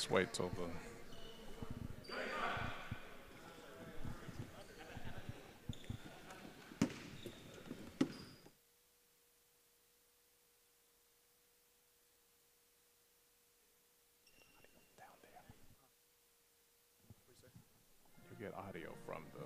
let's wait till the you get audio from the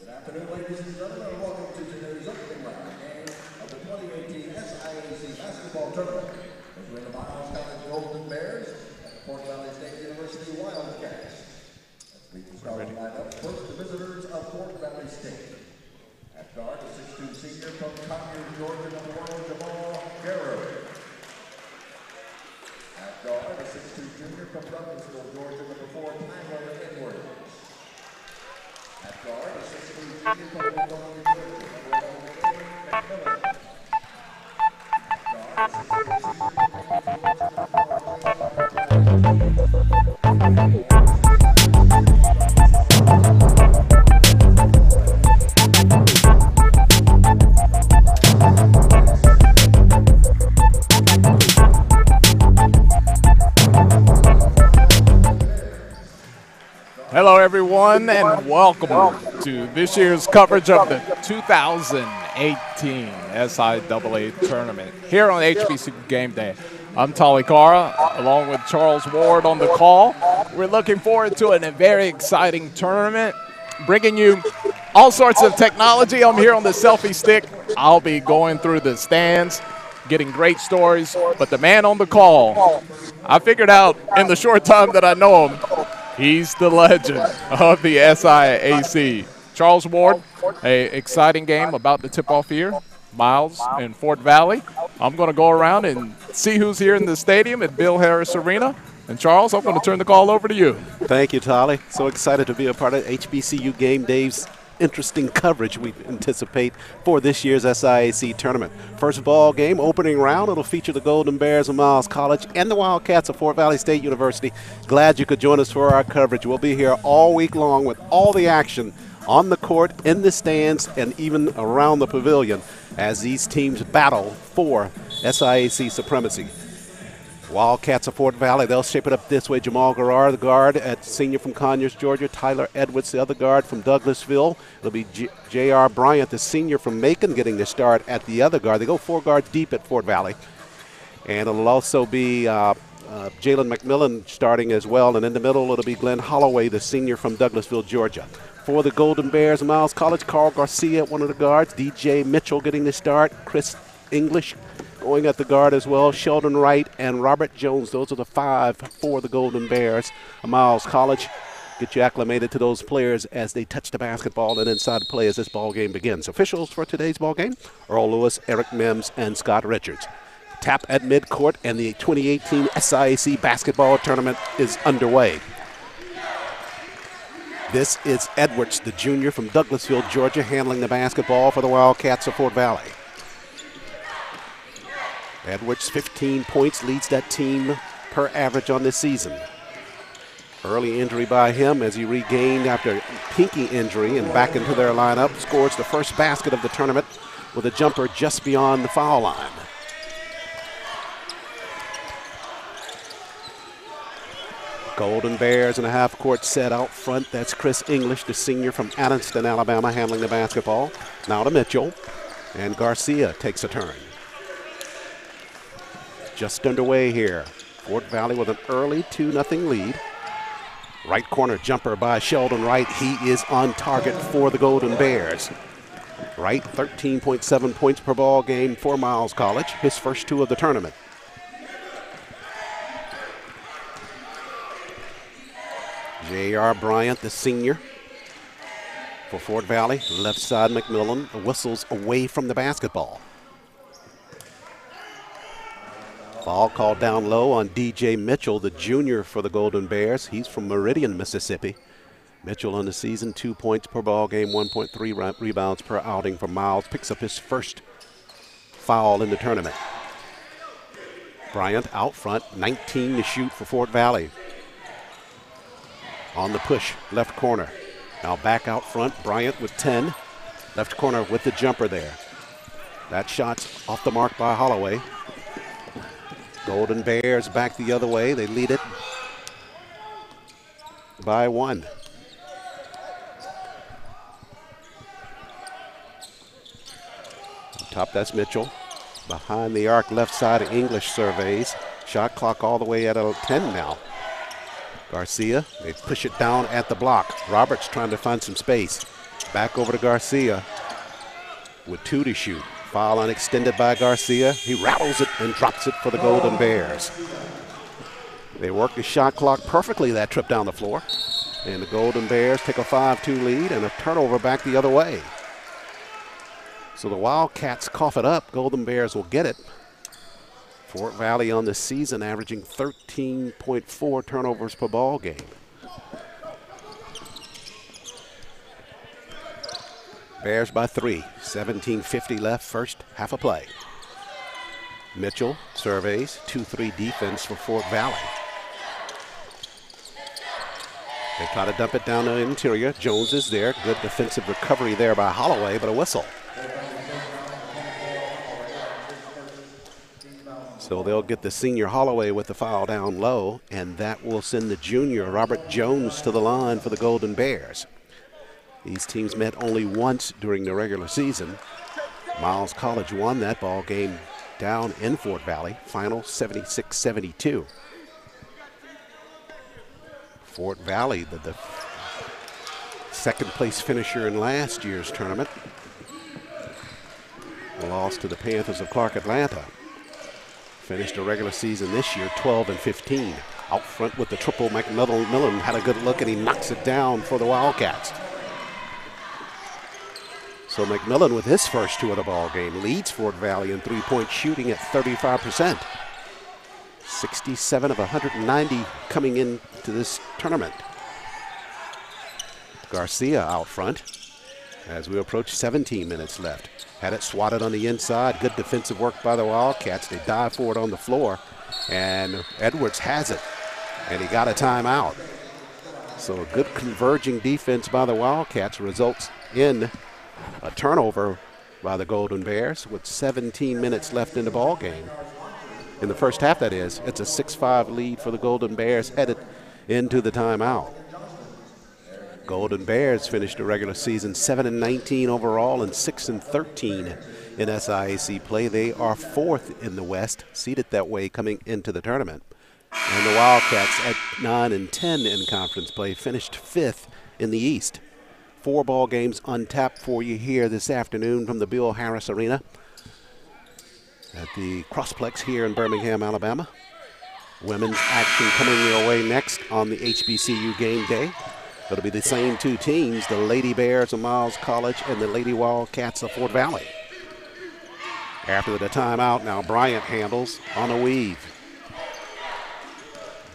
Good afternoon, ladies and gentlemen, and welcome to today's opening round game of the 2018 SIAC Basketball Tournament between the Miles College Golden Bears and the Fort Valley State University Wildcats. Let's meet the starting lineup. First, the visitors of Fort Valley State. At guard, the 6'2" senior from Conyers, Georgia, number 1, Jamal Garrett. At guard, the 6'2" junior from Douglasville, Georgia, number 4, Tyler Edwards. At guard, the 6'2" junior from Montgomery, Georgia, number 1, McMillan. At guard, the 6'2" senior from Hello, everyone, and welcome to this year's coverage of the 2018 SIAA Tournament here on HBCU Game Day. I'm Tali Cara, along with Charles Ward on the call. We're looking forward to a very exciting tournament, bringing you all sorts of technology. I'm here on the selfie stick. I'll be going through the stands, getting great stories, but the man on the call, I figured out in the short time that I know him, he's the legend of the SIAC. Charles Ward, an exciting game about to tip off here. Miles in Fort Valley. I'm going to go around and see who's here in the stadium at Bill Harris Arena. And Charles, I'm going to turn the call over to you. Thank you, Tali. So excited to be a part of HBCU Game Day's interesting coverage we anticipate for this year's SIAC tournament. First ball game, opening round, it'll feature the Golden Bears of Miles College and the Wildcats of Fort Valley State University. Glad you could join us for our coverage. We'll be here all week long with all the action on the court, in the stands, and even around the pavilion as these teams battle for SIAC supremacy. Wildcats of Fort Valley, they'll shape it up this way. Jamal Garrard, the guard at senior from Conyers, Georgia. Tyler Edwards, the other guard from Douglasville. It'll be J.R. Bryant, the senior from Macon, getting the start at the other guard. They go 4 guards deep at Fort Valley. And it'll also be Jalen McMillan starting as well. And in the middle, it'll be Glenn Holloway, the senior from Douglasville, Georgia. For the Golden Bears of Miles College, Carl Garcia, one of the guards. DJ Mitchell getting the start. Chris English going at the guard as well. Sheldon Wright and Robert Jones. Those are the 5 for the Golden Bears of Miles College. Get you acclimated to those players as they touch the basketball and inside play as this ball game begins. Officials for today's ball game, Earl Lewis, Eric Mims, and Scott Richards. Tap at midcourt, and the 2018 SIAC Basketball Tournament is underway. This is Edwards, the junior from Douglasville, Georgia, handling the basketball for the Wildcats of Fort Valley. Edwards, 15 points, leads that team per average on this season. Early injury by him as he regained after a pinky injury and back into their lineup. Scores the first basket of the tournament with a jumper just beyond the foul line. Golden Bears in a half-court set out front. That's Chris English, the senior from Anniston, Alabama, handling the basketball. Now to Mitchell, and Garcia takes a turn. Just underway here. Fort Valley with an early 2-0 lead. Right corner jumper by Sheldon Wright. He is on target for the Golden Bears. Wright, 13.7 points per ball game for Miles College, his first 2 of the tournament. J.R. Bryant, the senior for Fort Valley. Left side McMillan whistles away from the basketball. Foul called down low on DJ Mitchell, the junior for the Golden Bears. He's from Meridian, Mississippi. Mitchell on the season, 2 points per ball game, 1.3 rebounds per outing for Miles. Picks up his first foul in the tournament. Bryant out front, 19 to shoot for Fort Valley. On the push, left corner. Now back out front, Bryant with 10. Left corner with the jumper there. That shot's off the mark by Holloway. Golden Bears back the other way. They lead it by 1. Top, that's Mitchell. Behind the arc, left side, English surveys. Shot clock all the way at 10 now. Garcia, they push it down at the block. Roberts trying to find some space. Back over to Garcia with 2 to shoot. Foul unextended by Garcia. He rattles it and drops it for the Golden Bears. They work the shot clock perfectly that trip down the floor. And the Golden Bears take a 5-2 lead and a turnover back the other way. So the Wildcats cough it up. Golden Bears will get it. Fort Valley on the season averaging 13.4 turnovers per ball game. Bears by 3, 17:50 left, first half of play. Mitchell surveys, 2-3 defense for Fort Valley. They try to dump it down the interior. Jones is there, good defensive recovery there by Holloway, but a whistle. So they'll get the senior Holloway with the foul down low, and that will send the junior Robert Jones to the line for the Golden Bears. These teams met only once during the regular season. Miles College won that ball game down in Fort Valley, final 76-72. Fort Valley, the second place finisher in last year's tournament, lost to the Panthers of Clark Atlanta. Finished the regular season this year 12-15. Out front with the triple, McMillan had a good look and he knocks it down for the Wildcats. So McMillan with his first 2 of the ball game leads Fort Valley in 3-point shooting at 35%. 67 of 190 coming into this tournament. Garcia out front as we approach 17 minutes left. Had it swatted on the inside. Good defensive work by the Wildcats. They dive for it on the floor. And Edwards has it. And he got a timeout. So a good converging defense by the Wildcats results in a turnover by the Golden Bears with 17 minutes left in the ball game. In the first half, that is. It's a 6-5 lead for the Golden Bears headed into the timeout. Golden Bears finished the regular season 7-19 overall and 6-13 in SIAC play. They are 4th in the West, seeded that way coming into the tournament. And the Wildcats at 9-10 in conference play finished 5th in the East. 4 ball games on tap for you here this afternoon from the Bill Harris Arena at the Crossplex here in Birmingham, Alabama. Women's action coming your way next on the HBCU game day. It'll be the same 2 teams, the Lady Bears of Miles College and the Lady Wildcats of Fort Valley. After the timeout, now Bryant handles on a weave.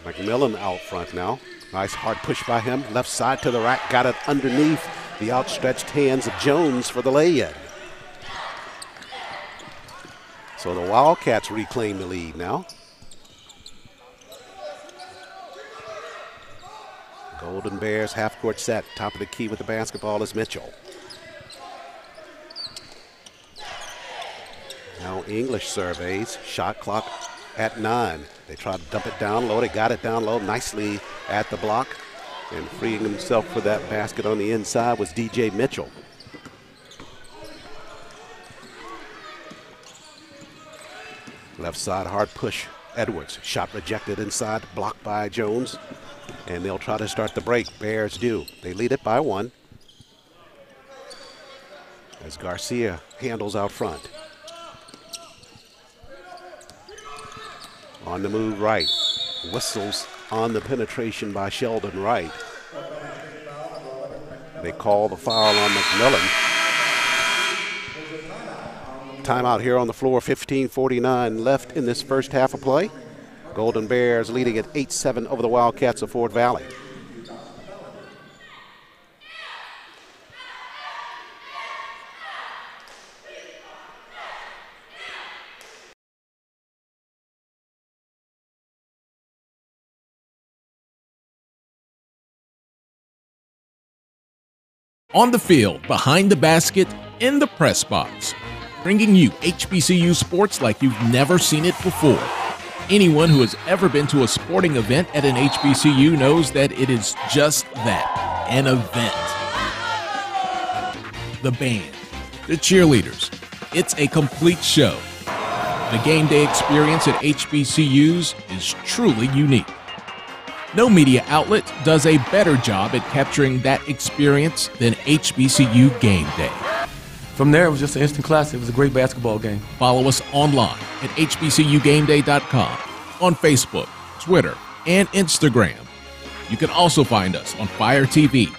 McMillan out front now. Nice hard push by him. Left side to the rack, got it underneath the outstretched hands of Jones for the lay-in. So the Wildcats reclaim the lead now. Golden Bears half-court set. Top of the key with the basketball is Mitchell. Now English surveys. Shot clock at 9. They tried to dump it down low. They got it down low nicely at the block. And freeing himself for that basket on the inside was DJ Mitchell. Left side, hard push. Edwards, shot rejected inside, blocked by Jones. And they'll try to start the break. Bears do. They lead it by 1. As Garcia handles out front. On the move right. Whistles on the penetration by Sheldon Wright. They call the foul on McMillan. Timeout here on the floor, 15:49 left in this first half of play. Golden Bears leading at 8-7 over the Wildcats of Fort Valley. On the field, behind the basket, in the press box, bringing you HBCU sports like you've never seen it before. Anyone who has ever been to a sporting event at an HBCU knows that it is just that, an event. The band, the cheerleaders, it's a complete show. The game day experience at HBCUs is truly unique. No media outlet does a better job at capturing that experience than HBCU Game Day. From there, it was just an instant classic. It was a great basketball game. Follow us online at hbcugameday.com, on Facebook, Twitter, and Instagram. You can also find us on Fire TV,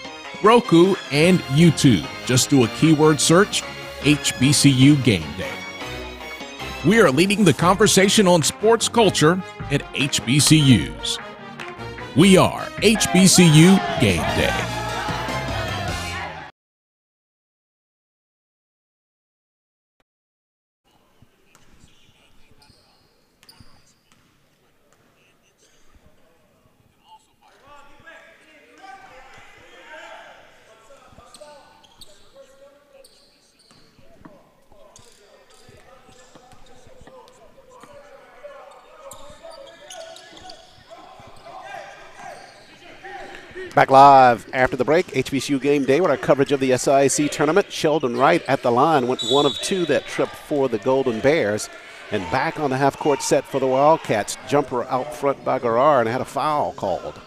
Roku, and YouTube. Just do a keyword search, HBCU Game Day. We are leading the conversation on sports culture at HBCUs. We are HBCU Game Day. Back live after the break, HBCU Game Day with our coverage of the SIAC Tournament. Sheldon Wright at the line went 1 of 2 that trip for the Golden Bears. And back on the half-court set for the Wildcats. Jumper out front by Garrar and had a foul called.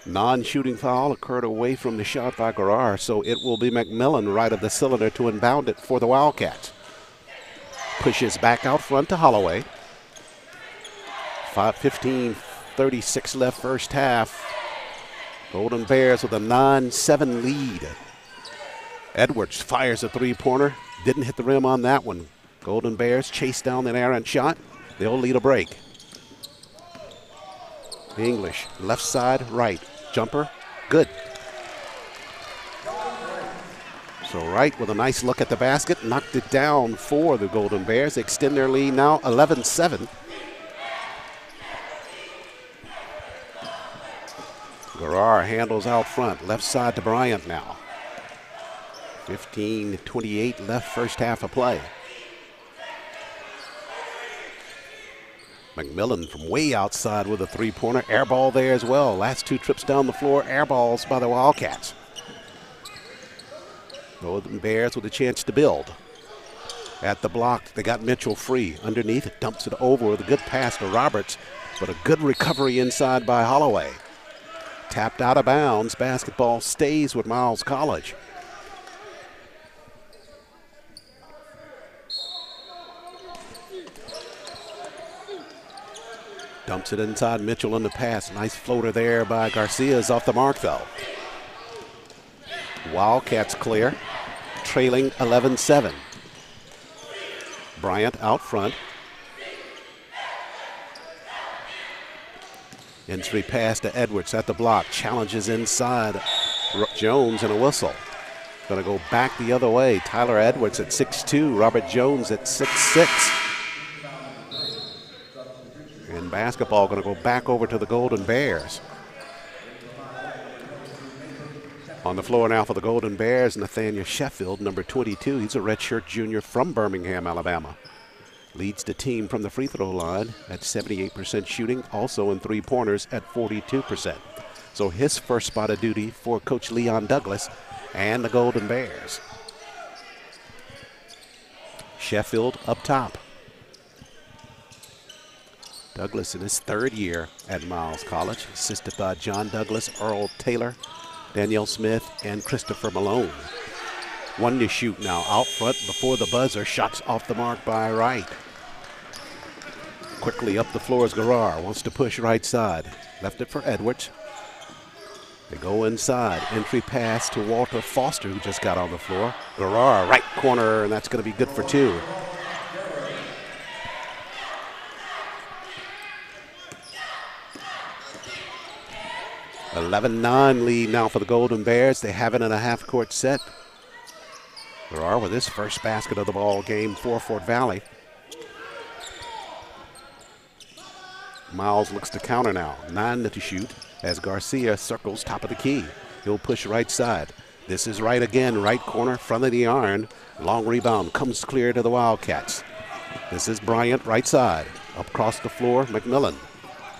Non-shooting foul occurred away from the shot by Garrar, so it will be McMillan right of the cylinder to inbound it for the Wildcats. Pushes back out front to Holloway. 15:36 left first half. Golden Bears with a 9-7 lead. Edwards fires a three-pointer. Didn't hit the rim on that one. Golden Bears chase down an errant shot. They'll lead a break. English, left side, right. Jumper, good. So Wright with a nice look at the basket, knocked it down for the Golden Bears. They extend their lead now 11-7. Garrar handles out front, left side to Bryant now. 15:28 left first half of play. McMillan from way outside with a three-pointer. Air ball there as well. Last 2 trips down the floor, air balls by the Wildcats. Golden Bears with a chance to build. At the block, they got Mitchell free. Underneath, dumps it over with a good pass to Roberts, but a good recovery inside by Holloway. Tapped out of bounds. Basketball stays with Miles College. Dumps it inside. Mitchell on the pass. Nice floater there by Garcia. Is off the mark, though. Wildcats clear. Trailing 11-7. Bryant out front. Entry pass to Edwards at the block. Challenges inside. Jones and a whistle. Going to go back the other way. Tyler Edwards at 6'2". Robert Jones at 6'6". And basketball going to go back over to the Golden Bears. On the floor now for the Golden Bears, Nathaniel Sheffield, number 22. He's a redshirt junior from Birmingham, Alabama. Leads the team from the free throw line at 78% shooting, also in three-pointers at 42%. So his first spot of duty for Coach Leon Douglas and the Golden Bears. Sheffield up top. Douglas in his third year at Miles College, assisted by John Douglas, Earl Taylor, Danielle Smith, and Christopher Malone. One to shoot now out front before the buzzer. Shots off the mark by Wright. Quickly up the floor is Garrar. Wants to push right side. Left it for Edwards. They go inside. Entry pass to Walter Foster, who just got on the floor. Garrar, right corner, and that's going to be good for two. A 11-9 lead now for the Golden Bears. They have it in a half-court set. Garrar with his first basket of the ball game for Fort Valley. Miles looks to counter now. 9 to shoot as Garcia circles top of the key. He'll push right side. This is right again, right corner, front of the iron. Long rebound comes clear to the Wildcats. This is Bryant, right side. Up across the floor, McMillan.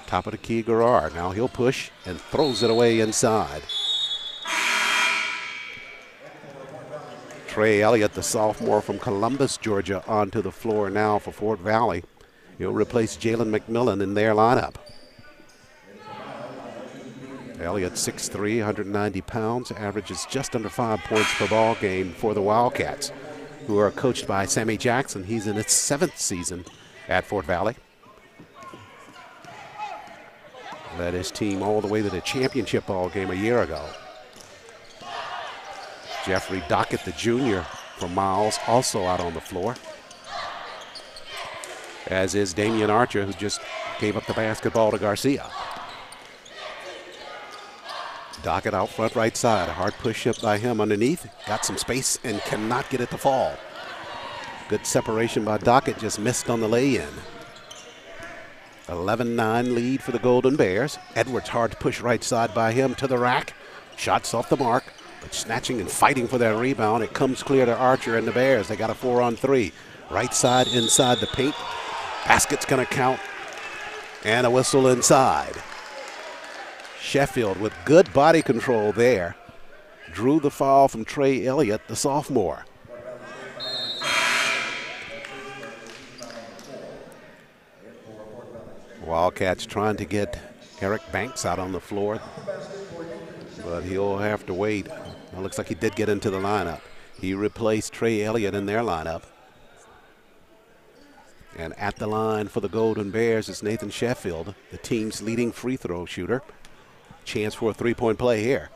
Top of the key, Garrar. Now he'll push and throws it away inside. Trey Elliott, the sophomore from Columbus, Georgia, onto the floor now for Fort Valley. He'll replace Jalen McMillan in their lineup. Elliott, 6'3", 190 pounds, averages just under 5 points per ball game for the Wildcats, who are coached by Sammy Jackson. He's in his 7th season at Fort Valley. Led his team all the way to the championship ball game a year ago. Jeffrey Dockett, the junior from Miles, also out on the floor. As is Damian Archer, who just gave up the basketball to Garcia. Dockett out front right side. A hard push up by him underneath. Got some space and cannot get it to fall. Good separation by Dockett, just missed on the lay-in. 11-9 lead for the Golden Bears. Edwards hard to push right side by him to the rack. Shots off the mark, but snatching and fighting for that rebound. It comes clear to Archer and the Bears. They got a 4-on-3. Right side inside the paint. Basket's going to count, and a whistle inside. Sheffield with good body control there. Drew the foul from Trey Elliott, the sophomore. Wildcats trying to get Eric Banks out on the floor, but he'll have to wait. It looks like he did get into the lineup. He replaced Trey Elliott in their lineup. And at the line for the Golden Bears is Nathan Sheffield, the team's leading free throw shooter. Chance for a three-point play here.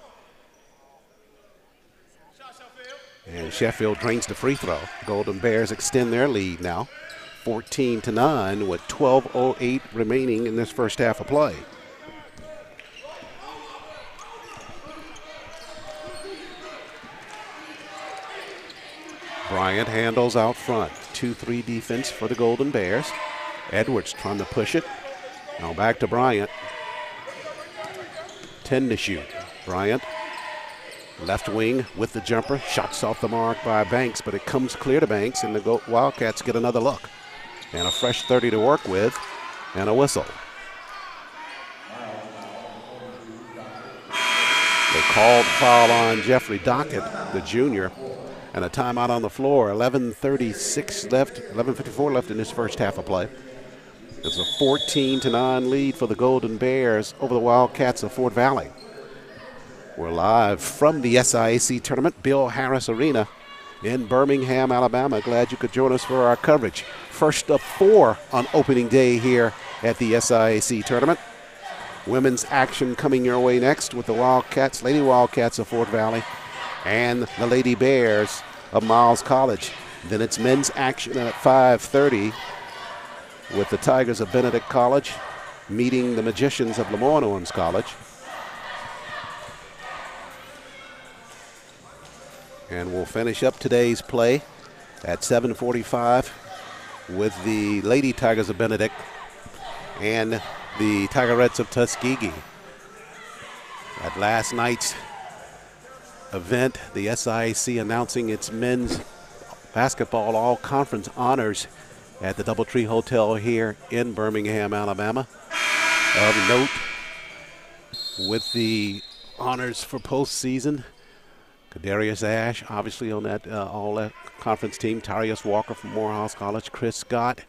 And Sheffield drains the free throw. Golden Bears extend their lead now, 14-9, with 12:08 remaining in this first half of play. Bryant handles out front. 2-3 defense for the Golden Bears. Edwards trying to push it. Now back to Bryant. 10 to shoot. Bryant, left wing with the jumper. Shots off the mark by Banks, but it comes clear to Banks, and the Wildcats get another look. And a fresh 30 to work with, and a whistle. They called foul on Jeffrey Dockett, the junior, and a timeout on the floor. 11:54 left in this first half of play. It's a 14-9 lead for the Golden Bears over the Wildcats of Fort Valley. We're live from the SIAC Tournament, Bill Harris Arena in Birmingham, Alabama. Glad you could join us for our coverage. First of 4 on opening day here at the SIAC Tournament. Women's action coming your way next with the Wildcats, Lady Wildcats of Fort Valley, and the Lady Bears of Miles College. Then it's men's action at 5:30 with the Tigers of Benedict College meeting the Magicians of Lemoyne Owens College. And we'll finish up today's play at 7:45 with the Lady Tigers of Benedict and the Tigerettes of Tuskegee. At last night's event, the SIAC announcing its men's basketball all-conference honors at the Doubletree Hotel here in Birmingham, Alabama. Of note, with the honors for postseason, Kadarius Ash, obviously on that all-conference team, Tarius Walker from Morehouse College, Chris Scott,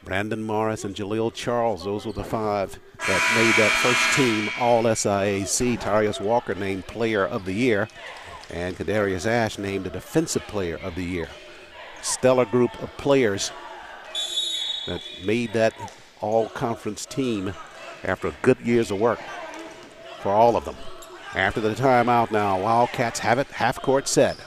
Brandon Morris, and Jaleel Charles. Those were the 5 that made that first team All-SIAC. Tarius Walker named Player of the Year, and Kadarius Ash named the Defensive Player of the Year. Stellar group of players that made that all-conference team after good years of work for all of them. After the timeout now, Wildcats have it, half-court set.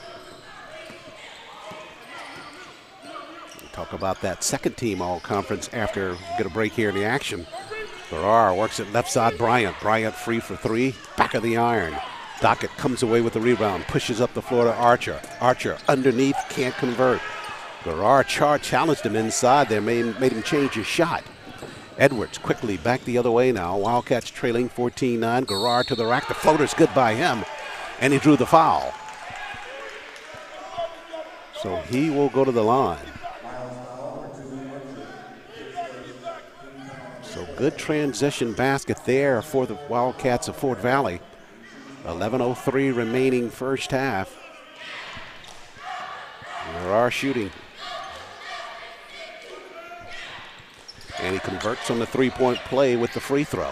We'll talk about that second team all-conference after we get a break here in the action. Farrar works it left side, Bryant. Bryant free for 3, back of the iron. Dockett comes away with the rebound, pushes up the floor to Archer. Archer underneath, can't convert. Garrar challenged him inside there, made him change his shot. Edwards quickly back the other way now. Wildcats trailing 14-9. Garrar to the rack. The floater's good by him, and he drew the foul. So he will go to the line. So good transition basket there for the Wildcats of Fort Valley. 11:03 remaining first half. Garrar shooting. And he converts on the three-point play with the free throw.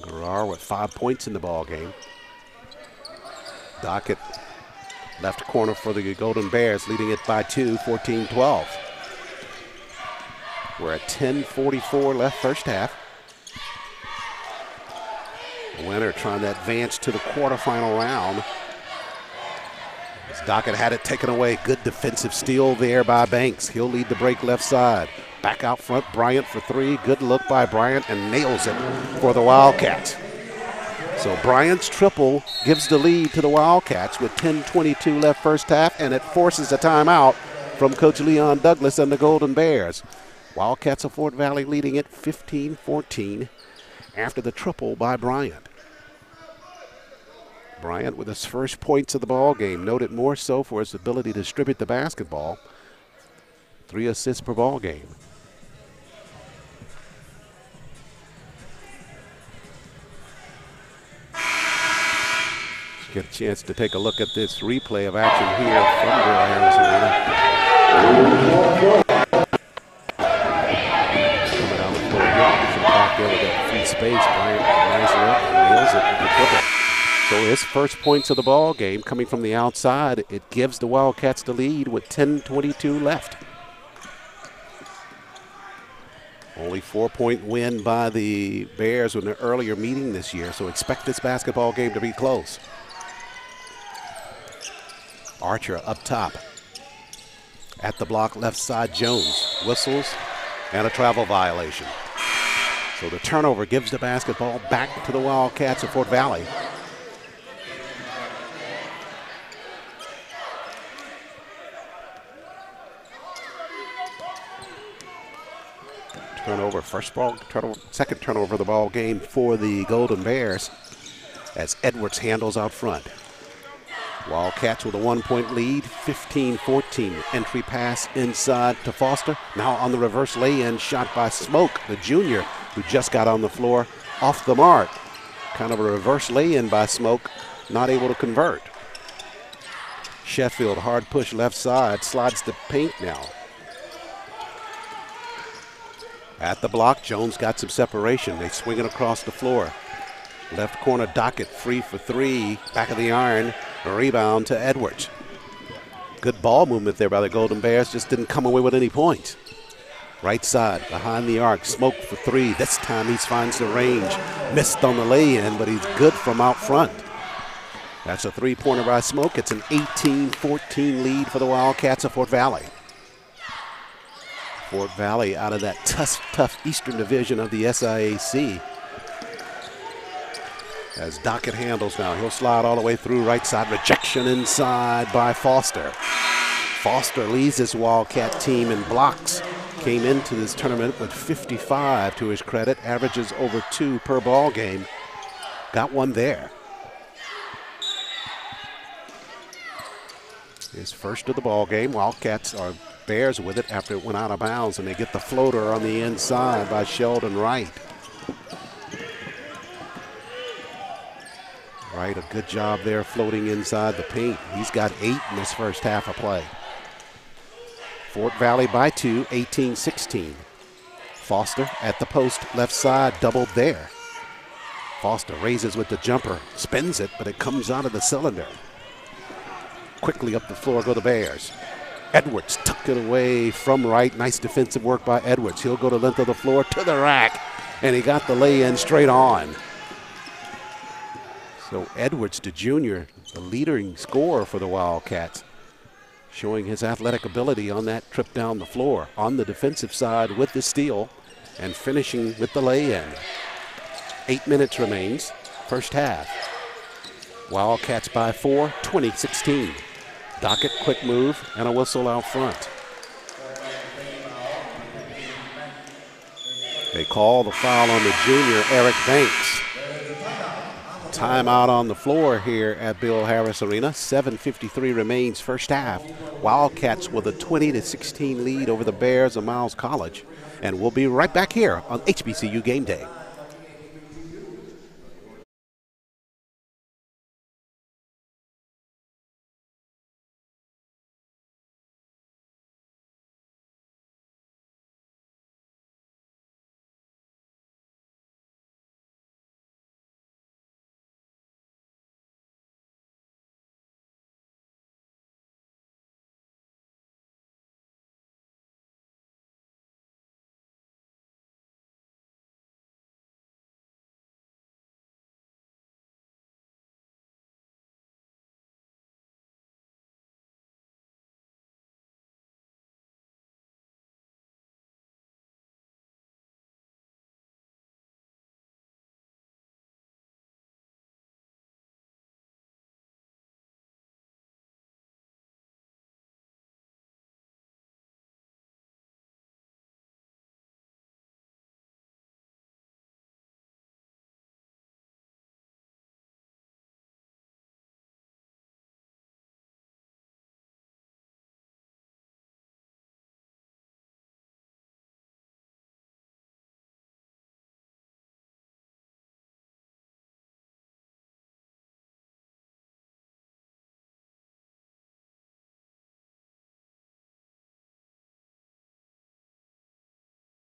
Garrar with 5 points in the ball game. Dockett, left corner for the Golden Bears, leading it by 2, 14-12. We're at 10:44 left first half. The winner trying to advance to the quarterfinal round. Dockett had it taken away. Good defensive steal there by Banks. He'll lead the break left side. Back out front, Bryant for 3. Good look by Bryant, and nails it for the Wildcats. So Bryant's triple gives the lead to the Wildcats with 10:22 left first half, and it forces a timeout from Coach Leon Douglas and the Golden Bears. Wildcats of Fort Valley leading it 15-14 after the triple by Bryant. Bryant with his first points of the ball game, noted more so for his ability to distribute the basketball. 3 assists per ball game. Let's get a chance to take a look at this replay of action here from Bill Harris Arena. Coming down the floor here, back there with that free space. Bryant nicely up and nails it with the triple. So his first points of the ball game coming from the outside. It gives the Wildcats the lead with 10:22 left. Only 4-point win by the Bears in an earlier meeting this year, so expect this basketball game to be close. Archer up top. At the block left side, Jones whistles and a travel violation. So the turnover gives the basketball back to the Wildcats of Fort Valley. Turnover, second turnover of the ball game for the Golden Bears as Edwards handles out front. Wildcats with a 1-point lead, 15-14. Entry pass inside to Foster. Now on the reverse lay-in shot by Smoke, the junior, who just got on the floor off the mark. Kind of a reverse lay-in by Smoke, not able to convert. Sheffield, hard push left side, slides the paint now. At the block, Jones got some separation. They swing it across the floor. Left corner, Dockett free for 3. Back of the iron, a rebound to Edwards. Good ball movement there by the Golden Bears, just didn't come away with any points. Right side, behind the arc, Smoke for 3. This time he finds the range. Missed on the lay-in, but he's good from out front. That's a 3-pointer by Smoke. It's an 18-14 lead for the Wildcats of Fort Valley. Fort Valley out of that tough Eastern Division of the SIAC. As Dockett handles now, he'll slide all the way through right side. Rejection inside by Foster. Foster leads this Wildcat team in blocks. Came into this tournament with 55 to his credit. Averages over 2 per ball game. Got one there. His first of the ball game. Wildcats are Bears with it after it went out of bounds, and they get the floater on the inside by Sheldon Wright. Wright, a good job there floating inside the paint. He's got 8 in this first half of play. Fort Valley by 2, 18-16. Foster at the post, left side, doubled there. Foster raises with the jumper, spins it, but it comes out of the cylinder. Quickly up the floor go the Bears. Edwards tucked it away from Wright. Nice defensive work by Edwards. He'll go to length of the floor to the rack, and he got the lay-in straight on. So Edwards, the junior, the leading scorer for the Wildcats, showing his athletic ability on that trip down the floor. On the defensive side with the steal and finishing with the lay-in. 8 minutes remains, first half. Wildcats by 4, 20-16. Dockett, quick move, and a whistle out front. They call the foul on the junior, Eric Banks. Timeout on the floor here at Bill Harris Arena. 7:53 remains first half. Wildcats with a 20-16 lead over the Bears of Miles College. And we'll be right back here on HBCU Game Day.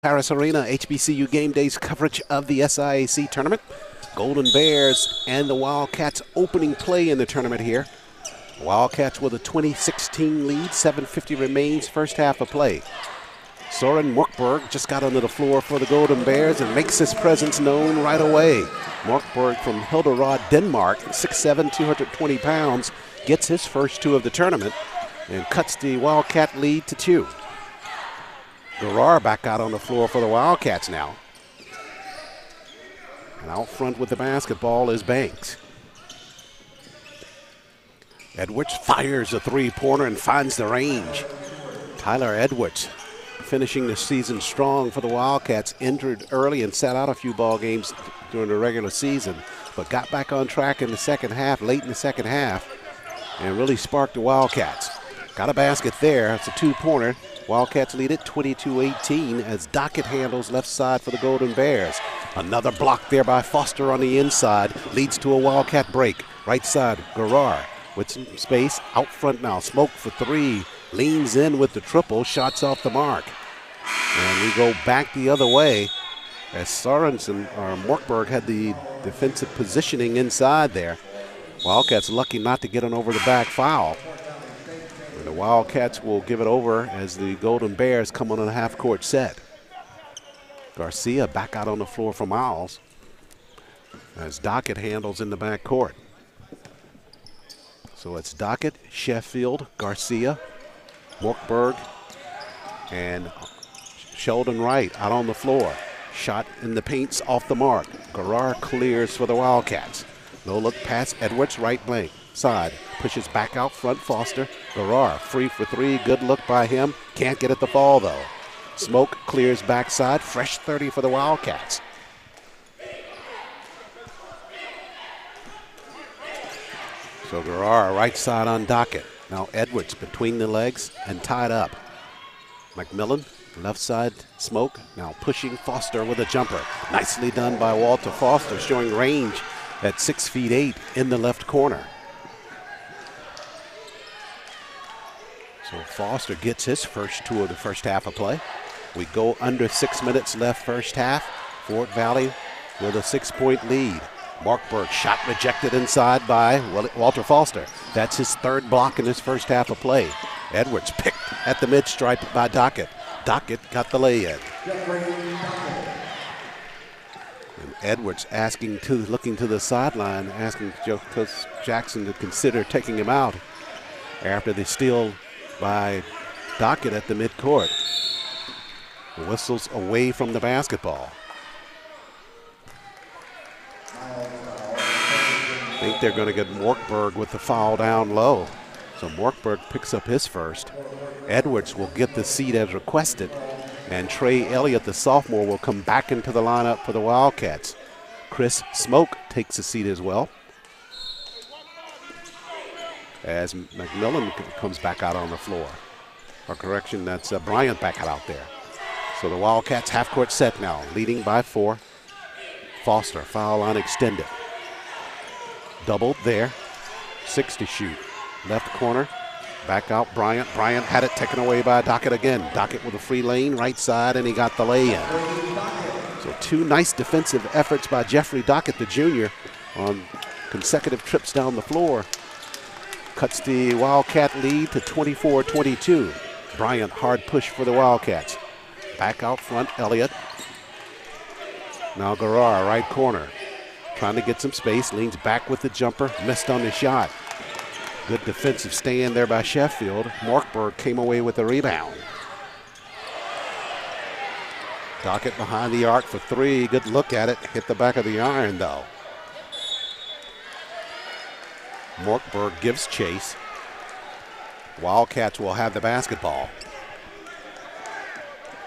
Harris Arena, HBCU Game Day's coverage of the SIAC tournament. Golden Bears and the Wildcats opening play in the tournament here. Wildcats with a 20-16 lead, 7:50 remains, first half of play. Soren Morkberg just got onto the floor for the Golden Bears and makes his presence known right away. Morkberg from Hilderod, Denmark, 6'7", 220 pounds, gets his first 2 of the tournament and cuts the Wildcat lead to 2. Garrar back out on the floor for the Wildcats now. And out front with the basketball is Banks. Edwards fires a three-pointer and finds the range. Tyler Edwards finishing the season strong for the Wildcats. Injured early and sat out a few ball games during the regular season, but got back on track in the second half, late in the second half, and really sparked the Wildcats. Got a basket there. It's a two-pointer. Wildcats lead it 22-18 as Dockett handles left side for the Golden Bears. Another block there by Foster on the inside leads to a Wildcat break. Right side, Garrar with some space out front now. Smoke for 3, leans in with the triple, shots off the mark. And we go back the other way as Sorensen or Morkberg had the defensive positioning inside there. Wildcats lucky not to get an over the back foul. And the Wildcats will give it over as the Golden Bears come on a half-court set. Garcia back out on the floor for Miles as Dockett handles in the back court. So it's Dockett, Sheffield, Garcia, Morkberg, and Sheldon Wright out on the floor. Shot in the paint's off the mark. Garrar clears for the Wildcats. No look pass, Edwards, right blank. Side, pushes back out front, Foster. Garrar, free for 3, good look by him. Can't get it to fall though. Smoke clears backside, fresh 30 for the Wildcats. So Garrar, right side on Dockett. Now Edwards between the legs and tied up. McMillan, left side smoke, now pushing Foster with a jumper. Nicely done by Walter Foster, showing range at 6'8" in the left corner. So Foster gets his first two of the first half of play. We go under 6 minutes left first half. Fort Valley with a 6-point lead. Markberg shot rejected inside by Walter Foster. That's his third block in his first half of play. Edwards picked at the mid-stripe by Dockett. Dockett got the lay-in. And Edwards looking to the sideline, asking Coach Jackson to consider taking him out after the steal by Dockett at the midcourt. The whistle's away from the basketball. I think they're going to get Morkberg with the foul down low. So Morkberg picks up his first. Edwards will get the seat as requested. And Trey Elliott, the sophomore, will come back into the lineup for the Wildcats. Chris Smoke takes a seat as well, as McMillan comes back out on the floor. Or correction, that's Bryant back out there. So the Wildcats half-court set now, leading by 4. Foster, foul line extended. Doubled there, 6 to shoot. Left corner, back out Bryant. Bryant had it taken away by Dockett again. Dockett with a free lane, right side, and he got the lay-in. So 2 nice defensive efforts by Jeffrey Dockett, the junior, on consecutive trips down the floor. Cuts the Wildcat lead to 24-22. Bryant, hard push for the Wildcats. Back out front, Elliott. Now Garrar, right corner. Trying to get some space, leans back with the jumper, missed on the shot. Good defensive stand there by Sheffield. Morkberg came away with the rebound. Dockett behind the arc for 3, good look at it, hit the back of the iron though. Morkberg gives chase. Wildcats will have the basketball.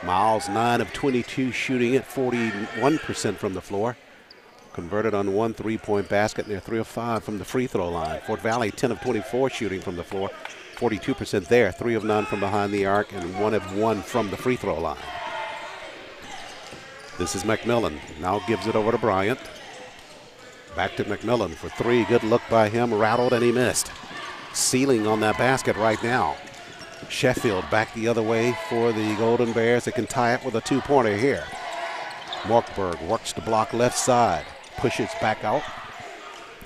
Miles 9 of 22 shooting at 41% from the floor. Converted on 1 3-point basket, and they're 3 of 5 from the free throw line. Fort Valley 10 of 24 shooting from the floor, 42% there, 3 of 9 from behind the arc, and 1 of 1 from the free throw line. This is McMillan, now gives it over to Bryant. Back to McMillan for 3, good look by him, rattled and he missed. Ceiling on that basket right now. Sheffield back the other way for the Golden Bears. They can tie it with a 2-pointer here. Morkberg works the block left side. Pushes back out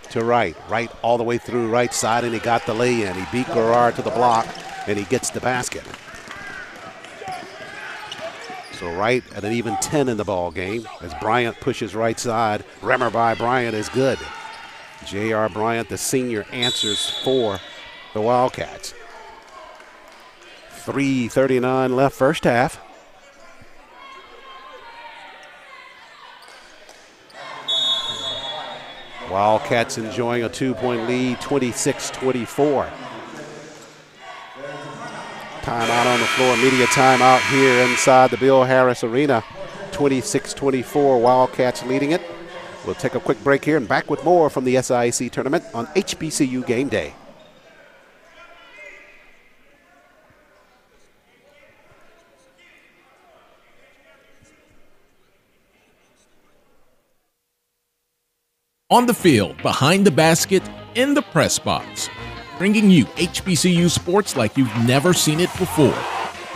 to right all the way through right side, and he got the lay-in. He beat Garrar to the block, and he gets the basket. So right at an even 10 in the ball game as Bryant pushes right side. Remmer by Bryant is good. J.R. Bryant, the senior, answers for the Wildcats. 3:39 left first half. Wildcats enjoying a 2-point lead, 26-24. Timeout on the floor, media timeout here inside the Bill Harris Arena. 26-24, Wildcats leading it. We'll take a quick break here and back with more from the SIAC tournament on HBCU Game Day. On the field, behind the basket, in the press box, bringing you HBCU sports like you've never seen it before.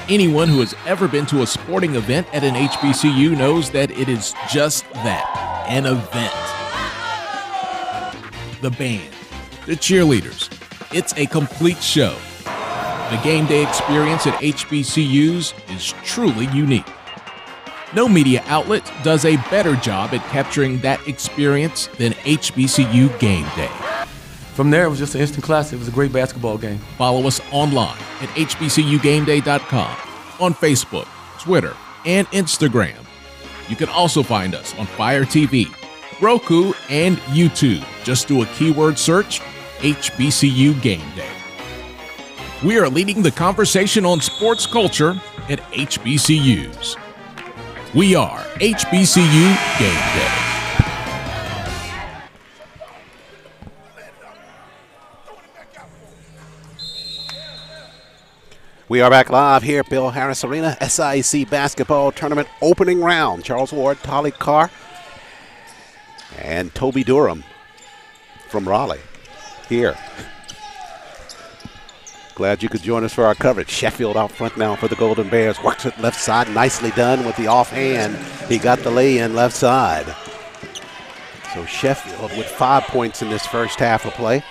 Anyone who has ever been to a sporting event at an HBCU knows that it is just that, an event. The band, the cheerleaders, it's a complete show. The game day experience at HBCUs is truly unique. No media outlet does a better job at capturing that experience than HBCU Game Day. From there, it was just an instant classic. It was a great basketball game. Follow us online at hbcugameday.com, on Facebook, Twitter, and Instagram. You can also find us on Fire TV, Roku, and YouTube. Just do a keyword search, HBCU Game Day. We are leading the conversation on sports culture at HBCUs. We are HBCU Game Day. We are back live here at Bill Harris Arena, SIAC Basketball Tournament opening round. Charles Ward, Tolly Carr, and Toby Durham from Raleigh here. Glad you could join us for our coverage. Sheffield out front now for the Golden Bears. Works it left side. Nicely done with the offhand. He got the lay-in left side. So Sheffield with 5 points in this first half of play.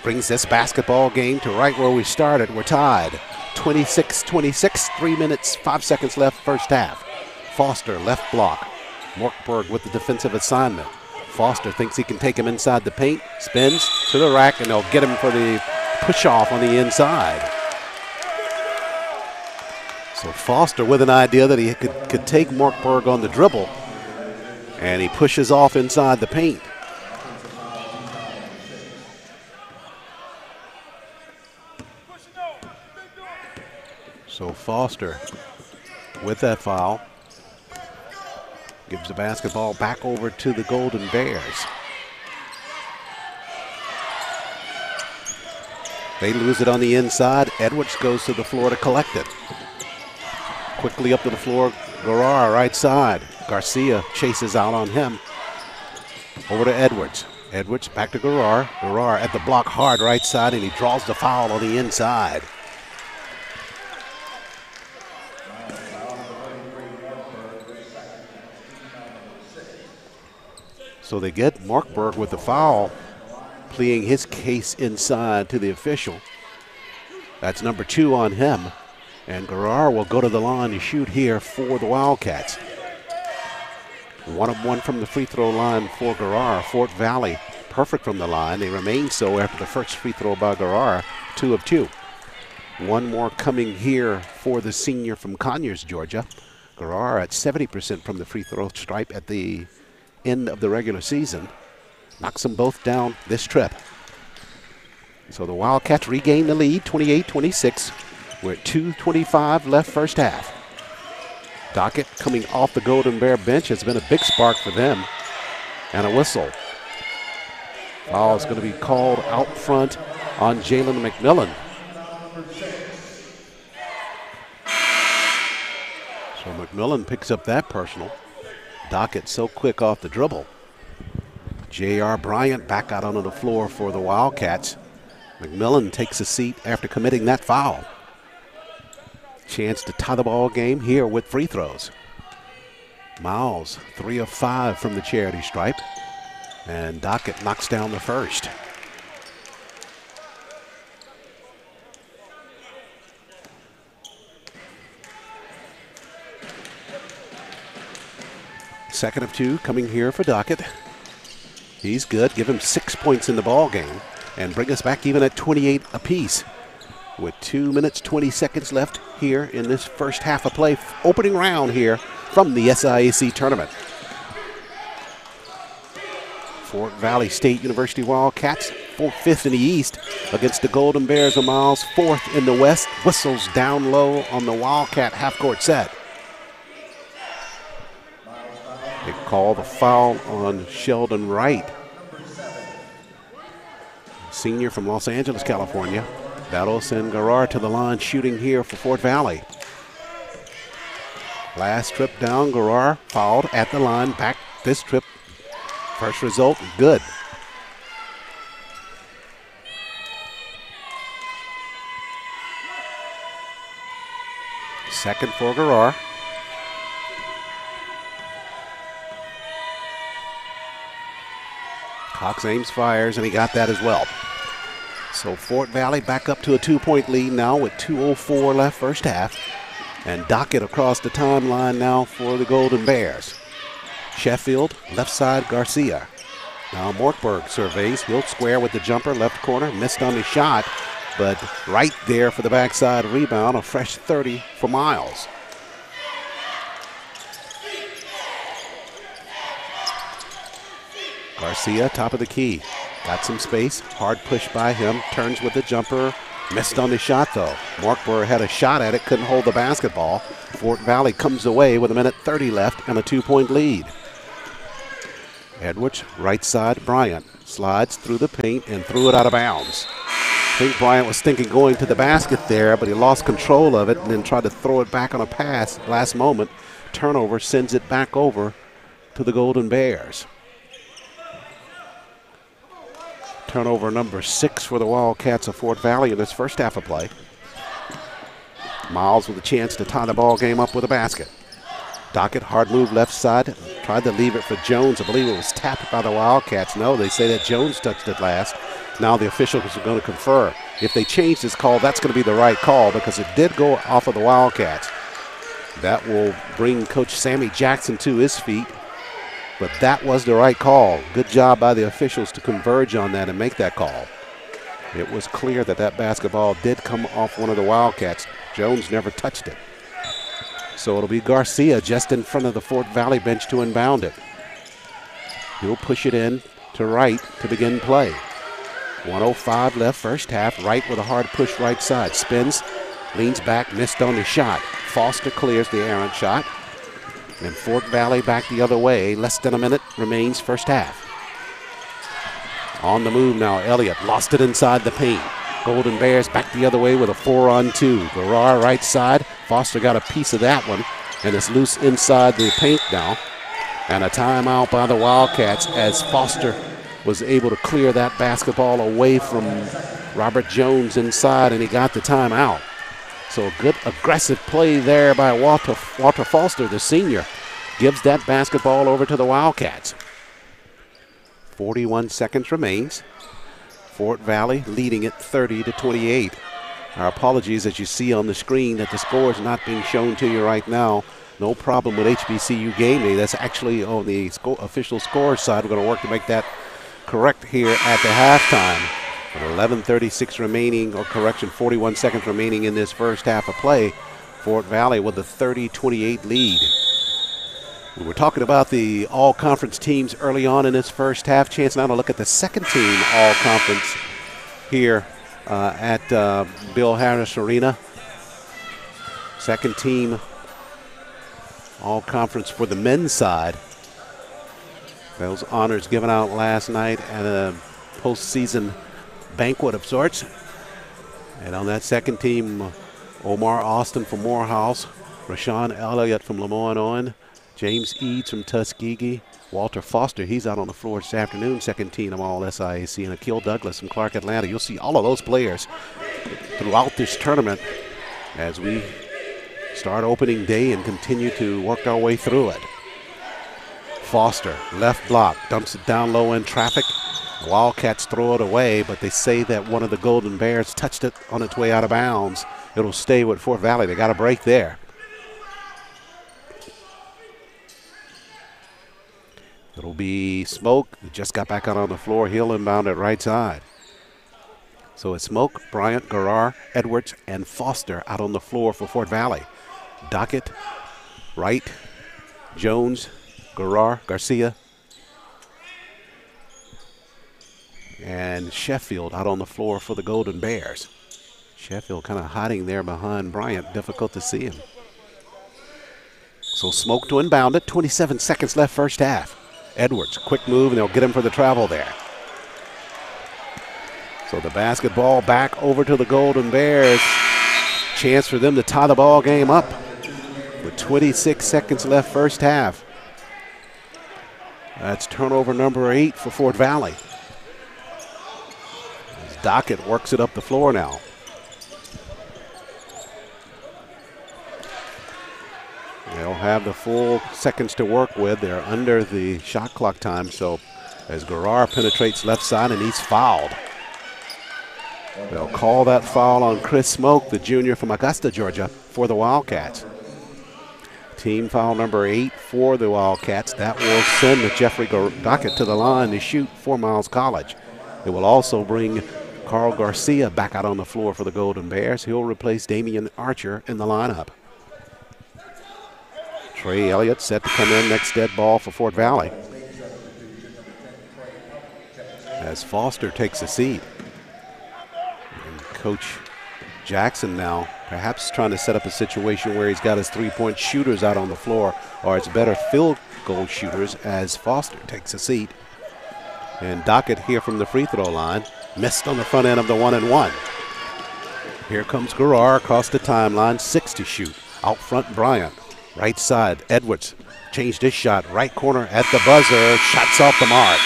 Brings this basketball game to right where we started. We're tied. 26-26, 3 minutes, 5 seconds left first half. Foster left block. Morkberg with the defensive assignment. Foster thinks he can take him inside the paint. Spins to the rack, and they'll get him for the push-off on the inside. So Foster with an idea that he could take Morkberg on the dribble, and he pushes off inside the paint. So Foster with that foul gives the basketball back over to the Golden Bears. They lose it on the inside. Edwards goes to the floor to collect it. Quickly up to the floor, Garrar right side. Garcia chases out on him. Over to Edwards. Edwards back to Garrar. Garrar at the block hard right side, and he draws the foul on the inside. So they get Morkberg with the foul, pleading his case inside to the official. That's number 2 on him. And Garrar will go to the line to shoot here for the Wildcats. 1 of 1 from the free throw line for Garrar. Fort Valley perfect from the line. They remain so after the first free throw by Garrar, 2 of 2. One more coming here for the senior from Conyers, Georgia. Garrar at 70% from the free throw stripe at the end of the regular season. Knocks them both down this trip. So the Wildcats regain the lead, 28-26. We're at 2:25 left first half. Dockett coming off the Golden Bear bench has been a big spark for them. And a whistle. Foul is going to be called out front on Jalen McMillan. So McMillan picks up that personal. Dockett so quick off the dribble. J.R. Bryant back out onto the floor for the Wildcats. McMillan takes a seat after committing that foul. Chance to tie the ball game here with free throws. Miles, 3 of 5 from the charity stripe. And Dockett knocks down the first. Second of 2 coming here for Dockett. He's good. Give him 6 points in the ball game and bring us back even at 28 apiece. With 2 minutes, 20 seconds left here in this first half of play. Opening round here from the SIAC tournament. Fort Valley State University Wildcats, 5th in the East against the Golden Bears of Miles, 4th in the West. Whistles down low on the Wildcat half-court set. They call the foul on Sheldon Wright, senior from Los Angeles, California. That'll send Garrar to the line shooting here for Fort Valley. Last trip down, Garrar fouled at the line. Back this trip. First result, good. Second for Garrar. Cox Ames fires, and he got that as well. So Fort Valley back up to a 2-point lead now with 2:04 left first half. And Dockett across the timeline now for the Golden Bears. Sheffield, left side, Garcia. Now Morkberg surveys. He'll square with the jumper, left corner. Missed on the shot, but right there for the backside rebound. A fresh 30 for Miles. Garcia, top of the key. Got some space. Hard push by him. Turns with the jumper. Missed on the shot, though. Morkberg had a shot at it. Couldn't hold the basketball. Fort Valley comes away with 1:30 left and a 2-point lead. Edwards, right side, Bryant. Slides through the paint and threw it out of bounds. I think Bryant was thinking going to the basket there, but he lost control of it and then tried to throw it back on a pass last moment. Turnover sends it back over to the Golden Bears. Turnover number 6 for the Wildcats of Fort Valley in this first half of play. Miles with a chance to tie the ball game up with a basket. Dockett, hard move left side, tried to leave it for Jones. I believe it was tapped by the Wildcats. No, they say that Jones touched it last. Now the officials are going to confer. If they change this call, that's going to be the right call because it did go off of the Wildcats. That will bring Coach Sammy Jackson to his feet. But that was the right call. Good job by the officials to converge on that and make that call. It was clear that that basketball did come off one of the Wildcats. Jones never touched it. So it'll be Garcia just in front of the Fort Valley bench to inbound it. He'll push it in to Wright to begin play. 1:05 left first half. Wright with a hard push right side. Spins, leans back, missed on the shot. Foster clears the errant shot. And Fort Valley back the other way. Less than a minute remains first half. On the move now, Elliott lost it inside the paint. Golden Bears back the other way with a 4-on-2. Garrar right side. Foster got a piece of that one, and it's loose inside the paint now. And a timeout by the Wildcats as Foster was able to clear that basketball away from Robert Jones inside, and he got the timeout. So a good aggressive play there by Walter Foster, the senior, gives that basketball over to the Wildcats. 41 seconds remains. Fort Valley leading it 30-28. Our apologies, as you see on the screen, that the score is not being shown to you right now. No problem with HBCU Game Day. That's actually on the official score side. We're going to work to make that correct here at the halftime. With 11:36 remaining, or correction, 41 seconds remaining in this first half of play. Fort Valley with a 30-28 lead. We were talking about the all-conference teams early on in this first half. Chance now to look at the second team all-conference here at Bill Harris Arena. Second team all-conference for the men's side. Those honors given out last night at a postseason banquet of sorts. And on that second team, Omar Austin from Morehouse, Rashawn Elliott from Lemoyne-on, James Eads from Tuskegee, Walter Foster, he's out on the floor this afternoon, second team of all SIAC, and Akil Douglas from Clark Atlanta. You'll see all of those players throughout this tournament as we start opening day and continue to work our way through it. Foster, left block, dumps it down low in traffic. The Wildcats throw it away, but they say that one of the Golden Bears touched it on its way out of bounds. It'll stay with Fort Valley. They got a break there. It'll be Smoke. He just got back out on the floor. He'll inbound it right side. So it's Smoke, Bryant, Garrar, Edwards, and Foster out on the floor for Fort Valley. Dockett, Wright, Jones, Garrar, Garcia, and Sheffield out on the floor for the Golden Bears. Sheffield kind of hiding there behind Bryant. Difficult to see him. So Smoke to inbound it. 27 seconds left first half. Edwards, quick move, and they'll get him for the travel there. So the basketball back over to the Golden Bears. Chance for them to tie the ball game up with 26 seconds left first half. That's turnover number 8 for Fort Valley. As Dockett works it up the floor now. They'll have the full seconds to work with. They're under the shot clock time. So as Garrar penetrates left side and he's fouled. They'll call that foul on Chris Smoke, the junior from Augusta, Georgia, for the Wildcats. Team foul number 8 for the Wildcats. That will send the Jeffrey Dockett to the line to shoot for Miles College. It will also bring Carl Garcia back out on the floor for the Golden Bears. He'll replace Damian Archer in the lineup. Trey Elliott set to come in next dead ball for Fort Valley. As Foster takes a seat. And Coach Jackson now perhaps trying to set up a situation where he's got his three-point shooters out on the floor, or it's better field goal shooters as Foster takes a seat. And Dockett here from the free throw line. Missed on the front end of the 1-and-1. Here comes Garrar across the timeline, 6 to shoot. Out front, Bryant. Right side, Edwards. Changed his shot. Right corner at the buzzer. Shots off the mark.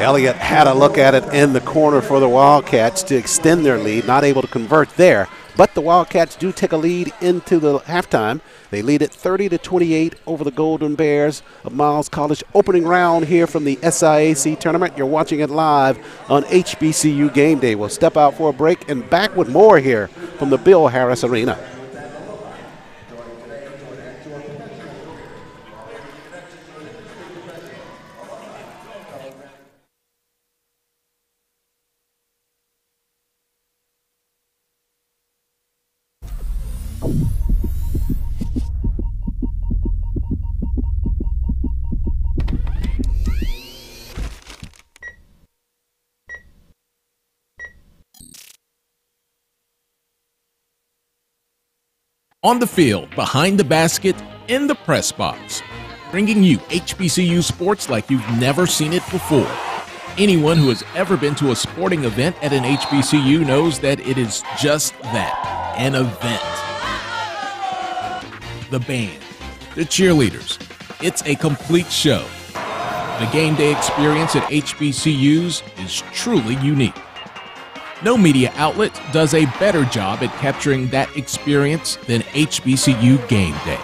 Elliott had a look at it in the corner for the Wildcats to extend their lead. Not able to convert there. But the Wildcats do take a lead into the halftime. They lead it 30-28 over the Golden Bears of Miles College. Opening round here from the SIAC tournament. You're watching it live on HBCU Game Day. We'll step out for a break and back with more here from the Bill Harris Arena. On the field, behind the basket, in the press box, bringing you HBCU sports like you've never seen it before. Anyone who has ever been to a sporting event at an HBCU knows that it is just that, an event. The band, the cheerleaders, it's a complete show. The game day experience at HBCUs is truly unique. No media outlet does a better job at capturing that experience than HBCU Game Day.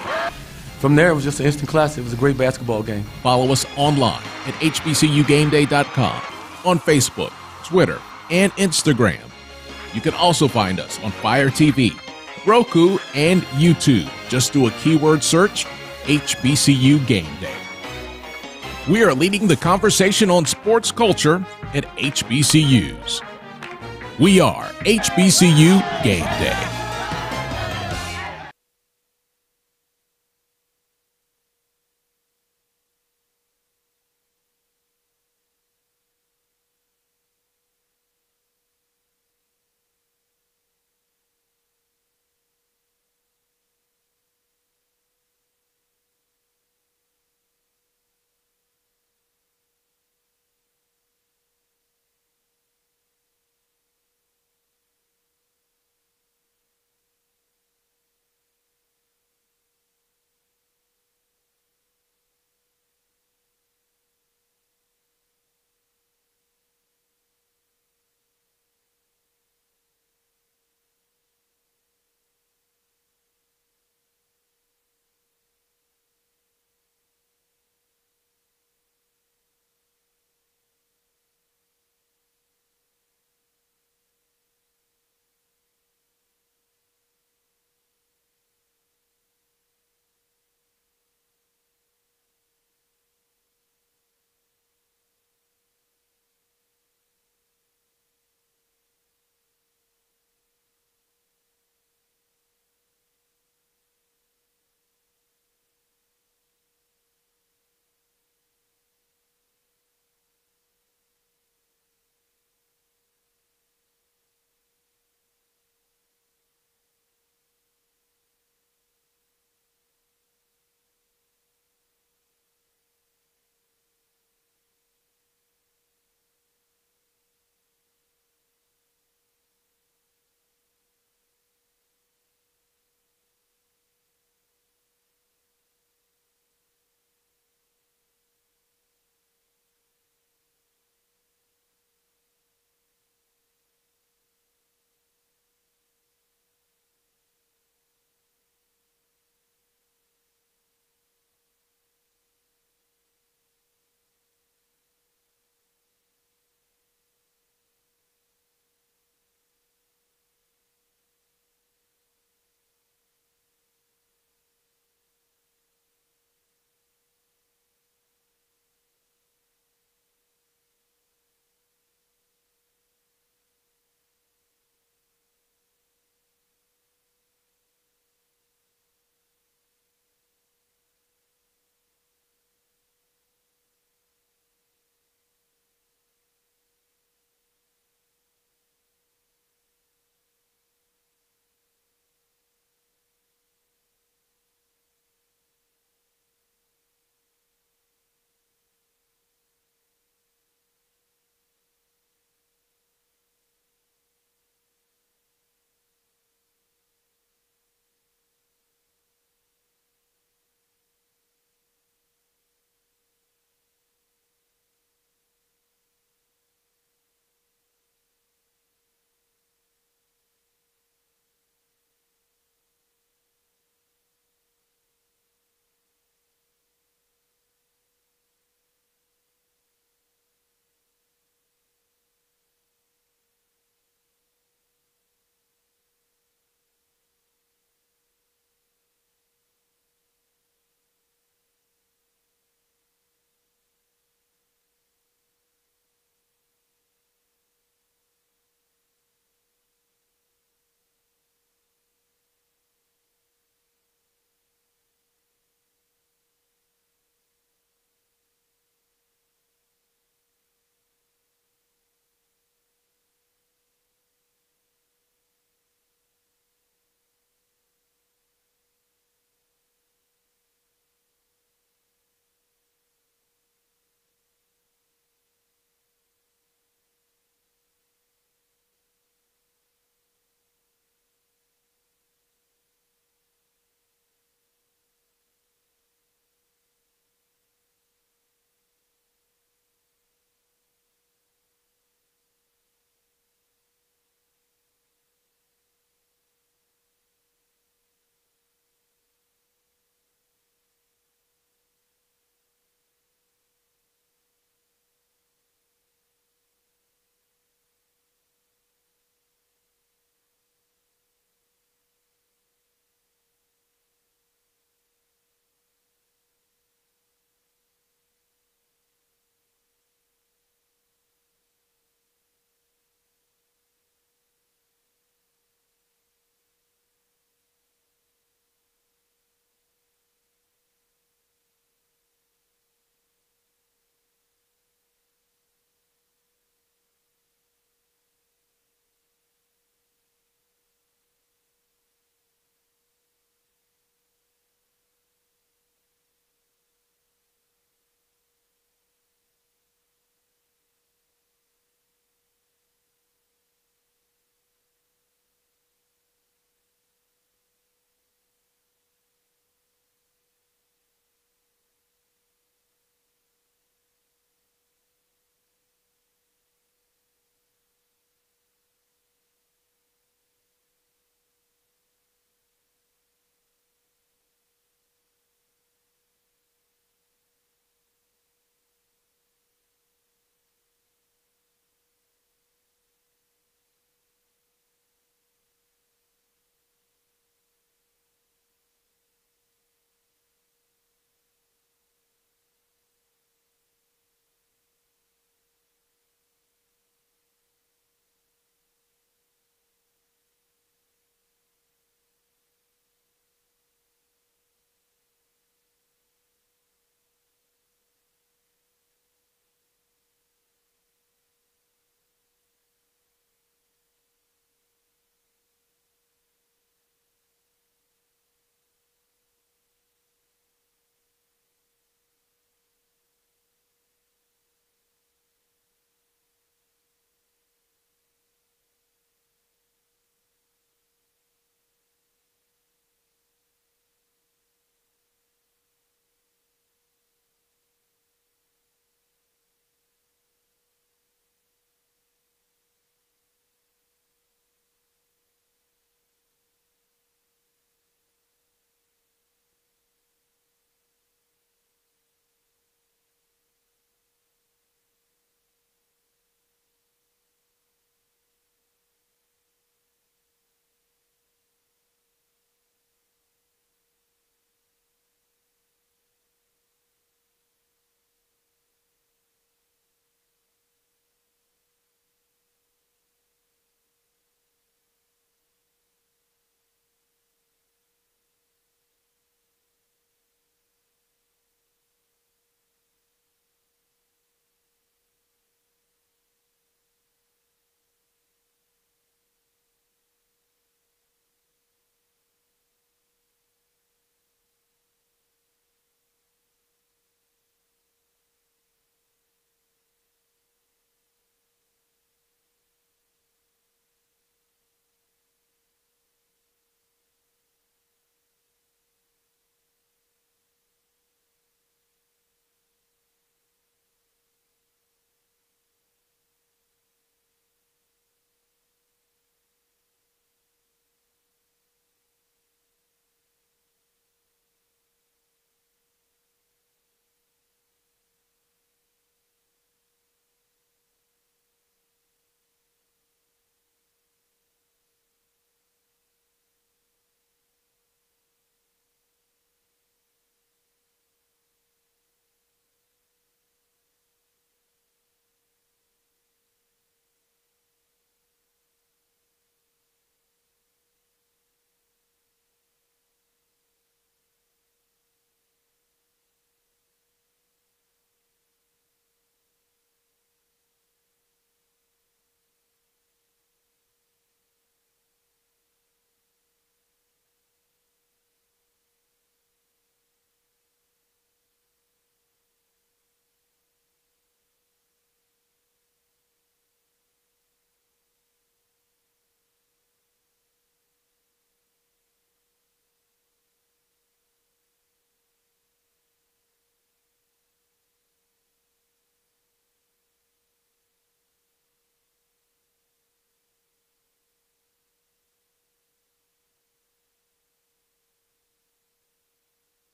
From there, it was just an instant classic. It was a great basketball game. Follow us online at hbcugameday.com, on Facebook, Twitter, and Instagram. You can also find us on Fire TV, Roku, and YouTube. Just do a keyword search, HBCU Game Day. We are leading the conversation on sports culture at HBCUs. We are HBCU Game Day.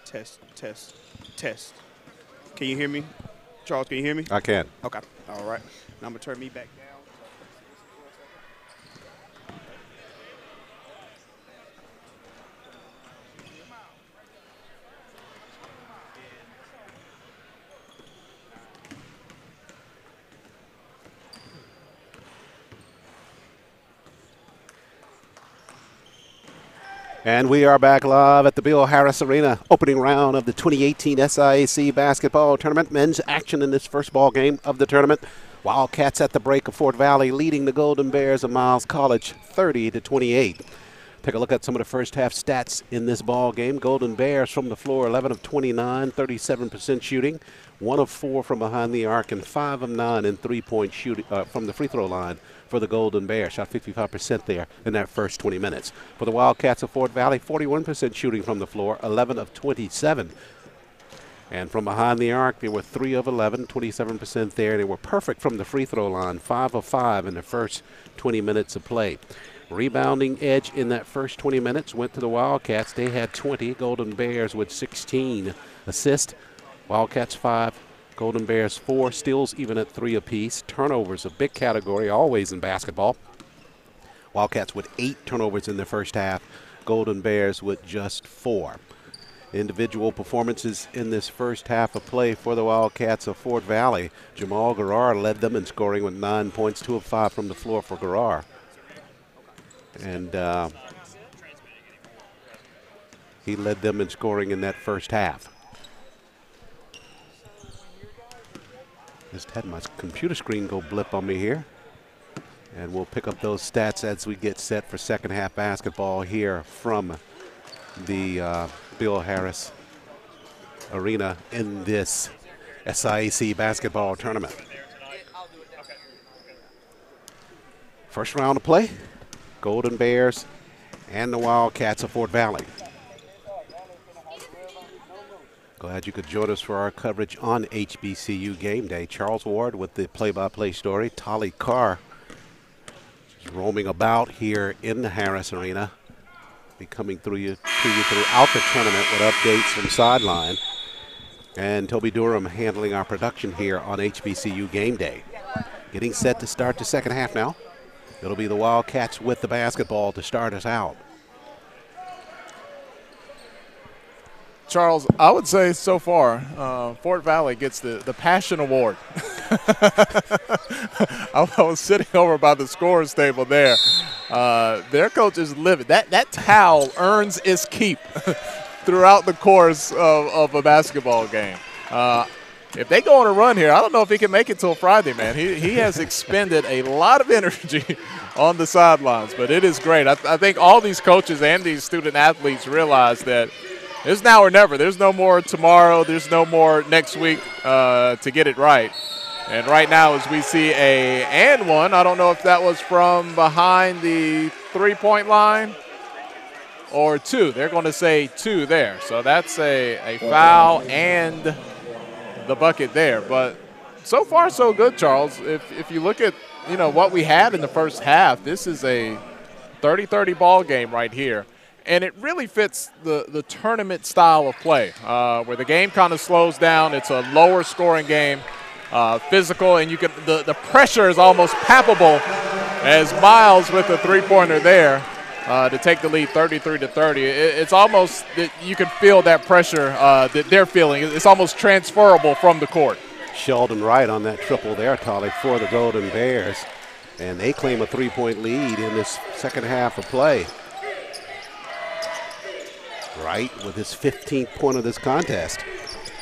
Test, test, test. Can you hear me? Charles, can you hear me? I can. Okay. All right. Now I'm going to turn me back down. And we are back live at the Bill Harris Arena, opening round of the 2018 SIAC Basketball Tournament. Men's action in this first ball game of the tournament. Wildcats at the break of Fort Valley, leading the Golden Bears of Miles College 30-28. Take a look at some of the first half stats in this ball game. Golden Bears from the floor, 11 of 29, 37% shooting, 1 of 4 from behind the arc, and 5 of 9 in three-point shooting from the free throw line for the Golden Bears. Shot 55% there in that first 20 minutes. For the Wildcats of Fort Valley, 41% shooting from the floor, 11 of 27. And from behind the arc, they were 3 of 11, 27% there. They were perfect from the free throw line, 5 of 5 in the first 20 minutes of play. Rebounding edge in that first 20 minutes went to the Wildcats. They had 20. Golden Bears with 16 assists. Wildcats 5. Golden Bears 4, steals even at 3 apiece. Turnovers, a big category always in basketball. Wildcats with 8 turnovers in the first half. Golden Bears with just 4. Individual performances in this first half of play for the Wildcats of Fort Valley. Jamal Garrar led them in scoring with 9 points, 2 of 5 from the floor for Garrar. And he led them in scoring in that first half. Just had my computer screen go blip on me here. And we'll pick up those stats as we get set for second half basketball here from the Bill Harris Arena in this SIAC basketball tournament. First round of play, Golden Bears and the Wildcats of Fort Valley. Glad you could join us for our coverage on HBCU Game Day. Charles Ward with the play-by-play story. Tolly Carr is roaming about here in the Harris Arena. Be coming to you throughout the tournament with updates from sideline. And Toby Durham handling our production here on HBCU Game Day. Getting set to start the second half now. It'll be the Wildcats with the basketball to start us out. Charles, I would say so far, Fort Valley gets the Passion Award. I was sitting over by the scorers table there. Their coach is livid. That towel earns its keep throughout the course of a basketball game. If they go on a run here, I don't know if he can make it till Friday, man. He has expended a lot of energy on the sidelines, but it is great. I think all these coaches and these student athletes realize that it's now or never. There's no more tomorrow. There's no more next week to get it right. And right now, as we see a and one, I don't know if that was from behind the three-point line or 2. They're going to say 2 there. So that's a foul and the bucket there. But so far, so good, Charles. If you look at, what we had in the first half, this is a 30-30 ball game right here. And it really fits the tournament style of play, where the game kind of slows down. It's a lower scoring game, physical, and the pressure is almost palpable as Miles with a three-pointer there to take the lead 33-30. It's almost that you can feel that pressure that they're feeling. It's almost transferable from the court. Sheldon Wright on that triple there, Tolly, for the Golden Bears. And they claim a 3-point lead in this second half of play. Wright with his 15th point of this contest.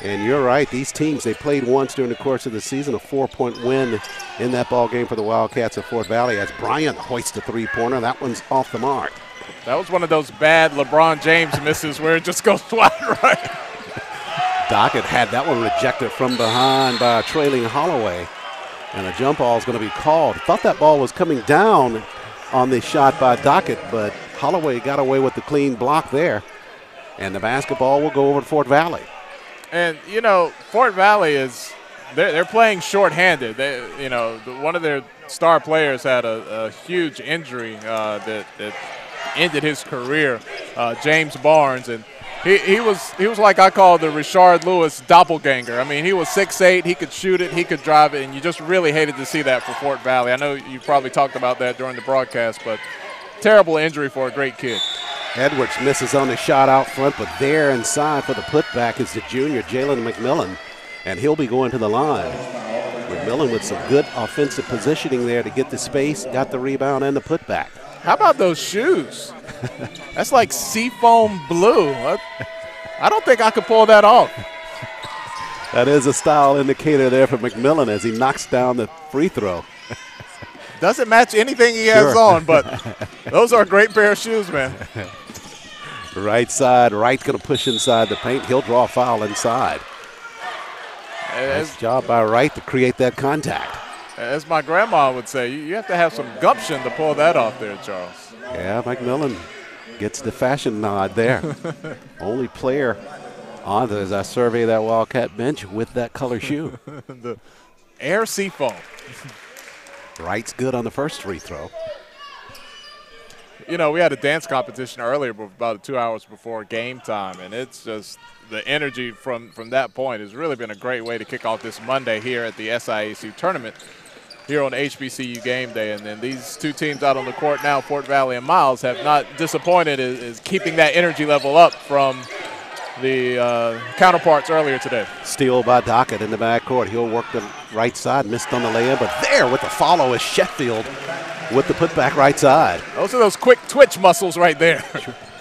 And you're right, these teams, they played once during the course of the season, a 4-point win in that ball game for the Wildcats of Fort Valley as Bryant hoists a three-pointer. That one's off the mark. That was one of those bad LeBron James misses where it just goes wide right. Dockett had that one rejected from behind by a trailing Holloway. And a jump ball is going to be called. Thought that ball was coming down on the shot by Dockett, but Holloway got away with the clean block there. And the basketball will go over to Fort Valley. And, Fort Valley they're playing shorthanded. One of their star players had a huge injury that ended his career, James Barnes. And He was like I call the Rashard Lewis doppelganger. I mean, he was 6'8", he could shoot it, he could drive it, and you just really hated to see that for Fort Valley. I know you probably talked about that during the broadcast, but terrible injury for a great kid. Edwards misses on the shot out front, but there inside for the putback is the junior, Jalen McMillan, and he'll be going to the line. McMillan with some good offensive positioning there to get the space, got the rebound and the putback. How about those shoes? That's like seafoam blue. I don't think I could pull that off. That is a style indicator there for McMillan as he knocks down the free throw. Doesn't match anything he has on, but those are a great pair of shoes, man. Right side, Wright going to push inside the paint. He'll draw a foul inside. Nice job by Wright to create that contact. As my grandma would say, you have to have some gumption to pull that off there, Charles. Yeah, McMillan gets the fashion nod there. Only player on as I survey that Wildcat bench with that color shoe. The Air Seafoam. Wright's good on the first free throw. You know, we had a dance competition earlier, about 2 hours before game time, and it's just the energy from that point has really been a great way to kick off this Monday here at the SIAC tournament here on HBCU Game Day. And then these two teams out on the court now, Fort Valley and Miles, have not disappointed is keeping that energy level up from the counterparts earlier today. Steal by Dockett in the backcourt. He'll work the right side, missed on the layup, but there with the follow is Sheffield with the putback right side. Those are those quick twitch muscles right there.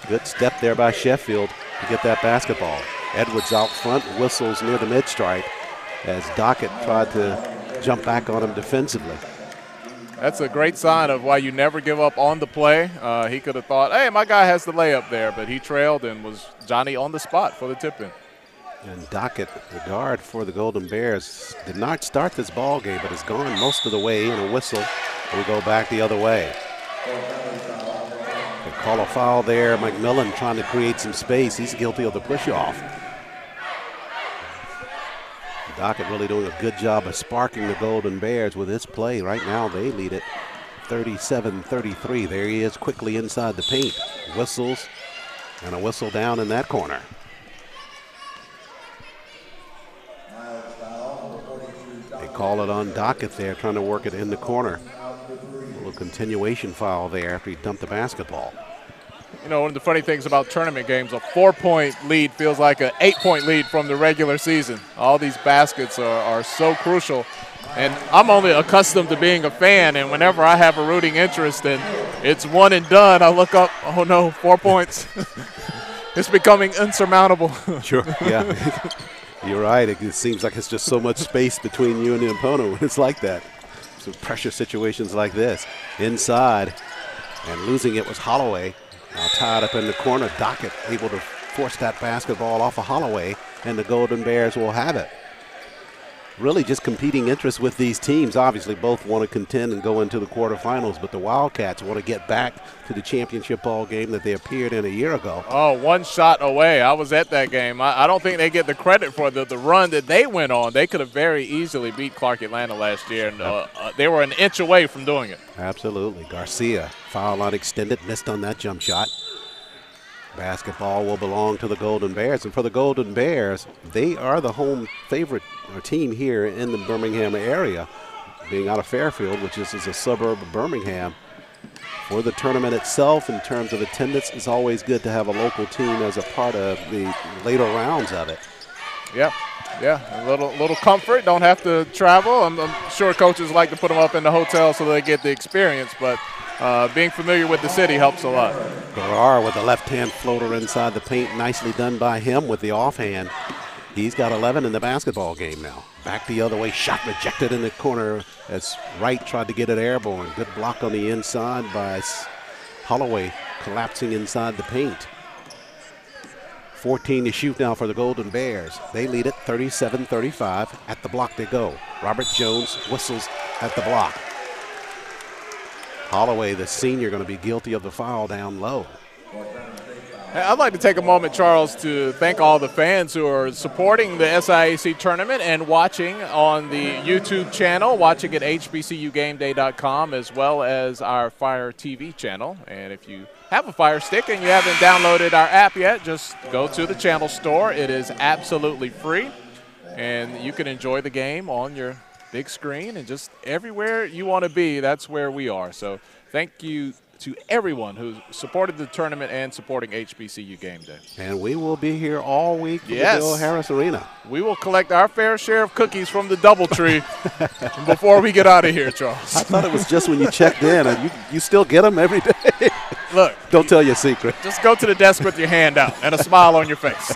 Good step there by Sheffield to get that basketball. Edwards out front, whistles near the mid-stripe as Dockett tried to jump back on him defensively. That's a great sign of why you never give up on the play. He could have thought, hey, my guy has the layup there, but he trailed and was Johnny on the spot for the tip-in. And Dockett, the guard for the Golden Bears, did not start this ball game, but has gone most of the way in a whistle. We go back the other way. They call a foul there. McMillan trying to create some space. He's guilty of the push-off. Dockett really doing a good job of sparking the Golden Bears with his play. Right now they lead it 37-33. There he is quickly inside the paint. Whistles and a whistle down in that corner. They call it on Dockett there, trying to work it in the corner. A little continuation foul there after he dumped the basketball. You know, one of the funny things about tournament games, a 4-point lead feels like an 8-point lead from the regular season. All these baskets are so crucial. And I'm only accustomed to being a fan, and whenever I have a rooting interest and it's one and done, I look up, oh no, 4 points. It's becoming insurmountable. Sure, yeah. You're right. It seems like it's just so much space between you and the opponent when it's like that. Some pressure situations like this. Inside, and losing it was Holloway. Now tied up in the corner. Dockett able to force that basketball off of Holloway, and the Golden Bears will have it. Really just competing interests with these teams. Obviously, both want to contend and go into the quarterfinals, but the Wildcats want to get back to the championship ball game that they appeared in a year ago. Oh, one shot away. I was at that game. I don't think they get the credit for the run that they went on. They could have very easily beat Clark Atlanta last year, and they were an inch away from doing it. Absolutely. Garcia, foul line extended, missed on that jump shot. Basketball will belong to the Golden Bears. And for the Golden Bears, they are the home favorite or team here in the Birmingham area, being out of Fairfield, which is a suburb of Birmingham. For the tournament itself, in terms of attendance, it's always good to have a local team as a part of the later rounds of it. Yeah, a little comfort. Don't have to travel. I'm sure coaches like to put them up in the hotel so they get the experience, but being familiar with the city helps a lot. Garrar with a left-hand floater inside the paint. Nicely done by him with the offhand. He's got 11 in the basketball game now. Back the other way. Shot rejected in the corner as Wright tried to get it airborne. Good block on the inside by Holloway, collapsing inside the paint. 14 to shoot now for the Golden Bears. They lead it 37-35. At the block they go. Robert Jones whistles at the block. Holloway, the senior, going to be guilty of the foul down low. I'd like to take a moment, Charles, to thank all the fans who are supporting the SIAC tournament and watching on the YouTube channel, watching at HBCUGameDay.com, as well as our Fire TV channel. And if you have a Fire Stick and you haven't downloaded our app yet, just go to the channel store. It is absolutely free, and you can enjoy the game on your big screen and just everywhere you want to be, that's where we are. So thank you to everyone who supported the tournament and supporting HBCU Game Day. And we will be here all week from the Yes. Bill Harris Arena. We will collect our fair share of cookies from the DoubleTree before we get out of here, Charles. I thought it was just when you checked in, and you still get them every day. Look, Don't tell your secret. just go to the desk with your hand out and a smile on your face.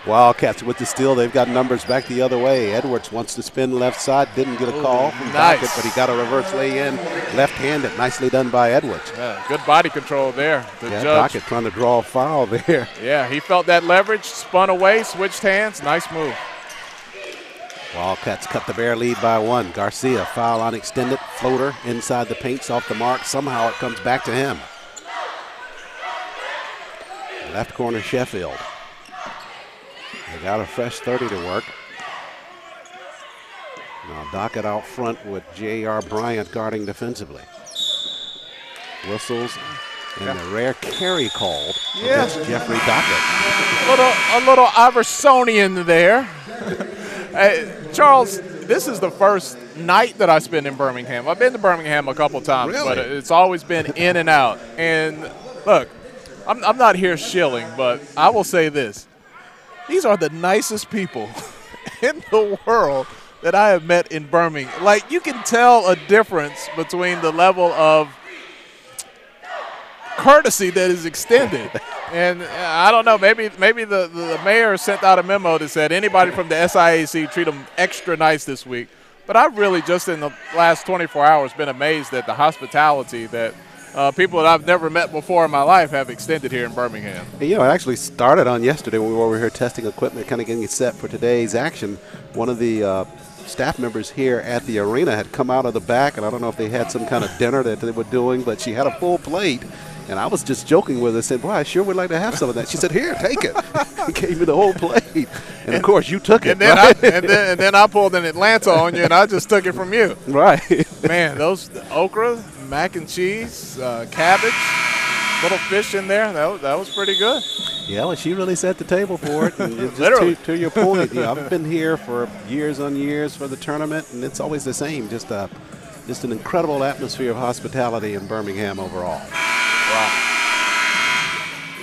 Wildcats with the steal. They've got numbers back the other way. Edwards wants to spin left side. Didn't get a call from nice. Dockett, but he got a reverse lay-in left-handed. Nicely done by Edwards. Yeah, good body control there. The Yeah, judge. Dockett trying to draw a foul there. Yeah, he felt that leverage, spun away, switched hands. Nice move. Wildcats cut the Bear lead by 1. Garcia, foul on extended. Floater inside the paint's off the mark. Somehow it comes back to him. Left corner, Sheffield. They got a fresh 30 to work. Now Dockett out front with J.R. Bryant guarding defensively. Whistles and the rare carry called against Jeffrey Dockett. A little Iversonian there. Hey, Charles, this is the first night that I spend in Birmingham. I've been to Birmingham a couple times, Really? but it's always been in and out. And look, I'm not here shilling, but I will say this. These are the nicest people in the world that I have met in Birmingham. Like, you can tell a difference between the level of courtesy that is extended. And I don't know, maybe the mayor sent out a memo that said anybody from the SIAC treat them extra nice this week. But I've really just in the last 24 hours been amazed at the hospitality that people that I've never met before in my life have extended here in Birmingham. You know, it actually started on yesterday when we were over here testing equipment, kind of getting it set for today's action. One of the staff members here at the arena had come out of the back, and I don't know if they had some kind of dinner that they were doing, but she had a full plate. And I was just joking with her, said, boy, I sure would like to have some of that. She said, here, take it. Gave me the whole plate. And, of course, you took it. And then, right? and then I pulled an Atlanta on you, and I just took it from you. Right. Man, those okra, mac and cheese, cabbage, little fish in there, that was pretty good. Yeah, well, she really set the table for it. And just Literally. to your point, I've been here for years on years for the tournament, and it's always the same. Just an incredible atmosphere of hospitality in Birmingham overall. Wow.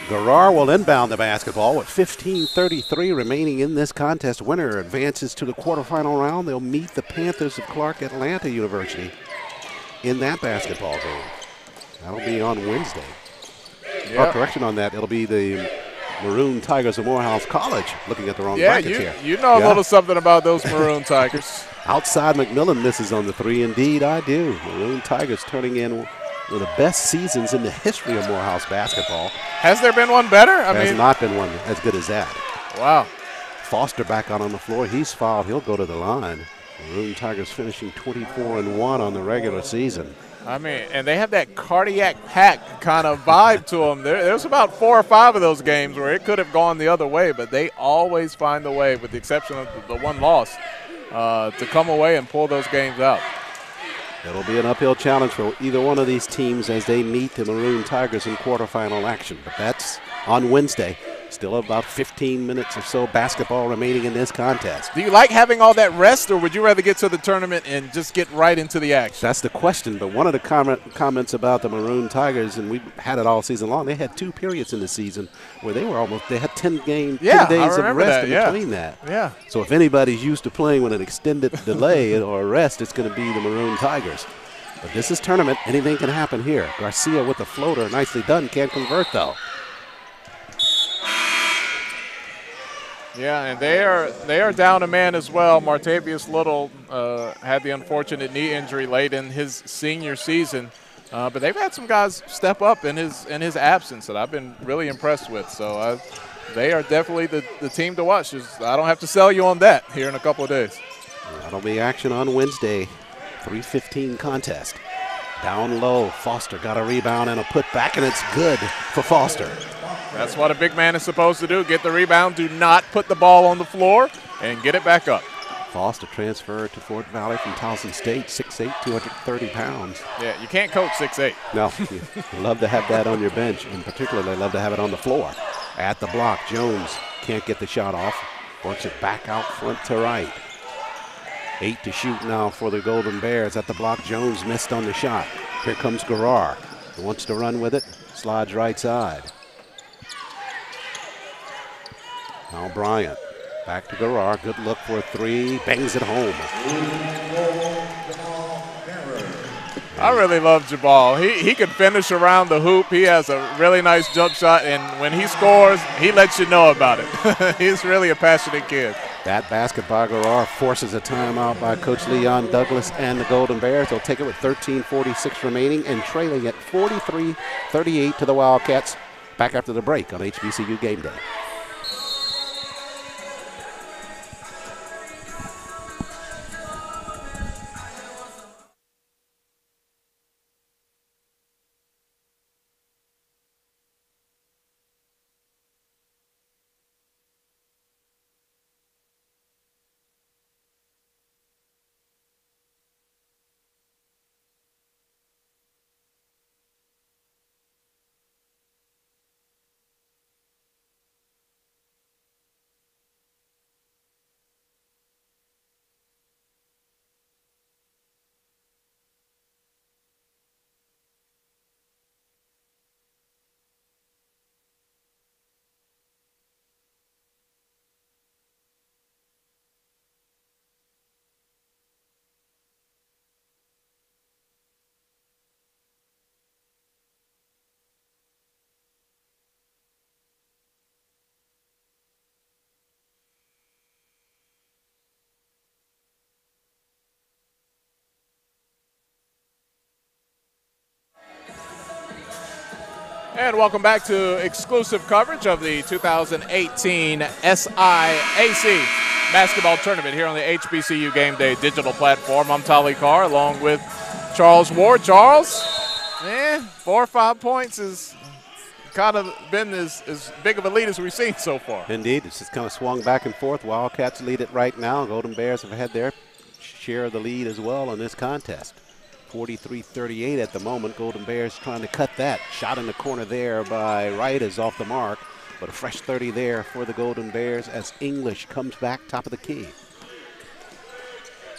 Garrar will inbound the basketball with 15:33 remaining in this contest. Winner advances to the quarterfinal round. They'll meet the Panthers of Clark Atlanta University in that basketball game. That'll be on Wednesday. Yep. Correction on that, it'll be the Maroon Tigers of Morehouse College. Looking at the wrong Yeah, brackets here. you know a little something about those Maroon Tigers. Outside McMillan misses on the 3. Indeed, I do. Maroon Tigers turning in one of the best seasons in the history of Morehouse basketball. Has there been one better? Has not been one as good as that. Wow. Foster back out on the floor. He's fouled. He'll go to the line. Maroon Tigers finishing 24-1 on the regular season. I mean, and they have that cardiac pack kind of vibe to them. There's about 4 or 5 of those games where it could have gone the other way, but they always find a way, with the exception of the one loss, to come away and pull those games out. It'll be an uphill challenge for either one of these teams as they meet the Maroon Tigers in quarterfinal action. But that's on Wednesday. Still about 15 minutes or so basketball remaining in this contest. Do you like having all that rest, or would you rather get to the tournament and just get right into the action? That's the question. But one of the comments about the Maroon Tigers, and we had it all season long, they had 2 periods in the season where they had 10 days of rest in between that. Yeah. So if anybody's used to playing with an extended delay or a rest, it's going to be the Maroon Tigers. But this is tournament. Anything can happen here. Garcia with the floater. Nicely done. Can't convert, though. Yeah, and they are down a man as well. Martavius Little had the unfortunate knee injury late in his senior season, but they've had some guys step up in his absence that I've been really impressed with. So they are definitely the team to watch. I don't have to sell you on that here in a couple of days. That'll be action on Wednesday. 3:15 contest. Down low, Foster got a rebound and a putback, and it's good for Foster. That's what a big man is supposed to do, get the rebound, do not put the ball on the floor, and get it back up. Foster transferred to Fort Valley from Towson State, 6'8", 230 pounds. Yeah, you can't coach 6'8". No, you love to have that on your bench, and particularly love to have it on the floor. At the block, Jones can't get the shot off. Works it back out front to right. 8 to shoot now for the Golden Bears. At the block, Jones missed on the shot. Here comes Garrar. He wants to run with it. Slides right side. Now Bryant. Back to Garrar. Good look for a three. Bangs it home. I really love Jabal. He can finish around the hoop. He has a really nice jump shot, and when he scores, he lets you know about it. He's really a passionate kid. That basket by Garrar forces a timeout by Coach Leon Douglas and the Golden Bears. They'll take it with 13:46 remaining and trailing at 43-38 to the Wildcats. Back after the break on HBCU Game Day. And welcome back to exclusive coverage of the 2018 SIAC Basketball Tournament here on the HBCU Game Day digital platform. I'm Tolly Carr along with Charles Ward. Charles, 4 or 5 points is kind of been as big of a lead as we've seen so far. Indeed, it's just kind of swung back and forth. Wildcats lead it right now. Golden Bears have had their share of the lead as well in this contest. 43-38 at the moment. Golden Bears trying to cut that. Shot in the corner there by Wright is off the mark, but a fresh 30 there for the Golden Bears as English comes back top of the key.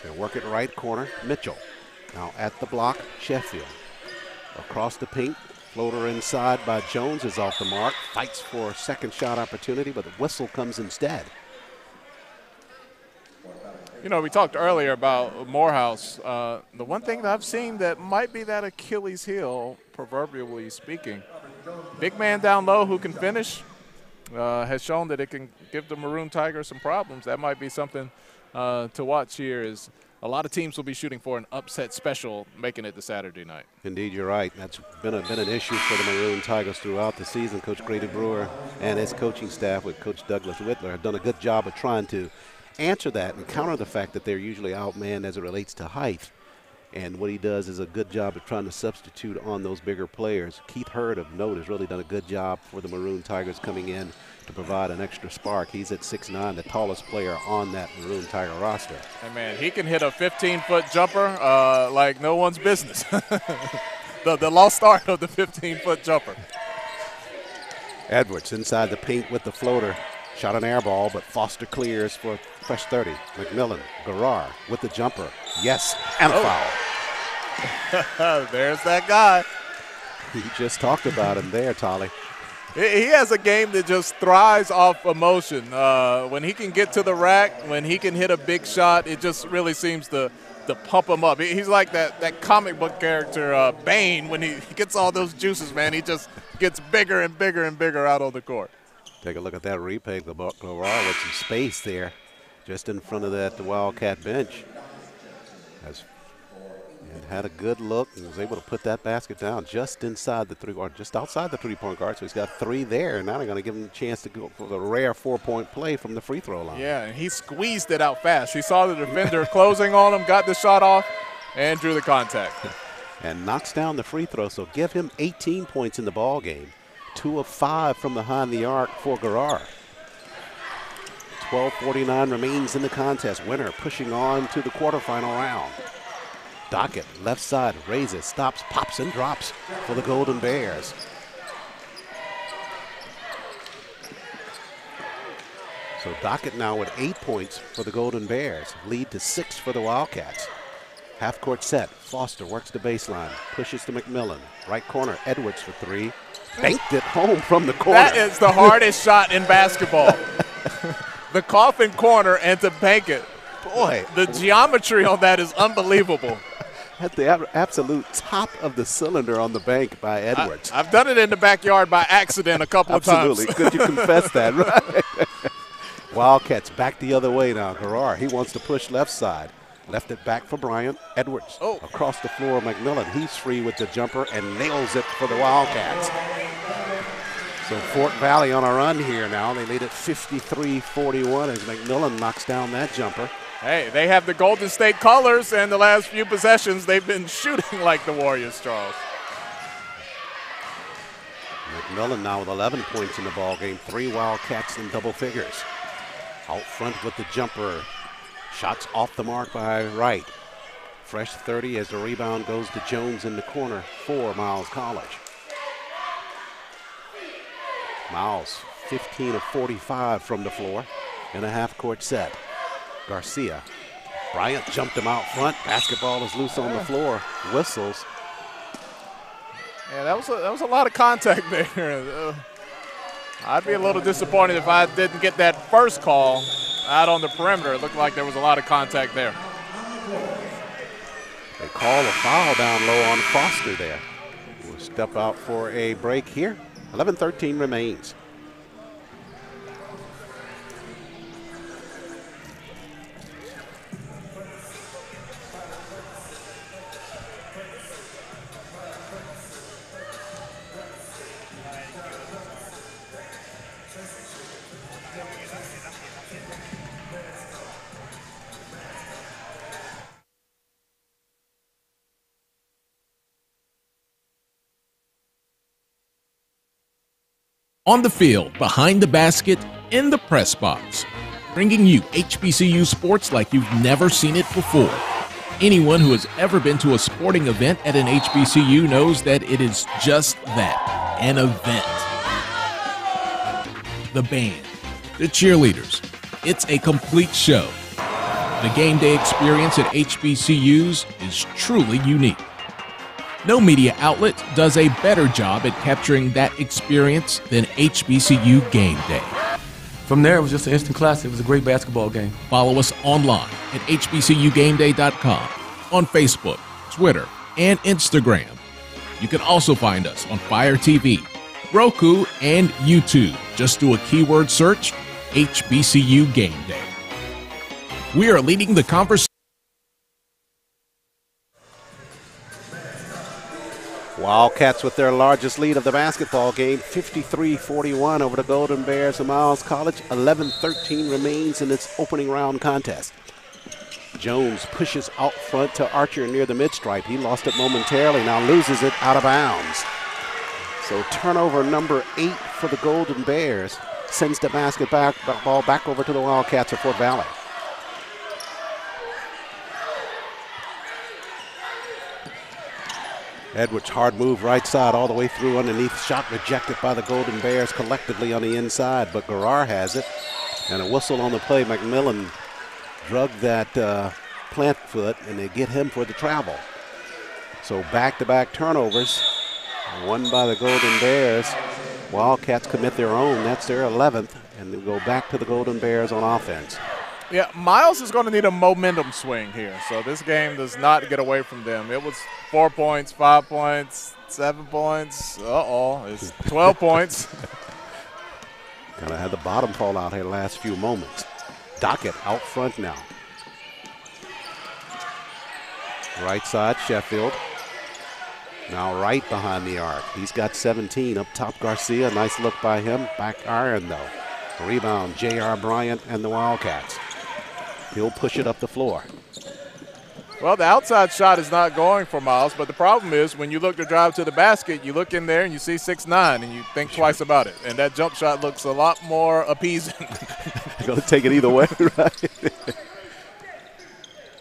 They work it right corner. Mitchell now at the block. Sheffield across the paint. Floater inside by Jones is off the mark. Fights for a second shot opportunity, but the whistle comes instead. You know, we talked earlier about Morehouse. The one thing that I've seen that might be that Achilles heel, proverbially speaking, big man down low who can finish has shown that it can give the Maroon Tigers some problems. That might be something to watch here. Is a lot of teams will be shooting for an upset special, making it to Saturday night. Indeed, you're right. That's been an issue for the Maroon Tigers throughout the season. Coach Grady Brewer and his coaching staff with Coach Douglas Whitler have done a good job of trying to answer that and counter the fact that they're usually outmanned as it relates to height. And what he does is a good job of trying to substitute on those bigger players. Keith Hurd of note has really done a good job for the Maroon Tigers coming in to provide an extra spark. He's at 6'9", the tallest player on that Maroon Tiger roster. And man, he can hit a 15-foot jumper like no one's business. the lost art of the 15-foot jumper. Edwards inside the paint with the floater. Shot an air ball, but Foster clears for a fresh 30. McMillan, Garrar with the jumper. Yes, and a foul. There's that guy. You just talked about him there, Tolly. He has a game that just thrives off emotion. When he can get to the rack, when he can hit a big shot, it just really seems to pump him up. He's like that comic book character, Bane. When he gets all those juices, man, he just gets bigger and bigger and bigger out on the court. Take a look at that replay. Garrar with some space there just in front of the Wildcat bench. Had a good look and was able to put that basket down just inside just outside the three-point guard. So he's got 3 there. Now they're going to give him a chance to go for the rare 4-point play from the free throw line. Yeah, and he squeezed it out fast. He saw the defender closing on him, got the shot off, and drew the contact. And knocks down the free throw. So give him 18 points in the ball game. 2 of 5 from behind the arc for Garrar. 12:49 remains in the contest. Winner pushing on to the quarterfinal round. Dockett, left side, raises, stops, pops, and drops for the Golden Bears. So Dockett now with 8 points for the Golden Bears. Lead to 6 for the Wildcats. Half-court set. Foster works the baseline. Pushes to McMillan. Right corner. Edwards for 3. Banked it home from the corner. That is the hardest shot in basketball. The coffin corner and to bank it. Boy. The geometry on that is unbelievable. At the absolute top of the cylinder on the bank by Edwards. I've done it in the backyard by accident a couple of times. Absolutely. Could you confess that, right? Wildcats back the other way now. Garrar, he wants to push left side. Left it back for Bryant. Edwards across the floor. McMillan, he's free with the jumper and nails it for the Wildcats. So Fort Valley on a run here now. They lead at 53-41 as McMillan knocks down that jumper. Hey, they have the Golden State colors, and the last few possessions they've been shooting like the Warriors, Charles. McMillan now with 11 points in the ball game. 3 Wildcats in double figures. Out front with the jumper. Shots off the mark by Wright. Fresh 30 as the rebound goes to Jones in the corner for Miles College. Miles, 15 of 45 from the floor in a half-court set. Garcia. Bryant jumped him out front. Basketball is loose on the floor. Whistles. Yeah, that was a lot of contact there. I'd be a little disappointed if I didn't get that first call out on the perimeter. It looked like there was a lot of contact there. They call a foul down low on Foster there. We'll step out for a break here. 11:13 remains. On the field, behind the basket, in the press box, bringing you HBCU sports like you've never seen it before. Anyone who has ever been to a sporting event at an HBCU knows that it is just that, an event. The band, the cheerleaders, it's a complete show. The game day experience at HBCUs is truly unique. No media outlet does a better job at capturing that experience than HBCU Game Day. From there, it was just an instant classic. It was a great basketball game. Follow us online at hbcugameday.com, on Facebook, Twitter, and Instagram. You can also find us on Fire TV, Roku, and YouTube. Just do a keyword search, HBCU Game Day. We are leading the conversation. Wildcats with their largest lead of the basketball game, 53-41 over the Golden Bears of Miles College. 11:13 remains in its opening round contest. Jones pushes out front to Archer near the mid-stripe. He lost it momentarily, now loses it out of bounds. So turnover number 8 for the Golden Bears sends the basketball back over to the Wildcats of Fort Valley. Edwards, hard move right side all the way through underneath. Shot rejected by the Golden Bears collectively on the inside, but Garrar has it. And a whistle on the play. McMillan drug that plant foot, and they get him for the travel. So back-to-back turnovers, one by the Golden Bears. Wildcats commit their own. That's their 11th, and they go back to the Golden Bears on offense. Yeah, Miles is going to need a momentum swing here. So this game does not get away from them. It was 4 points, 5 points, 7 points. It's 12 points. Kind of had the bottom fall out here the last few moments. Dockett out front now. Right side, Sheffield. Now right behind the arc. He's got 17. Up top, Garcia. Nice look by him. Back iron, though. Rebound, J.R. Bryant and the Wildcats. He'll push it up the floor. Well, the outside shot is not going for Miles, but the problem is when you look to drive to the basket, you look in there and you see 6'9", and you think twice about it. And that jump shot looks a lot more appeasing. They're going to take it either way, right?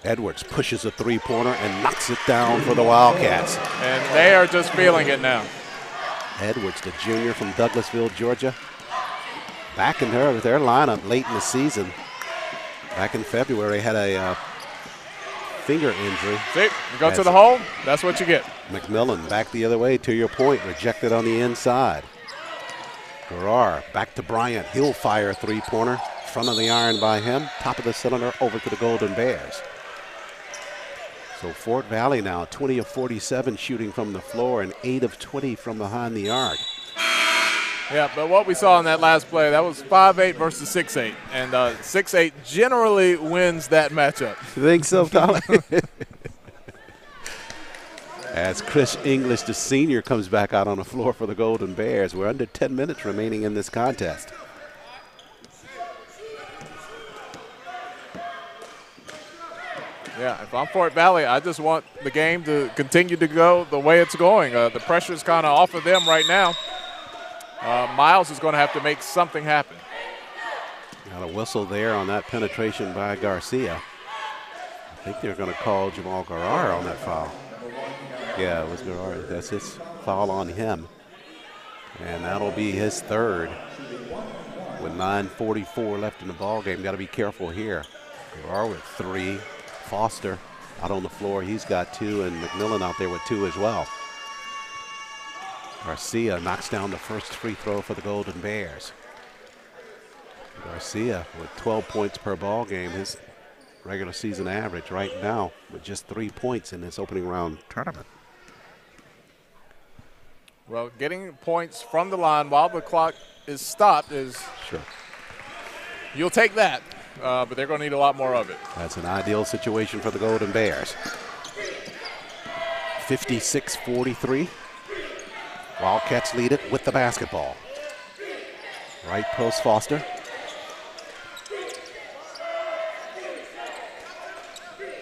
Edwards pushes a three-pointer and knocks it down for the Wildcats. And they are just feeling it now. Edwards, the junior from Douglasville, Georgia, back in their lineup late in the season. Back in February, had a finger injury. See, you go to the hole, that's what you get. McMillan back the other way, to your point, rejected on the inside. Garrar back to Bryant. He'll fire a three-pointer. Front of the iron by him. Top of the cylinder over to the Golden Bears. So Fort Valley now 20 of 47 shooting from the floor and 8 of 20 from behind the arc. Yeah, but what we saw in that last play, that was 5'8" versus 6'8", and 6'8" generally wins that matchup. You think so, Tommy? As Chris English, the senior, comes back out on the floor for the Golden Bears. We're under 10 minutes remaining in this contest. Yeah, if I'm Fort Valley, I just want the game to continue to go the way it's going. The pressure's kind of off of them right now. Miles is going to have to make something happen. Got a whistle there on that penetration by Garcia. I think they're going to call Jamal Garrar on that foul. Yeah, it was Garrar. That's his foul on him. And that'll be his third with 9:44 left in the ball game. Got to be careful here. Garrar with 3. Foster out on the floor. He's got 2, and McMillan out there with 2 as well. Garcia knocks down the first free throw for the Golden Bears. Garcia with 12 points per ball game. His regular season average right now with just 3 points in this opening round tournament. Well, getting points from the line while the clock is stopped is sure. You'll take that, but they're going to need a lot more of it. That's an ideal situation for the Golden Bears. 56-43. Wildcats lead it with the basketball. Right post Foster.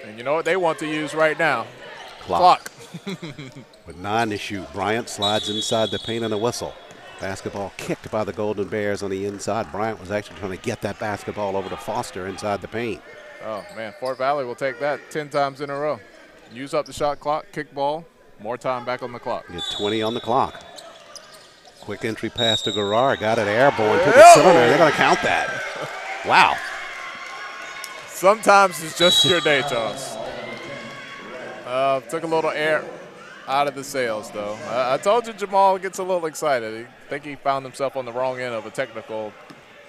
And you know what they want to use right now? Clock. With 9 to shoot, Bryant slides inside the paint and a whistle. Basketball kicked by the Golden Bears on the inside. Bryant was actually trying to get that basketball over to Foster inside the paint. Oh, man, Fort Valley will take that 10 times in a row. Use up the shot clock, kick ball, more time back on the clock. Get 20 on the clock. Quick entry pass to Garrar. Got it airborne to the cylinder. They're going to count that. Wow. Sometimes it's just your day, Charles. Took a little air out of the sails, though. I told you Jamal gets a little excited. I think he found himself on the wrong end of a technical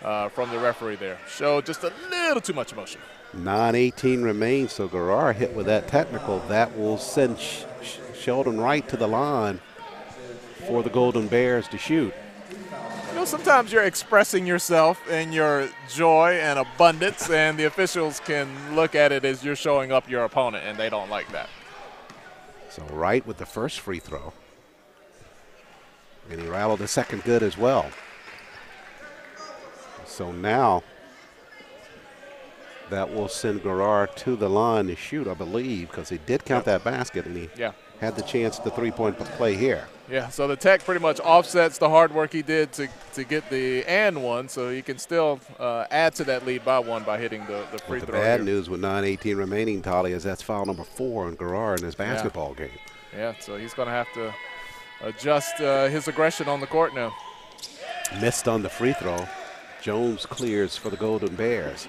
from the referee there. Showed just a little too much emotion. 9:18 remains, so Garrar hit with that technical. That will send Sheldon Wright to the line for the Golden Bears to shoot. You know, sometimes you're expressing yourself in your joy and abundance, and the officials can look at it as you're showing up your opponent, and they don't like that. So Wright with the first free throw. And he rattled the second good as well. So now that will send Garrar to the line to shoot, I believe, because he did count that basket, and he had the chance to three-point play here. Yeah, so the Tech pretty much offsets the hard work he did to get the and one, so he can still add to that lead by 1 by hitting the free throw. The bad news with 9:18 remaining, Tolly, is that's foul number 4 on Garrar in his basketball game. Yeah, so he's going to have to adjust his aggression on the court now. Missed on the free throw. Jones clears for the Golden Bears.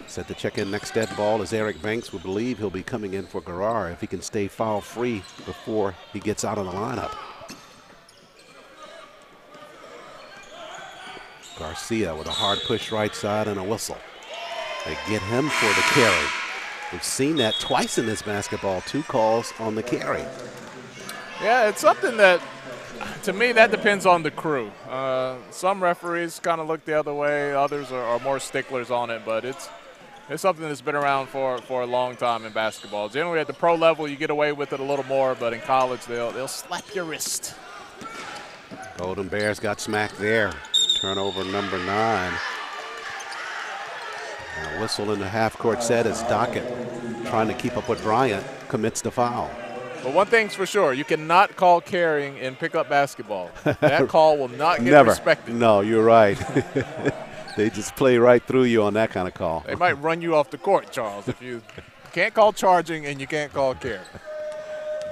Set to check in next dead ball is Eric Banks. We believe he'll be coming in for Garrar if he can stay foul free before he gets out of the lineup. Garcia with a hard push right side and a whistle. They get him for the carry. We've seen that twice in this basketball, 2 calls on the carry. Yeah, it's something that, to me, that depends on the crew. Some referees kind of look the other way. Others are more sticklers on it, but it's something that's been around for a long time in basketball. Generally, at the pro level, you get away with it a little more, but in college, they'll slap your wrist. Golden Bears got smacked there. Turnover number 9. And a whistle in the half-court set as Dockett, trying to keep up with Bryant, commits the foul. But one thing's for sure, you cannot call carrying in pickup basketball. That call will not get Never. respected. No, you're right. They just play right through you on that kind of call. They might run you off the court, Charles, if you can't call charging and you can't call care.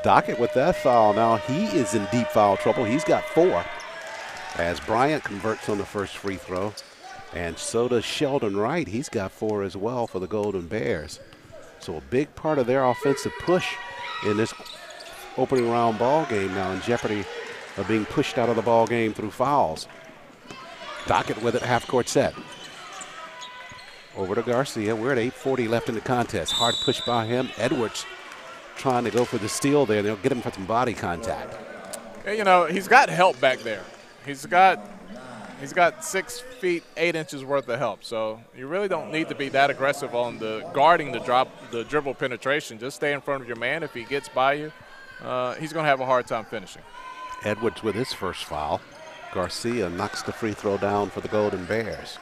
Dockett with that foul. Now he is in deep foul trouble. He's got 4 as Bryant converts on the first free throw. And so does Sheldon Wright. He's got 4 as well for the Golden Bears. So a big part of their offensive push in this opening round ball game now in jeopardy of being pushed out of the ball game through fouls. Dockett with it, half-court set. Over to Garcia. We're at 8:40 left in the contest. Hard push by him. Edwards trying to go for the steal there. They'll get him for some body contact. You know, he's got help back there. He's got 6 feet 8 inches worth of help. So you really don't need to be that aggressive on the guarding the dribble penetration. Just stay in front of your man. If he gets by you, he's going to have a hard time finishing. Edwards with his first foul. Garcia knocks the free throw down for the Golden Bears.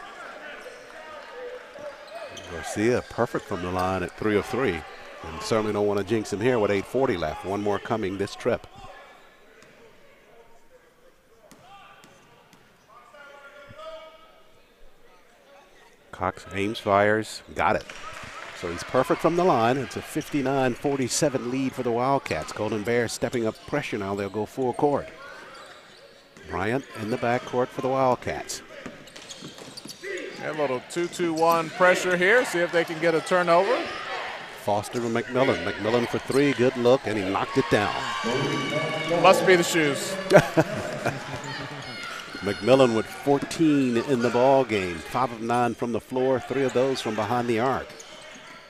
Garcia perfect from the line at 3 of 3. And certainly don't want to jinx him here with 8:40 left. One more coming this trip. Cox aims, fires, got it. So he's perfect from the line. It's a 59-47 lead for the Wildcats. Golden Bears stepping up pressure now. They'll go full court. Bryant in the backcourt for the Wildcats. A little 2-2-1 pressure here. See if they can get a turnover. Foster and McMillan. McMillan for 3, good look, and he knocked it down. Must be the shoes. McMillan with 14 in the ball game. 5 of 9 from the floor, 3 of those from behind the arc.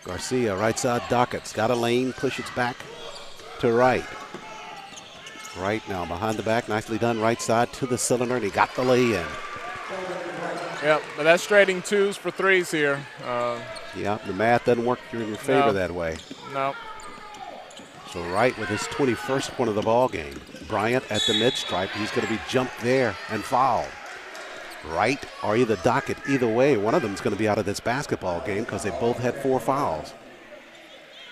Garcia, right side Dockett's got a lane, pushes back to Wright. Wright now behind the back, nicely done, right side to the cylinder, and he got the lay in. Yep, but that's trading 2s for 3s here. Yeah, the math doesn't work in your favor that way. No. So Wright with his 21st point of the ball game. Bryant at the mid-stripe. He's going to be jumped there and fouled. Wright or either Dockett, either way, one of them is going to be out of this basketball game because they both had 4 fouls.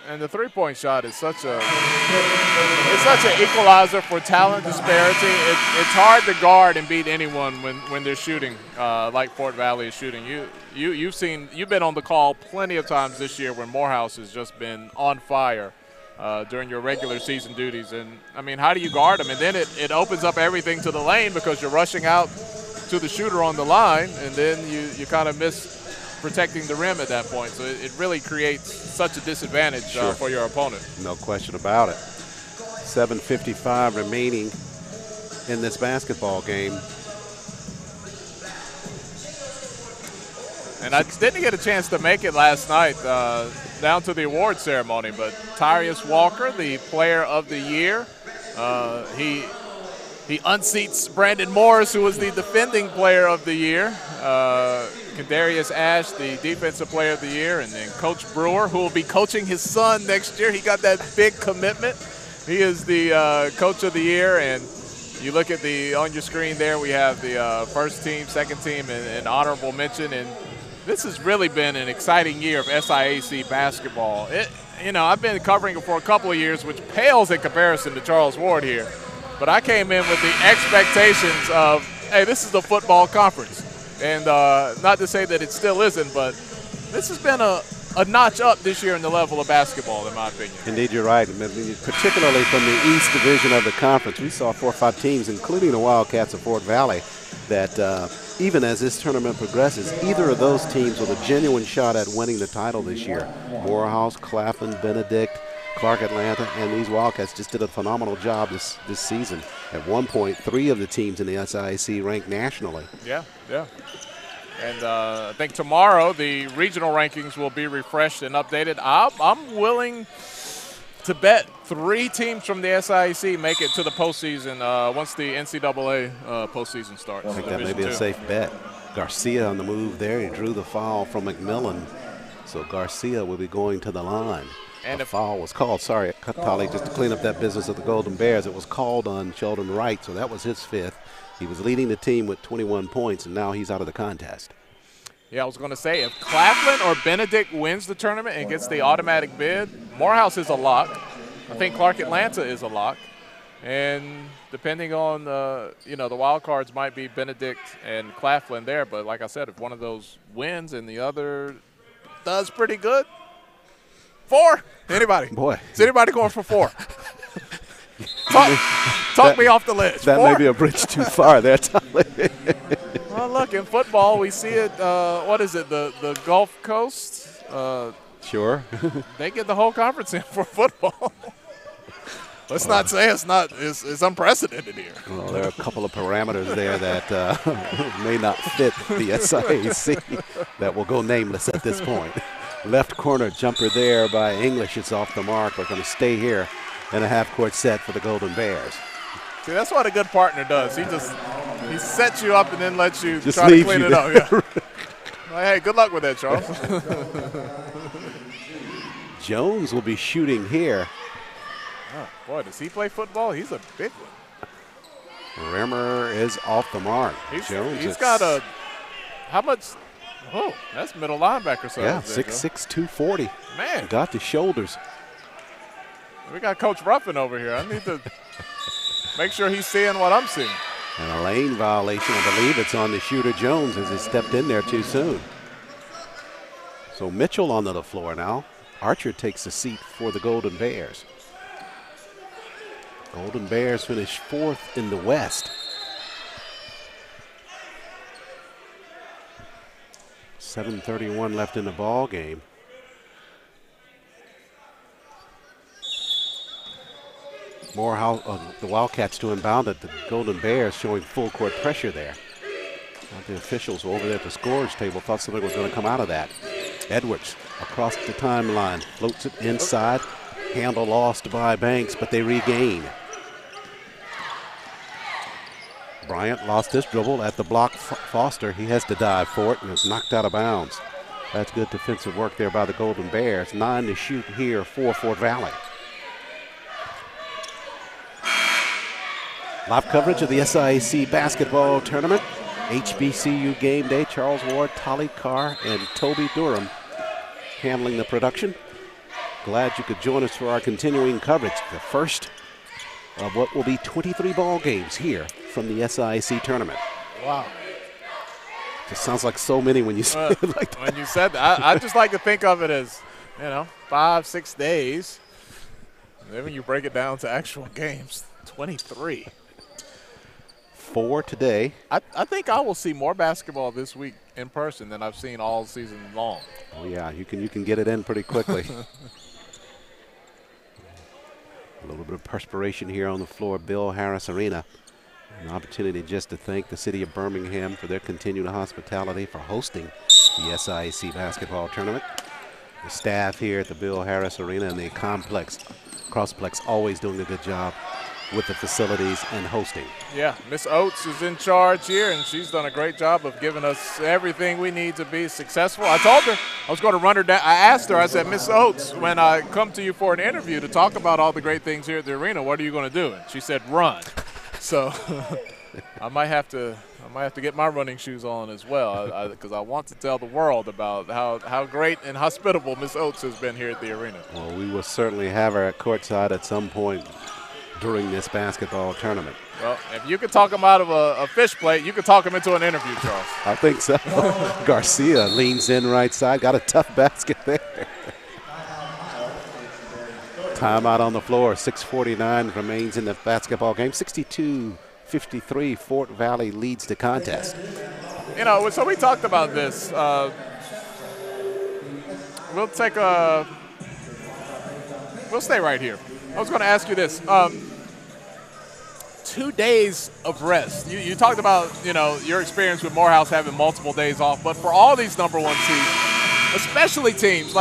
And the three-point shot is such an equalizer for talent disparity. It's hard to guard and beat anyone when they're shooting like Fort Valley is shooting. You've been on the call plenty of times this year when Morehouse has just been on fire during your regular season duties. And, I mean, how do you guard them? And then it opens up everything to the lane because you're rushing out to the shooter on the line, and then you kind of miss protecting the rim at that point. So it really creates such a disadvantage for your opponent. No question about it. 7:55 remaining in this basketball game. And I didn't get a chance to make it last night down to the award ceremony, but Tyrius Walker, the player of the year, he unseats Brandon Morris, who was the defending player of the year. Kadarius Ash, the defensive player of the year, and then Coach Brewer, who will be coaching his son next year. He got that big commitment. He is the coach of the year, and you look at on your screen there, we have the first team, second team, and honorable mention. And this has really been an exciting year of SIAC basketball. I've been covering it for a couple of years, which pales in comparison to Charles Ward here. But I came in with the expectations of, hey, this is a football conference. And not to say that it still isn't, but this has been a notch up this year in the level of basketball, in my opinion. Indeed, you're right. I mean, particularly from the East Division of the conference, we saw 4 or 5 teams, including the Wildcats of Fort Valley, that even as this tournament progresses, either of those teams with a genuine shot at winning the title this year. Morehouse, Claflin, Benedict, Clark Atlanta, and these Wildcats just did a phenomenal job this season. At one point, 3 of the teams in the SIAC ranked nationally. Yeah. And I think tomorrow the regional rankings will be refreshed and updated. I'm willing to bet 3 teams from the SIAC make it to the postseason once the NCAA postseason starts. I think that may be a safe bet. Garcia on the move there. He drew the foul from McMillan. So Garcia will be going to the line. And a foul was called. Sorry, colleague, just to clean up that business of the Golden Bears. It was called on Sheldon Wright, so that was his 5th. He was leading the team with 21 points, and now he's out of the contest. Yeah, I was going to say, if Claflin or Benedict wins the tournament and gets the automatic bid, Morehouse is a lock. I think Clark Atlanta is a lock. And depending on, you know, the wild cards might be Benedict and Claflin there. But like I said, if one of those wins and the other does pretty good, 4. Anybody? Boy. Is anybody going for 4? Talk me off the ledge. That 4? may be a bridge too far there, Tommy. Well, look, in football, we see it, what is it, the Gulf Coast? Sure. They get the whole conference in for football. Let's not say it's unprecedented here. Well, there are a couple of parameters there that may not fit the SIAC that will go nameless at this point. Left corner jumper there by English. It's off the mark. We're going to stay here in a half-court set for the Golden Bears. See, that's what a good partner does. He sets you up and then lets you Just try to leaves clean you it up. Yeah. Like, hey, good luck with that, Charles. Jones will be shooting here. Oh, boy, does he play football? He's a big one. Rimmer is off the mark. Jones. He's got a – how much – oh, that's middle linebacker size. Yeah, there, 6'6", 240. Man. Got the shoulders. We got Coach Ruffin over here. I need to make sure he's seeing what I'm seeing. And a lane violation. I believe it's on the shooter Jones as he stepped in there too soon. So Mitchell onto the floor now. Archer takes a seat for the Golden Bears. Golden Bears finish 4th in the West. 7:31 left in the ball game. Morehouse, the Wildcats to inbound it. The Golden Bears showing full court pressure there. The officials were over there at the scorers table, thought something was going to come out of that. Edwards across the timeline, floats it inside. Handle lost by Banks, but they regain. Bryant lost this dribble at the block. Foster, he has to dive for it and is knocked out of bounds. That's good defensive work there by the Golden Bears. 9 to shoot here for Fort Valley. Live coverage of the SIAC Basketball Tournament. HBCU Game Day. Charles Ward, Tolly Carr, and Toby Durham handling the production. Glad you could join us for our continuing coverage. The first of what will be 23 ball games here from the SIAC Tournament. Wow. Just sounds like so many when you say it like that. When you said that, I just like to think of it as, 5-6 days. And then when you break it down to actual games, 23. 4 today. I think I will see more basketball this week in person than I've seen all season long. Oh yeah, you can get it in pretty quickly. A little bit of perspiration here on the floor, Bill Harris Arena. An opportunity just to thank the city of Birmingham for their continued hospitality for hosting the SIAC Basketball Tournament. The staff here at the Bill Harris Arena and the Crossplex always doing a good job with the facilities and hosting. Yeah, Miss Oates is in charge here, and she's done a great job of giving us everything we need to be successful. I told her I was going to run her down. I asked her, I said, Miss Oates, when I come to you for an interview to talk about all the great things here at the arena, what are you going to do? And she said, run. So I might have to get my running shoes on as well, because I want to tell the world about how great and hospitable Miss Oates has been here at the arena. Well, we will certainly have her at courtside at some point during this basketball tournament. Well, if you could talk him out of a fish plate, you could talk him into an interview, Charles. I think so. Garcia leans in right side, got a tough basket there. Timeout on the floor, 6:49 remains in the basketball game. 62-53, Fort Valley leads the contest. So we talked about this. We'll stay right here. I was going to ask you this. 2 days of rest. You talked about, your experience with Morehouse having multiple days off, but for all these number one seeds, especially teams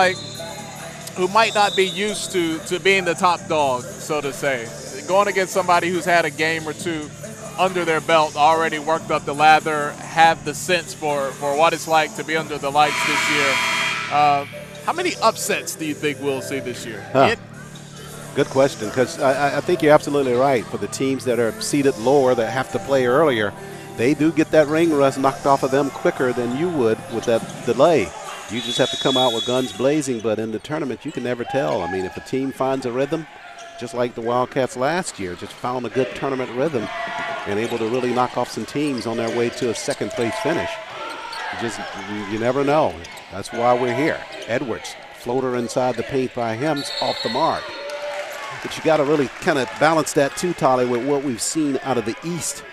who might not be used to being the top dog, so to say, going against somebody who's had a game or two under their belt, already worked up the lather, have the sense for what it's like to be under the lights this year. How many upsets do you think we'll see this year? Good question, because I think you're absolutely right. For the teams that are seated lower that have to play earlier, they do get that ring rust knocked off of them quicker than you would with that delay. You just have to come out with guns blazing, but in the tournament, you can never tell. I mean, if a team finds a rhythm, just like the Wildcats last year, just found a good tournament rhythm and able to really knock off some teams on their way to a second-place finish. You never know. That's why we're here. Edwards, floater inside the paint by him's off the mark. But you got to really kind of balance that too, Tolly, with what we've seen out of the East,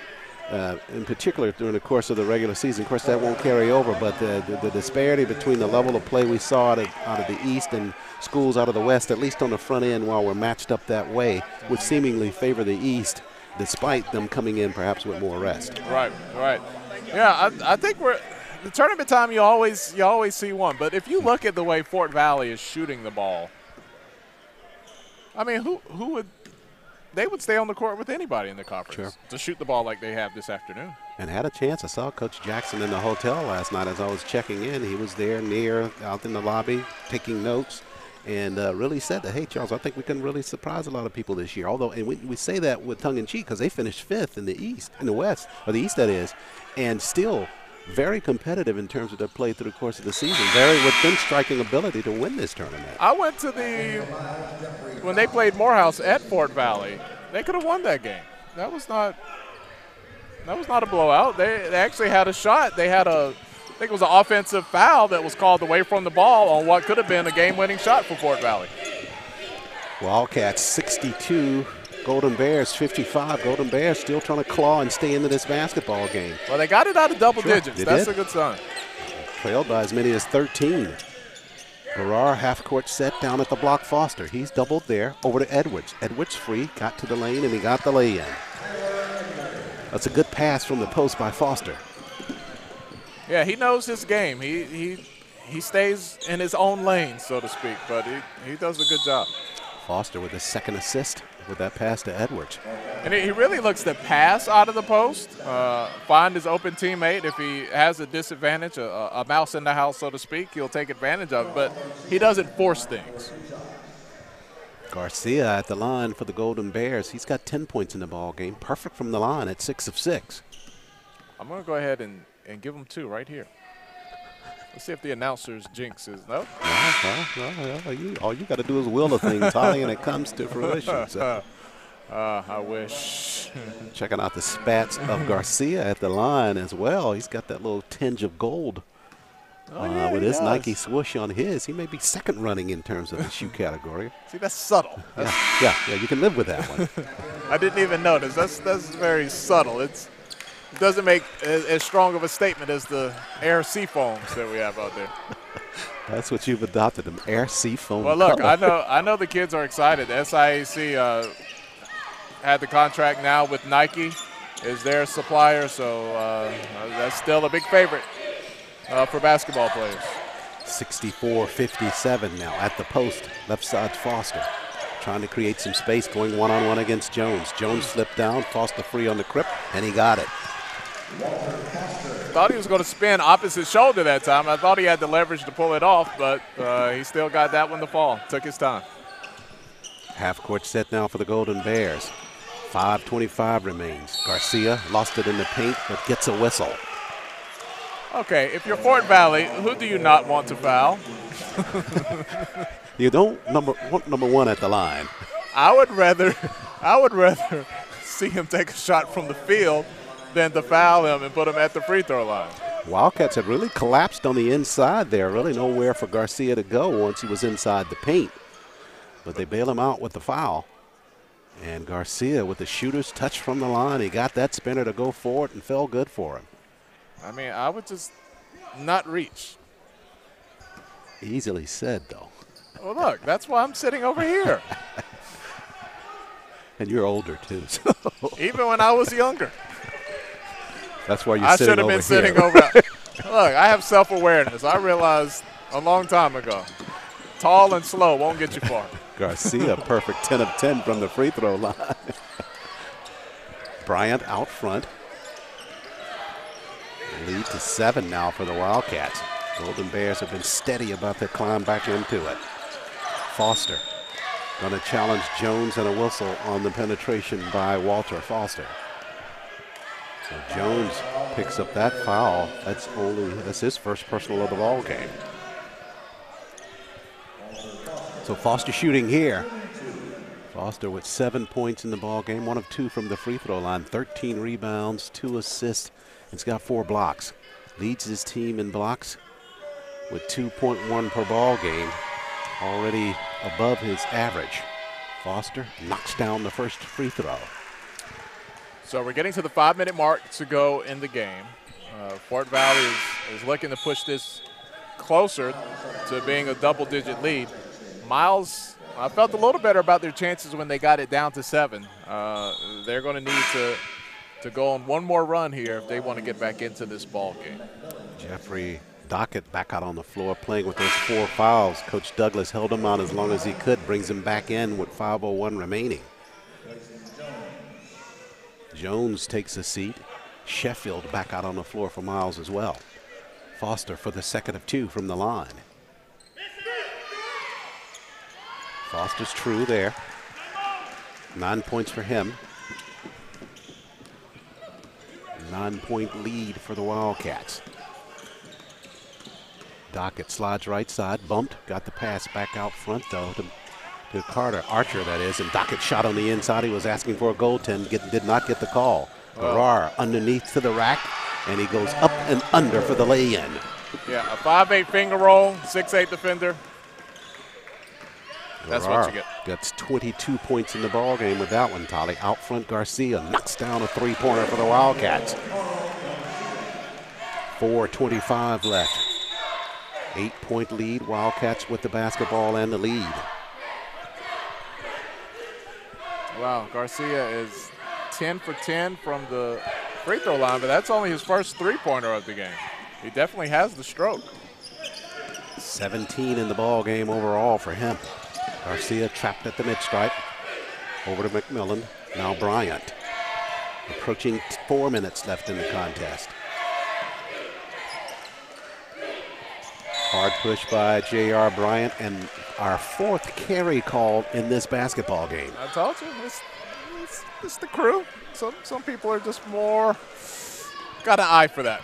in particular during the course of the regular season. Of course, that won't carry over, but the disparity between the level of play we saw out of the East and schools out of the West, at least on the front end while we're matched up that way, would seemingly favor the East, despite them coming in perhaps with more rest. Right. Yeah, I think we're – the tournament time you always see one. But if you look at the way Fort Valley is shooting the ball, I mean, who would – they would stay on the court with anybody in the conference to shoot the ball like they have this afternoon. And had a chance. I saw Coach Jackson in the hotel last night as I was checking in. He was there out in the lobby taking notes and really said that, hey, Charles, I think we can really surprise a lot of people this year. Although, and we say that with tongue-in-cheek because they finished 5th in the West, or the East that is, and still very competitive in terms of their play through the course of the season. Very within striking ability to win this tournament. I went to when they played Morehouse at Fort Valley, they could have won that game. That was not a blowout. They actually had a shot. They had I think it was an offensive foul that was called away from the ball on what could have been a game-winning shot for Fort Valley. Wildcats 62, Golden Bears 55. Golden Bears still trying to claw and stay into this basketball game. Well, they got it out of double digits. That's a good sign. Trailed by as many as 13. Barrar half-court set down at the block. Foster, he's doubled there over to Edwards. Edwards free, got to the lane, and he got the lay-in. That's a good pass from the post by Foster. Yeah, he knows his game. He stays in his own lane, so to speak, but he does a good job. Foster with his second assist with that pass to Edwards. And he really looks to pass out of the post, find his open teammate. If he has a disadvantage, a mouse in the house, so to speak, he'll take advantage of it, but he doesn't force things. Garcia at the line for the Golden Bears. He's got 10 points in the ball game. Perfect from the line at 6 of 6. I'm going to go ahead and give him 2 right here. Let's see if the announcer's jinx is. No? All you got to do is will a thing, Tolly, and it comes to fruition. So. I wish. Checking out the spats of Garcia at the line as well. He's got that little tinge of gold with his Nike swoosh on his. He may be second running in terms of the shoe category. See, that's subtle. Yeah, you can live with that one. I didn't even notice. That's very subtle. It doesn't make as strong of a statement as the Air Seafoams that we have out there. That's what you've adopted, them Air Seafoam. Well, look, color. I know the kids are excited. The SIAC had the contract now with Nike as their supplier, so that's still a big favorite for basketball players. 64-57 now at the post. Left side Foster trying to create some space, going one-on-one against Jones. Jones slipped down, Foster free on the crip, and he got it. Thought he was going to spin opposite shoulder that time. I thought he had the leverage to pull it off, but he still got that one to fall. Took his time. Half-court set now for the Golden Bears. 5:25 remains. Garcia lost it in the paint, but gets a whistle. Okay, if you're Fort Valley, who do you not want to foul? You don't want number one at the line. I would rather see him take a shot from the field than to foul him and put him at the free throw line. Wildcats had really collapsed on the inside there. Really nowhere for Garcia to go once he was inside the paint. But they bail him out with the foul. And Garcia with the shooter's touch from the line. He got that spinner to go for it and fell good for him. I mean, I would just not reach. Easily said, though. Well, look, that's why I'm sitting over here. And you're older, too. So. Even when I was younger. That's why you're sitting over here. I should have been sitting over. Look, I have self-awareness. I realized a long time ago, tall and slow won't get you far. Garcia, perfect 10 of 10 from the free throw line. Bryant out front. Lead to 7 now for the Wildcats. Golden Bears have been steady about their climb back into it. Foster going to challenge Jones and a whistle on the penetration by Walter Foster. So Jones picks up that foul. That's his first personal of the ball game. So Foster shooting here Foster with 7 points in the ball game, 1 of 2 from the free throw line, 13 rebounds, 2 assists. He's got 4 blocks. Leads his team in blocks with 2.1 per ball game, already above his average. Foster knocks down the first free throw. So we're getting to the 5-minute mark to go in the game. Fort Valley is looking to push this closer to being a double-digit lead. Miles, I felt a little better about their chances when they got it down to 7. They're going to need to go on one more run here if they want to get back into this ball game. Jeffrey Dockett back out on the floor playing with those 4 fouls. Coach Douglas held him out as long as he could, brings him back in with 5:01 remaining. Jones takes a seat. Sheffield back out on the floor for Miles as well. Foster for the second of 2 from the line. Foster's true there. 9 points for him. 9-point lead for the Wildcats. Dockett slides right side, bumped, got the pass back out front though to Carter, Archer that is, and Dockett shot on the inside. He was asking for a goaltend, did not get the call. Garrar underneath to the rack, and he goes up and under for the lay-in. Yeah, a 5'8" finger roll, 6'8" defender. That's what you get. Gets 22 points in the ball game with that one, Tolly. Out front, Garcia knocks down a 3-pointer for the Wildcats. 4:25 left. 8-point lead, Wildcats with the basketball and the lead. Wow, Garcia is 10 for 10 from the free throw line, but that's only his first 3-pointer of the game. He definitely has the stroke. 17 in the ball game overall for him. Garcia trapped at the mid-stripe. Over to McMillan. Now Bryant. Approaching 4 minutes left in the contest. Hard push by J.R. Bryant, and our 4th carry called in this basketball game. I told you, it's the crew. Some people are just more, got an eye for that.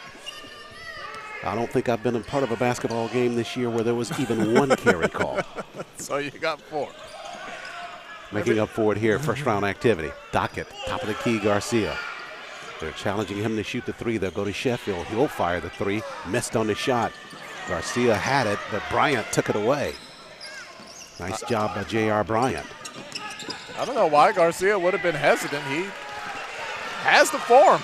I don't think I've been a part of a basketball game this year where there was even 1 carry call. So you got 4. Making up for it here, first round activity. Dockett, top of the key, Garcia. They're challenging him to shoot the 3. They'll go to Sheffield. He'll fire the 3. Missed on the shot. Garcia had it, but Bryant took it away. Nice job by J.R. Bryant. I don't know why Garcia would have been hesitant. He has the form.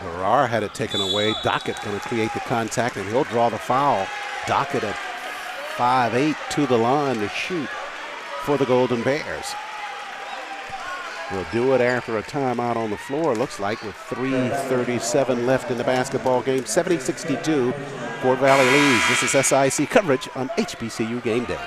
Garrar had it taken away. Dockett going to create the contact, and he'll draw the foul. Dockett at 5'8" to the line to shoot for the Golden Bears. We'll do it after a timeout on the floor, looks like, with 3:37 left in the basketball game. 70-62, Fort Valley leads. This is SIAC coverage on HBCU Game Day.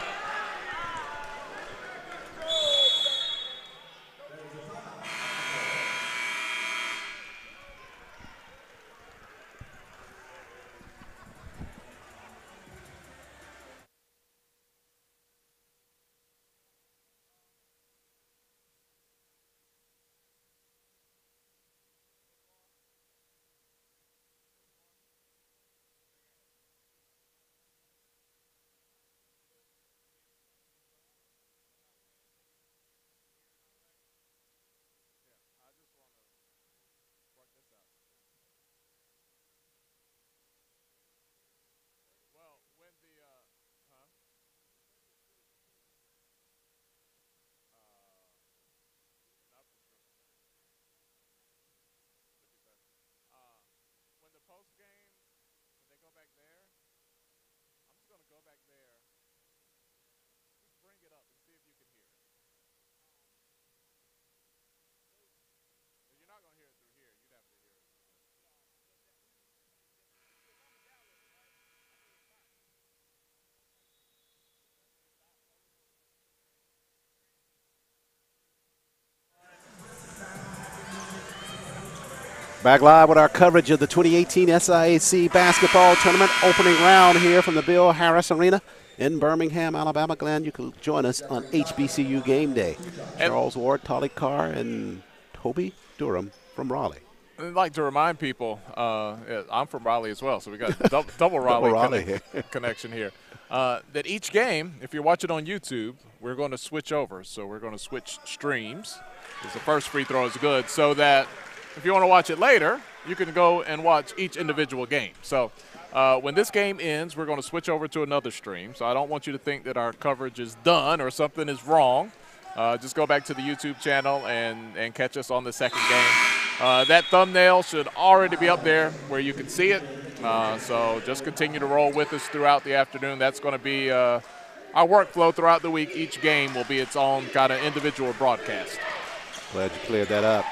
Back live with our coverage of the 2018 SIAC Basketball Tournament opening round here from the Bill Harris Arena in Birmingham, Alabama. Glad you could join us on HBCU Game Day. Charles Ward, Tolly Carr, and Toby Durham from Raleigh. I'd like to remind people, I'm from Raleigh as well, so we got double Raleigh connection here. That each game, if you're watching on YouTube, we're going to switch over. So we're going to switch streams, because the first free throw is good, so that if you want to watch it later, you can go and watch each individual game. So when this game ends, we're going to switch over to another stream. So I don't want you to think that our coverage is done or something is wrong. Just go back to the YouTube channel and catch us on the second game. That thumbnail should already be up there where you can see it. So just continue to roll with us throughout the afternoon. That's going to be our workflow throughout the week. Each game will be its own kind of individual broadcast. Glad you cleared that up.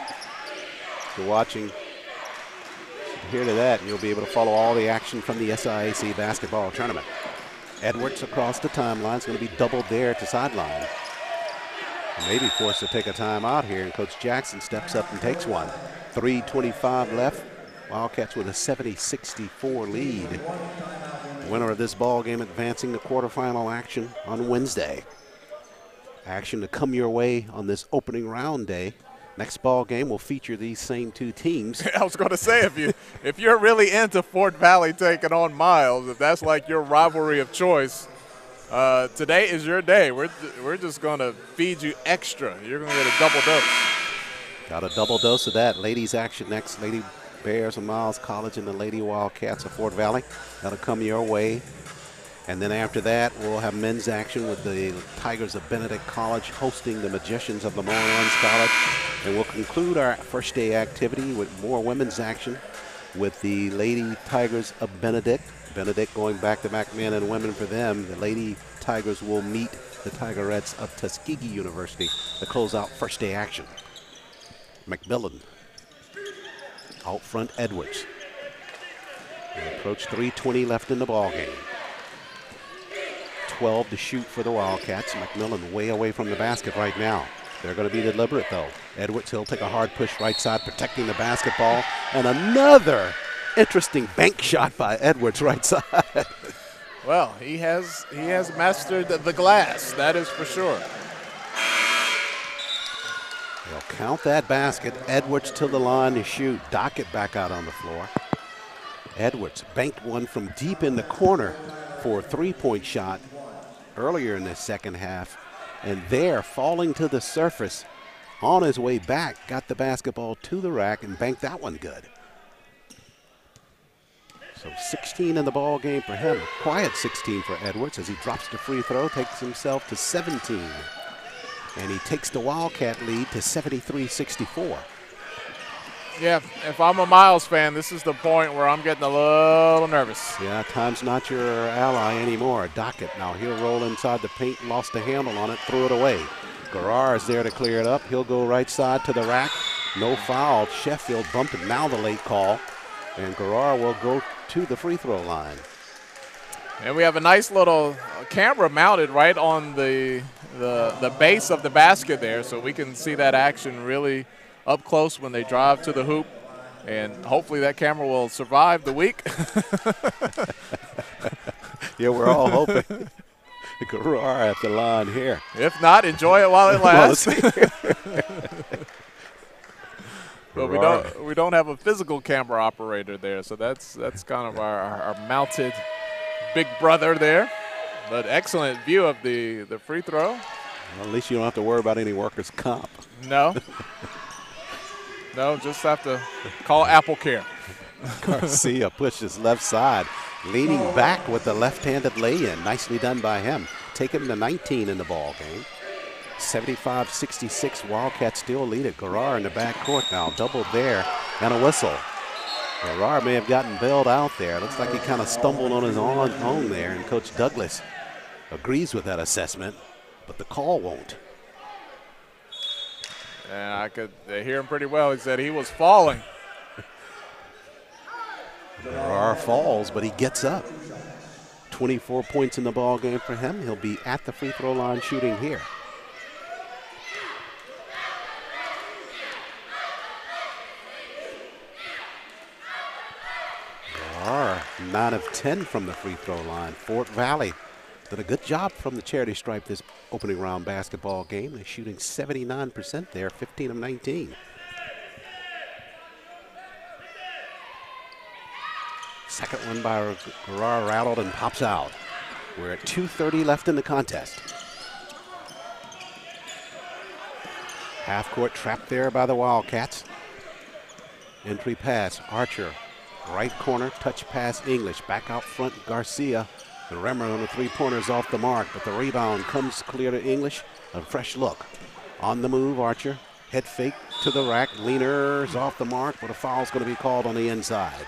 If you're watching, adhere to that, and you'll be able to follow all the action from the SIAC Basketball Tournament. Edwards across the timeline is going to be doubled there to sideline. Maybe forced to take a timeout here, and Coach Jackson steps up and takes one. 3:25 left. Wildcats with a 70-64 lead. The winner of this ball game advancing to quarterfinal action on Wednesday. Action to come your way on this opening round day. Next ball game will feature these same two teams. I was going to say, if you're really into Fort Valley taking on Miles, if that's like your rivalry of choice, today is your day. We're just going to feed you extra. You're going to get a double dose. Got a double dose of that. Ladies action next. Lady Bears of Miles College and the Lady Wildcats of Fort Valley. That'll come your way. And then after that, we'll have men's action with the Tigers of Benedict College hosting the Magicians of the Maroon College. And we'll conclude our first day activity with more women's action with the Lady Tigers of Benedict. Benedict going back-to-back men and women for them. The Lady Tigers will meet the Tigerettes of Tuskegee University to close out first day action. McMillan out front, Edwards. They approach 3:20 left in the ball game. 12 to shoot for the Wildcats. McMillan way away from the basket right now. They're going to be deliberate though. Edwards, he'll take a hard push right side, protecting the basketball, and another interesting bank shot by Edwards right side. Well, he has mastered the glass, that is for sure. They'll count that basket. Edwards to the line to shoot. Dockett back out on the floor. Edwards banked one from deep in the corner for a three-point shot earlier in the second half. And there, falling to the surface on his way back, got the basketball to the rack and banked that one good. So 16 in the ball game for him. A quiet 16 for Edwards as he drops the free throw, takes himself to 17. And he takes the Wildcat lead to 73-64. Yeah, if I'm a Miles fan, this is the point where I'm getting a little nervous. Yeah, time's not your ally anymore. Dockett now, he'll roll inside the paint, lost the handle on it, threw it away. Garrar is there to clear it up. He'll go right side to the rack. No foul. Sheffield bumped him. Now the late call. And Garrar will go to the free throw line. And we have a nice little camera mounted right on the base of the basket there, so we can see that action really up close when they drive to the hoop. And hopefully that camera will survive the week. Yeah, we're all hoping. Garrar at the line here. If not, enjoy it while it lasts. But we don't have a physical camera operator there, so that's kind of our mounted big brother there. But excellent view of the free throw. Well, at least you don't have to worry about any workers' comp. No. No, just have to call Apple Care. Garcia pushes left side, leaning back with the left-handed lay-in. Nicely done by him. Take him to 19 in the ball game. 75-66, Wildcats still lead it. Garrar in the backcourt now, doubled there, and a whistle. Garrar may have gotten bailed out there. Looks like he kind of stumbled on his own there, and Coach Douglas agrees with that assessment, but the call won't. And I could hear him pretty well. He said he was falling. Garrar falls, but he gets up. 24 points in the ball game for him. He'll be at the free throw line shooting here. Garrar, 9 of 10 from the free throw line. Fort Valley did a good job from the charity stripe this opening round basketball game. They're shooting 79% there, 15 of 19. Second one by Guerrero, rattled and pops out. We're at 2:30 left in the contest. Half-court trap there by the Wildcats. Entry pass, Archer. Right corner, touch pass, English. Back out front, Garcia. The Remmer on the three-pointers off the mark, but the rebound comes clear to English. A fresh look. On the move, Archer. Head fake to the rack. Leaners off the mark, but a foul's going to be called on the inside.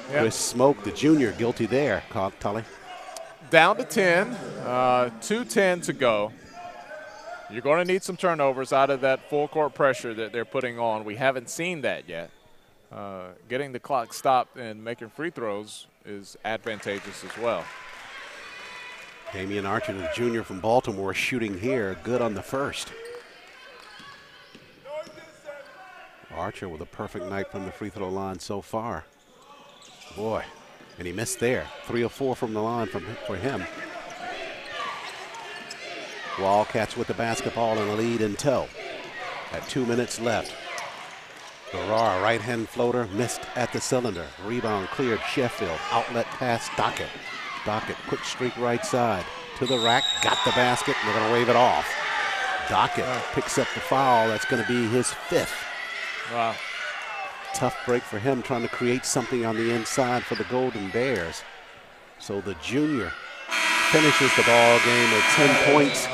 Chris Smoke, the junior, guilty there, Tully. Down to 10, 2:10 to go. You're going to need some turnovers out of that full court pressure that they're putting on. We haven't seen that yet. Getting the clock stopped and making free throws is advantageous as well. Damian Archer, the junior from Baltimore, shooting here, good on the first. Archer with a perfect night from the free throw line so far. Boy, and he missed there. 3 of 4 from the line for him. Wildcats with the basketball and a lead in tow. At 2 minutes left. Guerrero, right-hand floater, missed at the cylinder. Rebound cleared, Sheffield. Outlet pass, Dockett. Dockett, quick streak right side. To the rack, got the basket, and they're going to wave it off. Dockett picks up the foul. That's going to be his 5th. Wow. Tough break for him, trying to create something on the inside for the Golden Bears. So the junior finishes the ball game with 10 points,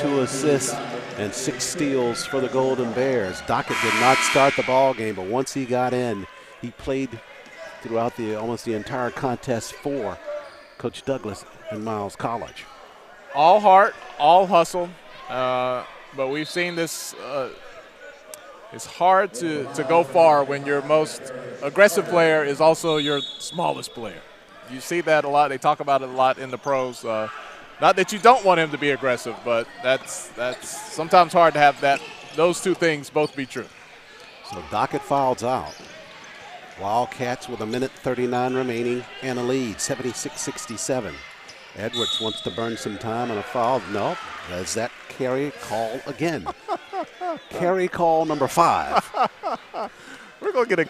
2 assists, and 6 steals for the Golden Bears. Dockett did not start the ball game, but once he got in, he played throughout almost the entire contest for Coach Douglas and Miles College. All heart, all hustle, but we've seen this. It's hard to go far when your most aggressive player is also your smallest player. You see that a lot. They talk about it a lot in the pros. Not that you don't want him to be aggressive, but that's sometimes hard to have those two things both be true. So Dockett fouls out. Wildcats with 1:39 remaining and a lead, 76-67. Edwards wants to burn some time on a foul. Nope. Does that carry call again? Carry call number 5. We're gonna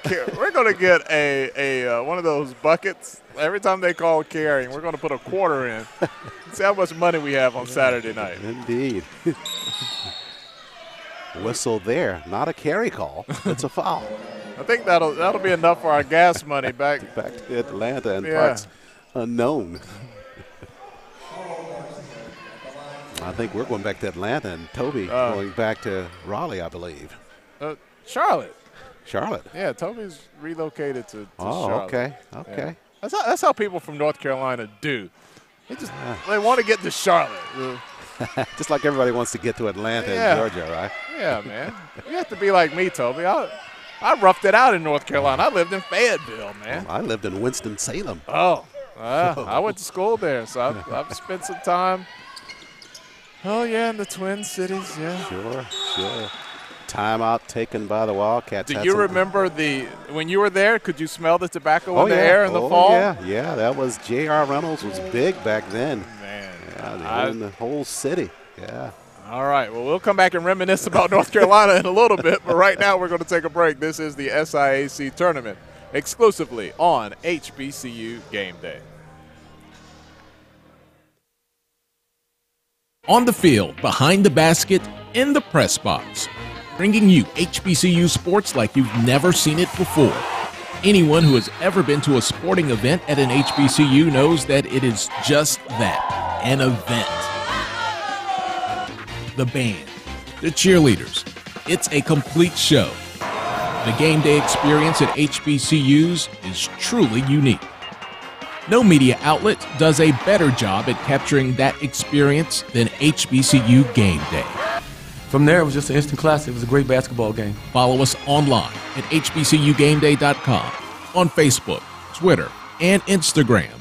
get a one of those buckets every time they call carrying. We're gonna put a quarter in. See how much money we have on Saturday night. Indeed. Whistle there, not a carry call. It's a foul. I think that'll be enough for our gas money back to Atlanta and parts unknown. I think we're going back to Atlanta, and Toby going back to Raleigh, I believe. Charlotte. Charlotte. Yeah, Toby's relocated to Charlotte. Okay. Yeah. That's how people from North Carolina do. They want to get to Charlotte. Just like everybody wants to get to Atlanta and Georgia, right? Yeah, man. You have to be like me, Toby. I roughed it out in North Carolina. I lived in Fayetteville, man. Well, I lived in Winston-Salem. I went to school there, so I've spent some time. Oh, yeah, in the Twin Cities, yeah. Sure. Timeout taken by the Wildcats. Do you remember when you were there, could you smell the tobacco in the air in the fall? Yeah, that was J.R. Reynolds was big back then. Man. Yeah, in the whole city, yeah. All right, well, we'll come back and reminisce about North Carolina in a little bit, but right now we're going to take a break. This is the SIAC Tournament exclusively on HBCU Game Day. On the field, behind the basket, in the press box, bringing you HBCU sports like you've never seen it before. Anyone who has ever been to a sporting event at an HBCU knows that it is just that, an event. The band, the cheerleaders, it's a complete show. The game day experience at HBCUs is truly unique. No media outlet does a better job at capturing that experience than HBCU Game Day. From there, it was just an instant classic. It was a great basketball game. Follow us online at hbcugameday.com, on Facebook, Twitter, and Instagram.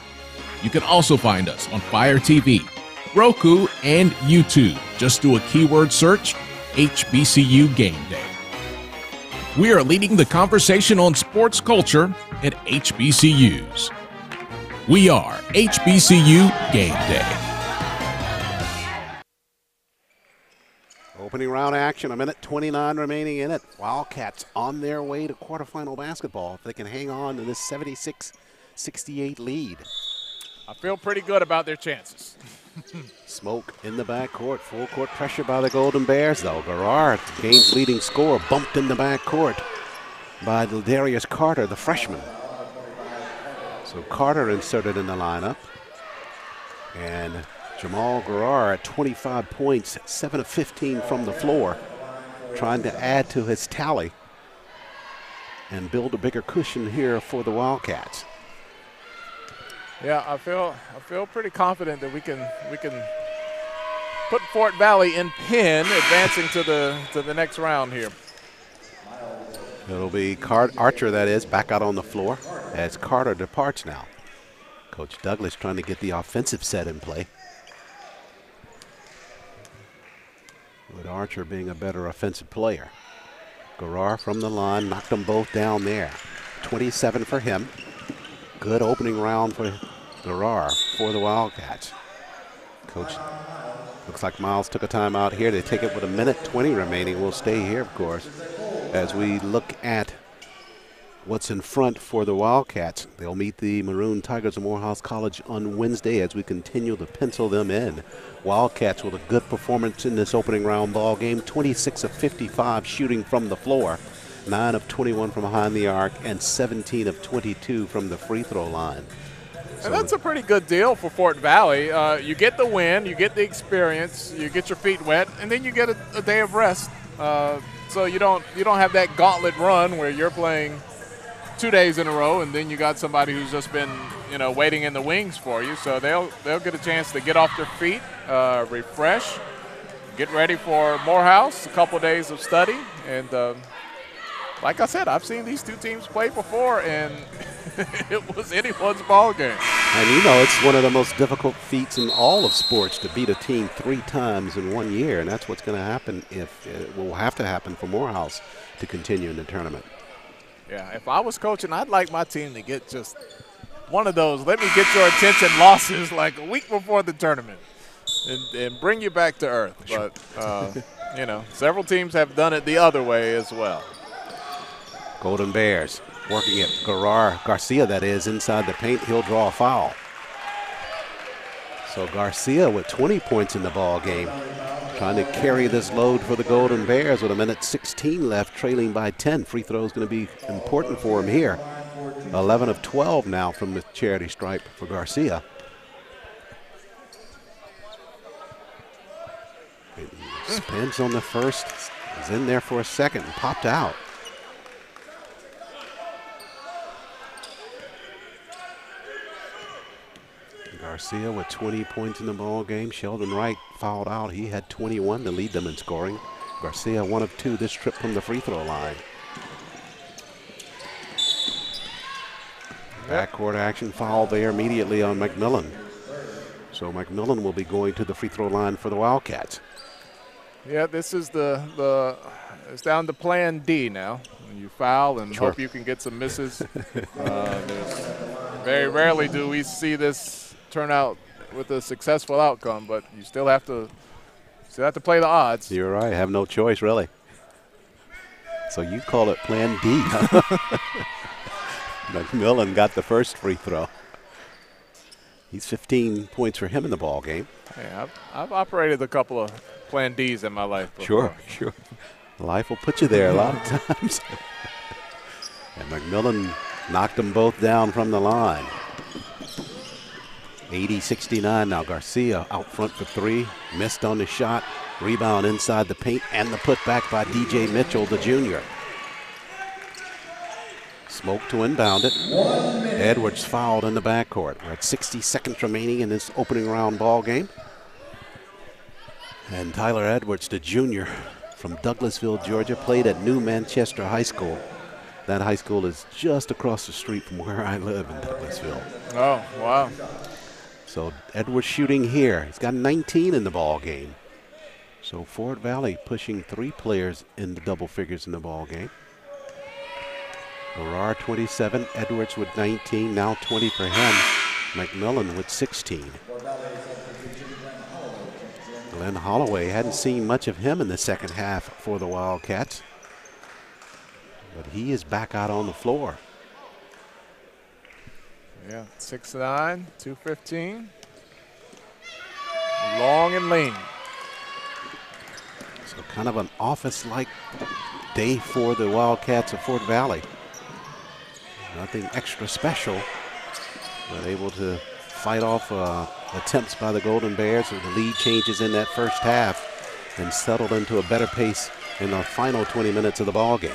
You can also find us on Fire TV, Roku, and YouTube. Just do a keyword search, HBCU Game Day. We are leading the conversation on sports culture at HBCUs. We are HBCU Game Day. Opening round action, a minute 29 remaining in it. Wildcats on their way to quarterfinal basketball if they can hang on to this 76-68 lead. I feel pretty good about their chances. Smoke in the backcourt. Full court pressure by the Golden Bears, though. Garrard, game's leading scorer, bumped in the backcourt by Darius Carter, the freshman. So Carter inserted in the lineup. And Jamal Garrard at 25 points, 7 of 15 from the floor, trying to add to his tally and build a bigger cushion here for the Wildcats. Yeah, I feel pretty confident that we can put Fort Valley in pin, advancing to the next round here. It'll be Archer, that is, back out on the floor as Carter departs now. Coach Douglas trying to get the offensive set in play, with Archer being a better offensive player. Garrard from the line, knocked them both down there. 27 for him. Good opening round for Garrard for the Wildcats. Coach, looks like Miles took a timeout here. They take it with a minute 20 remaining. We'll stay here, of course, as we look at what's in front for the Wildcats. They'll meet the Maroon Tigers of Morehouse College on Wednesday as we continue to pencil them in. Wildcats with a good performance in this opening round ball game. 26 of 55 shooting from the floor. 9 of 21 from behind the arc, and 17 of 22 from the free throw line. And that's a pretty good deal for Fort Valley. You get the win, you get the experience, you get your feet wet, and then you get a day of rest. So you don't have that gauntlet run where you're playing 2 days in a row, and then you got somebody who's just been waiting in the wings for you. So they'll get a chance to get off their feet, refresh, get ready for Morehouse, a couple days of study, and like I said, I've seen these two teams play before, and it was anyone's ball game. And it's one of the most difficult feats in all of sports to beat a team 3 times in 1 year, and that's what's going to happen if it will have to happen for Morehouse to continue in the tournament. Yeah, if I was coaching, I'd like my team to get just one of those let me get your attention losses like a week before the tournament and bring you back to earth. But, several teams have done it the other way as well. Golden Bears working it. Garcia, that is, inside the paint. He'll draw a foul. So Garcia with 20 points in the ball game, trying to carry this load for the Golden Bears with a minute 16 left, trailing by 10. Free throw is going to be important for him here. 11 of 12 now from the charity stripe for Garcia. Spence on the first, is in there for a second, and popped out. Garcia with 20 points in the ball game. Sheldon Wright fouled out. He had 21 to lead them in scoring. Garcia 1 of 2 this trip from the free throw line. Backcourt action, foul there immediately on McMillan. So McMillan will be going to the free throw line for the Wildcats. Yeah, this is it's down to plan D now. When you foul and hope you can get some misses. Very rarely do we see this turn out with a successful outcome, but you still have to play the odds. You're right. Have no choice, really. So you call it Plan D. Huh? McMillan got the first free throw. He's 15 points for him in the ball game. Yeah, I've operated a couple of Plan Ds in my life before. Sure. Life will put you there a lot of times. And McMillan knocked them both down from the line. 80-69 now. Garcia out front for 3. Missed on the shot. Rebound inside the paint, and the putback by DJ Mitchell, the junior. Smoke to inbound it. Edwards fouled in the backcourt. We're at 60 seconds remaining in this opening round ball game. And Tyler Edwards, the junior from Douglasville, Georgia, played at New Manchester High School. That high school is just across the street from where I live in Douglasville. Oh, wow. So Edwards shooting here. He's got 19 in the ball game. So Fort Valley pushing 3 players in the double figures in the ball game. Garrard 27, Edwards with 19, now 20 for him. McMillan with 16. Glenn Holloway, hadn't seen much of him in the second half for the Wildcats, but he is back out on the floor. Yeah, 6'9", 215. Long and lean. So kind of an office-like day for the Wildcats of Fort Valley. Nothing extra special, but able to fight off attempts by the Golden Bears, and the lead changes in that first half and settled into a better pace in the final 20 minutes of the ball game.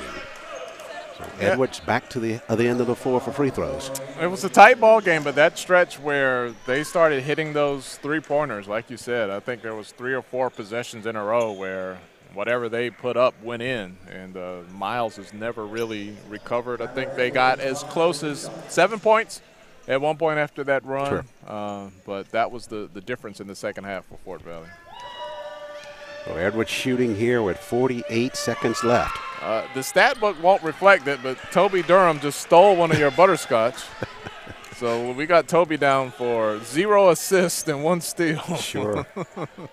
So Edwards back to the other end of the floor for free throws. It was a tight ball game, but that stretch where they started hitting those three-pointers, like you said, I think there was 3 or 4 possessions in a row where whatever they put up went in, and Miles has never really recovered. I think they got as close as 7 points at one point after that run, sure. But that was the difference in the second half for Fort Valley. So Edwards shooting here with 48 seconds left. The stat book won't reflect it, but Toby Durham just stole one of your butterscotch. So we got Toby down for 0 assists and 1 steal. Sure.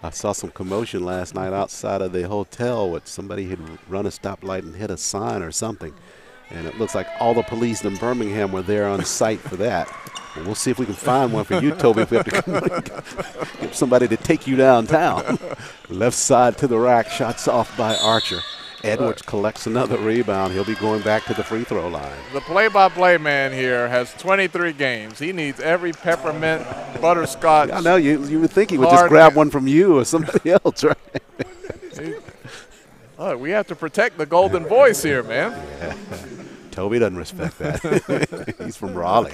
I saw some commotion last night outside of the hotel with somebody had run a stoplight and hit a sign or something. And it looks like all the police in Birmingham were there on site for that. And we'll see if we can find one for you, Toby, if we have to get somebody to take you downtown. Left side to the rack, shots off by Archer. Edwards collects another rebound. He'll be going back to the free throw line. The play-by-play man here has 23 games. He needs every peppermint, butterscotch. I know, you would think he would just grab one from you or somebody else, right? Look, we have to protect the golden voice here, man. Yeah. Toby doesn't respect that. He's from Raleigh.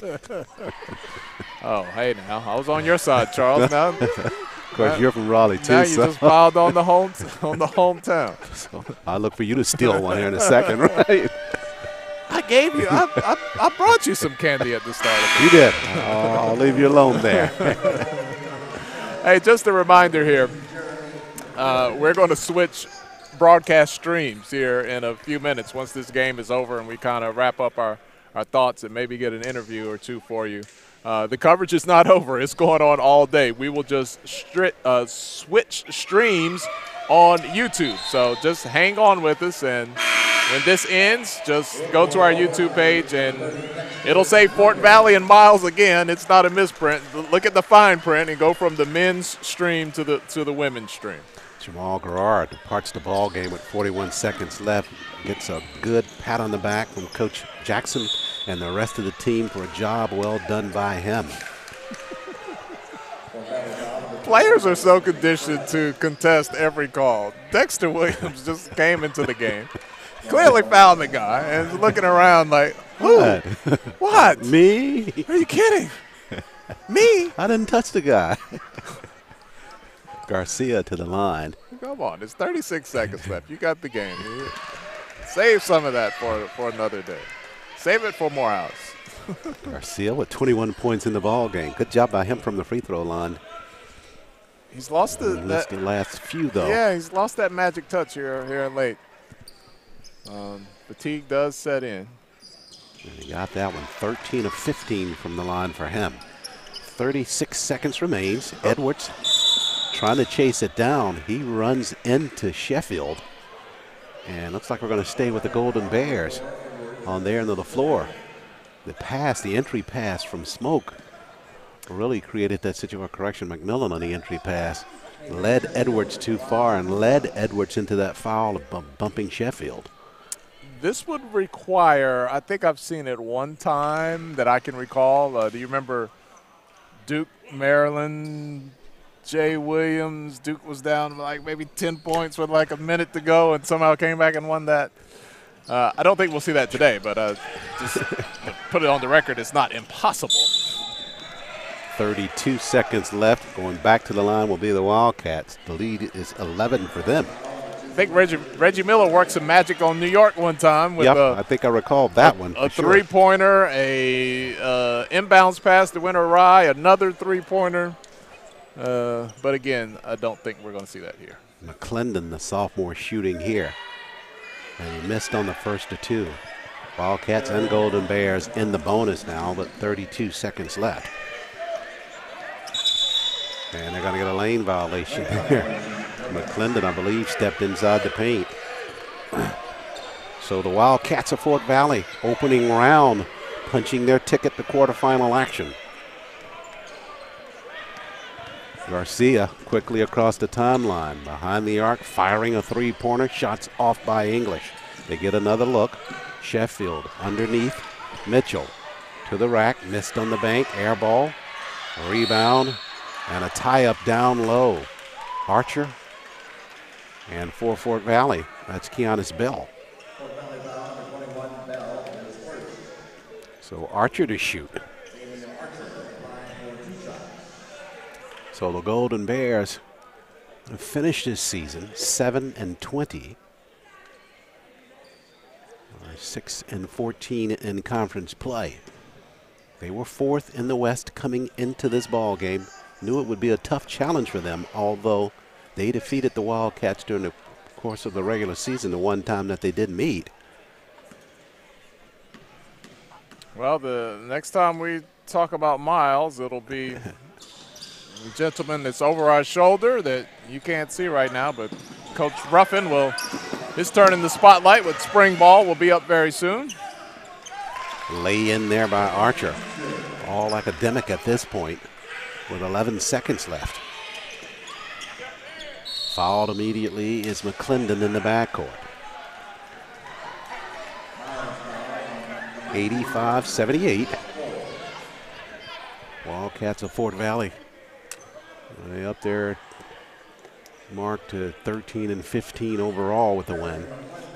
Oh, hey now, I was on your side, Charles. Now, of course, you're from Raleigh too. Now you just piled on the hometown. So I look for you to steal one here in a second, right? I gave you. I brought you some candy at the start of You did. I'll leave you alone there. Hey, just a reminder here. We're going to switch broadcast streams here in a few minutes once this game is over and we kind of wrap up our thoughts and maybe get an interview or two for you. The coverage is not over. It's going on all day. We will just switch streams on YouTube. So just hang on with us, and when this ends, just go to our YouTube page, and it'll say Fort Valley and Miles again. It's not a misprint. Look at the fine print and go from the men's stream to the women's stream. Jamal Garrard departs the ball game with 41 seconds left. Gets a good pat on the back from Coach Jackson and the rest of the team for a job well done by him. Players are so conditioned to contest every call. Dexter Williams just came into the game, clearly found the guy, and is looking around like, who? What? Me? Are you kidding? Me? I didn't touch the guy. Garcia to the line. Come on, it's 36 seconds left. You got the game. Save some of that for another day. Save it for Morehouse. Garcia with 21 points in the ball game. Good job by him from the free throw line. He's lost the last few though. Yeah, he's lost that magic touch here late. Fatigue does set in. And he got that one. 13 of 15 from the line for him. 36 seconds remains. Edwards trying to chase it down. He runs into Sheffield. And looks like we're going to stay with the Golden Bears on their end of the floor. The entry pass from Smoke really created that situation. Correction, McMillan on the entry pass led Edwards too far and led Edwards into that foul of bumping Sheffield. This would require, I think I've seen it one time that I can recall. Do you remember Duke, Maryland, Jay Williams? Duke was down like maybe 10 points with like a minute to go and somehow came back and won that. I don't think we'll see that today, but just put it on the record, it's not impossible. 32 seconds left. Going back to the line will be the Wildcats. The lead is 11 for them. I think Reggie Miller worked some magic on New York one time. With I think I recall that one. A three-pointer, a inbounds pass that went awry, another three-pointer. But again, I don't think we're going to see that here. McClendon, the sophomore, shooting here. And he missed on the first of two. Wildcats and Golden Bears in the bonus now, but 32 seconds left. And they're going to get a lane violation here. McClendon, I believe, stepped inside the paint. So the Wildcats of Fort Valley, opening round, punching their ticket to quarterfinal action. Garcia quickly across the timeline, behind the arc, firing a three-pointer, shots off by English. They get another look. Sheffield underneath, Mitchell to the rack, missed on the bank, air ball, rebound, and a tie-up down low. Archer, and for Fort Valley, that's Keanis Bell. So Archer to shoot. So the Golden Bears have finished this season 7-20. 6-14 in conference play. They were 4th in the West coming into this ball game. Knew it would be a tough challenge for them, although they defeated the Wildcats during the course of the regular season the one time that they did meet. Well, the next time we talk about Miles, it'll be the gentleman that's over our shoulder that you can't see right now, but Coach Ruffin his turn in the spotlight with spring ball will be up very soon. Lay in there by Archer. All academic at this point with 11 seconds left. Fouled immediately is McClendon in the backcourt. 85-78. Wildcats of Fort Valley. They up there marked to 13-15 overall with the win.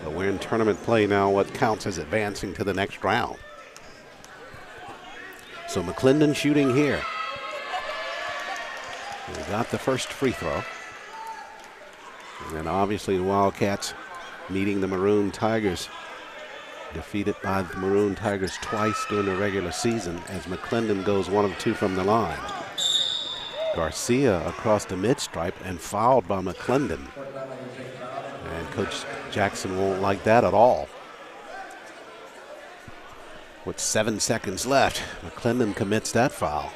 But we're in tournament play now, what counts as advancing to the next round. So McClendon shooting here. We got the first free throw. And then obviously the Wildcats meeting the Maroon Tigers. Defeated by the Maroon Tigers twice during the regular season as McClendon goes 1 of 2 from the line. Garcia across the mid-stripe and fouled by McClendon. And Coach Jackson won't like that at all. With 7 seconds left, McClendon commits that foul.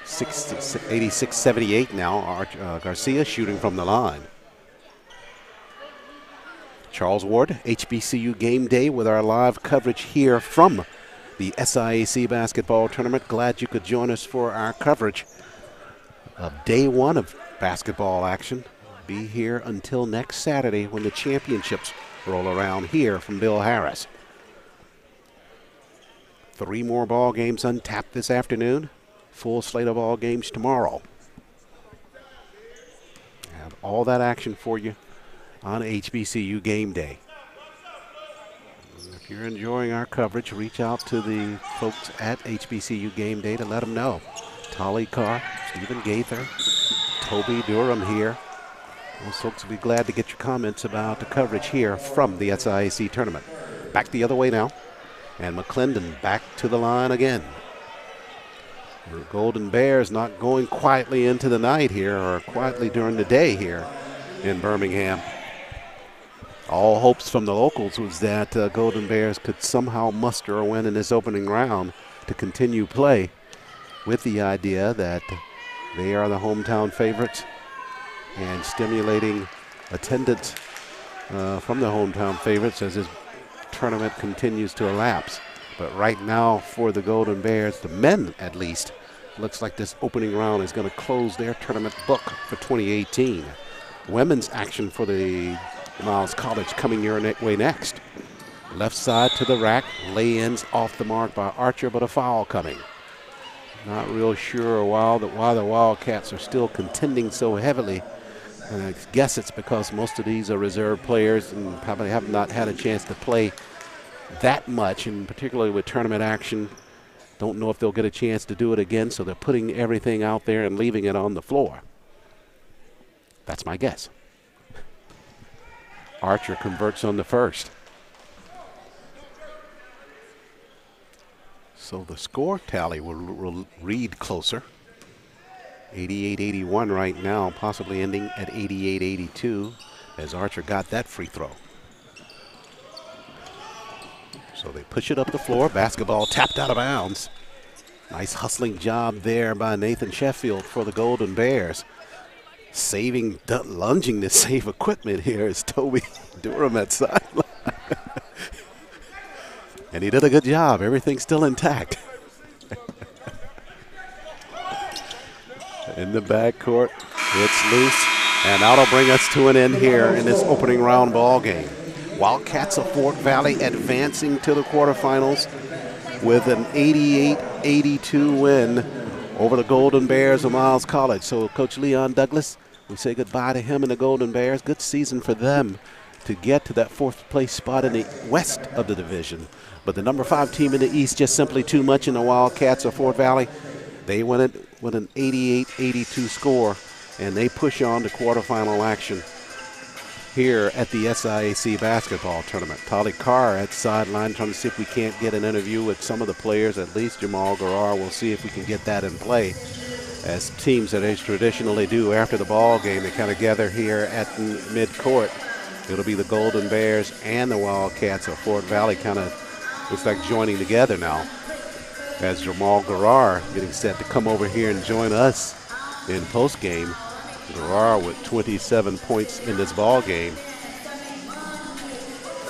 86-78 now. Garcia shooting from the line. Charles Ward, HBCU Game Day with our live coverage here from the SIAC Basketball Tournament. Glad you could join us for our coverage of day 1 of basketball action. Be here until next Saturday when the championships roll around here from Bill Harris. 3 more ball games untapped this afternoon. Full slate of ball games tomorrow. Have all that action for you on HBCU Game Day. If you're enjoying our coverage, reach out to the folks at HBCU Game Day to let them know. Tolly Carr, Stephen Gaither, Toby Durham here. Those folks will be glad to get your comments about the coverage here from the SIAC tournament. Back the other way now. And McClendon back to the line again. The Golden Bears not going quietly into the night here or quietly during the day here in Birmingham. All hopes from the locals was that Golden Bears could somehow muster a win in this opening round to continue play, with the idea that they are the hometown favorites and stimulating attendance from the hometown favorites as this tournament continues to elapse. But right now for the Golden Bears, the men at least, looks like this opening round is going to close their tournament book for 2018. Women's action for the Miles College coming your way next. Left side to the rack, lay-ins off the mark by Archer, but a foul coming. Not real sure why the Wildcats are still contending so heavily. And I guess it's because most of these are reserve players and probably have not had a chance to play that much, and particularly with tournament action. Don't know if they'll get a chance to do it again, so they're putting everything out there and leaving it on the floor. That's my guess. Archer converts on the first. So the score tally will read closer. 88-81 right now, possibly ending at 88-82 as Archer got that free throw. So they push it up the floor. Basketball tapped out of bounds. Nice hustling job there by Nathan Sheffield for the Golden Bears. lunging to save equipment here is Toby Durham at sideline. And he did a good job. Everything's still intact. In the backcourt, it's loose. And that'll bring us to an end here in this opening round ball game. Wildcats of Fort Valley advancing to the quarterfinals with an 88-82 win over the Golden Bears of Miles College. So Coach Leon Douglas, we say goodbye to him and the Golden Bears. Good season for them to get to that fourth place spot in the west of the division. But the number 5 team in the east just simply too much in the Wildcats of Fort Valley. They win it with an 88-82 score, and they push on to quarterfinal action here at the SIAC Basketball Tournament. Tali Carr at the sideline trying to see if we can't get an interview with some of the players, at least Jamal Garrar. We'll see if we can get that in play. As teams that they traditionally do after the ball game, they kind of gather here at midcourt. It'll be the Golden Bears and the Wildcats of Fort Valley kind of looks like joining together now, as Jamal Garrar getting set to come over here and join us in postgame. Garrar with 27 points in this ball game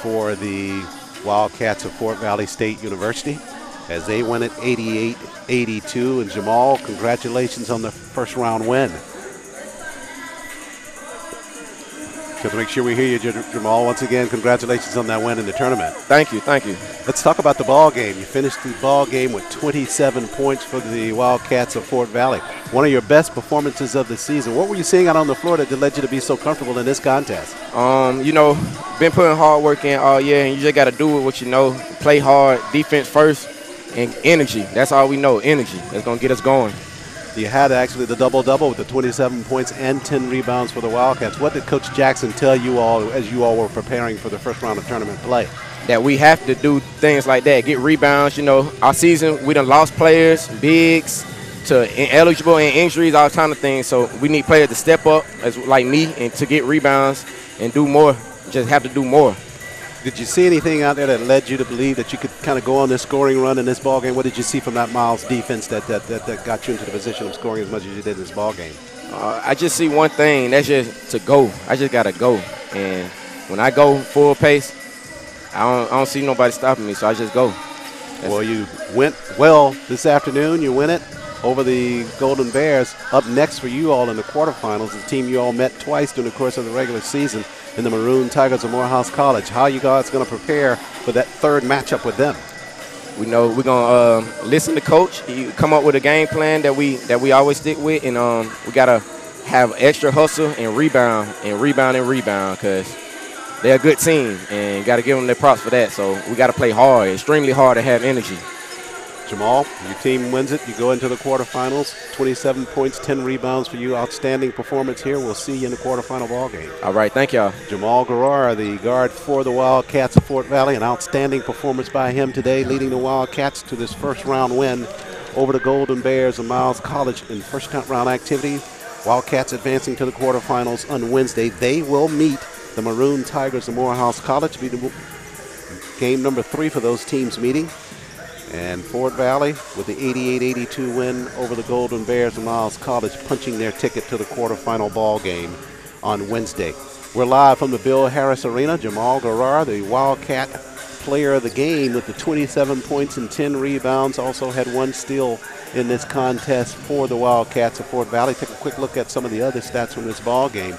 for the Wildcats of Fort Valley State University as they win it 88-82. And Jamal, congratulations on the first round win. To make sure we hear you, Jamal, once again, congratulations on that win in the tournament. Thank you, thank you. Let's talk about the ball game. You finished the ball game with 27 points for the Wildcats of Fort Valley. One of your best performances of the season. What were you seeing out on the floor that led you to be so comfortable in this contest? You know, been putting hard work in all year, and you just got to do what you know. Play hard, defense first, and energy. That's all we know, energy. That's going to get us going. You had actually the double-double with the 27 points and 10 rebounds for the Wildcats. What did Coach Jackson tell you all as you all were preparing for the first round of tournament play? That we have to do things like that, get rebounds. You know, our season, we done lost players, bigs, to ineligible and injuries, all kind of things. So we need players to step up, as like me, and to get rebounds and do more. Just have to do more. Did you see anything out there that led you to believe that you could kind of go on this scoring run in this ball game? What did you see from that Miles defense that got you into the position of scoring as much as you did in this ball game? I just see one thing. That's just to go. I just got to go. And when I go full pace, I don't see nobody stopping me, so I just go. Well, you went well this afternoon. You win it over the Golden Bears. Up next for you all in the quarterfinals, the team you all met twice during the course of the regular season, in the Maroon Tigers of Morehouse College. How are you guys going to prepare for that third matchup with them? We know we're going to listen to Coach. He come up with a game plan that we always stick with, and we got to have extra hustle and rebound because they're a good team, and got to give them their props for that. So we got to play hard, extremely hard, and have energy. Jamal, your team wins it. You go into the quarterfinals. 27 points, 10 rebounds for you. Outstanding performance here. We'll see you in the quarterfinal ball game. All right, thank y'all. Jamal Garrar, the guard for the Wildcats of Fort Valley. An outstanding performance by him today, leading the Wildcats to this first round win over the Golden Bears of Miles College in first round activity. Wildcats advancing to the quarterfinals on Wednesday. They will meet the Maroon Tigers of Morehouse College. Be game number 3 for those teams meeting. And Fort Valley with the 88-82 win over the Golden Bears of Miles College, punching their ticket to the quarterfinal ball game on Wednesday. We're live from the Bill Harris Arena. Jamal Garrar, the Wildcat player of the game with the 27 points and 10 rebounds, also had 1 steal in this contest for the Wildcats of Fort Valley. Take a quick look at some of the other stats from this ball game.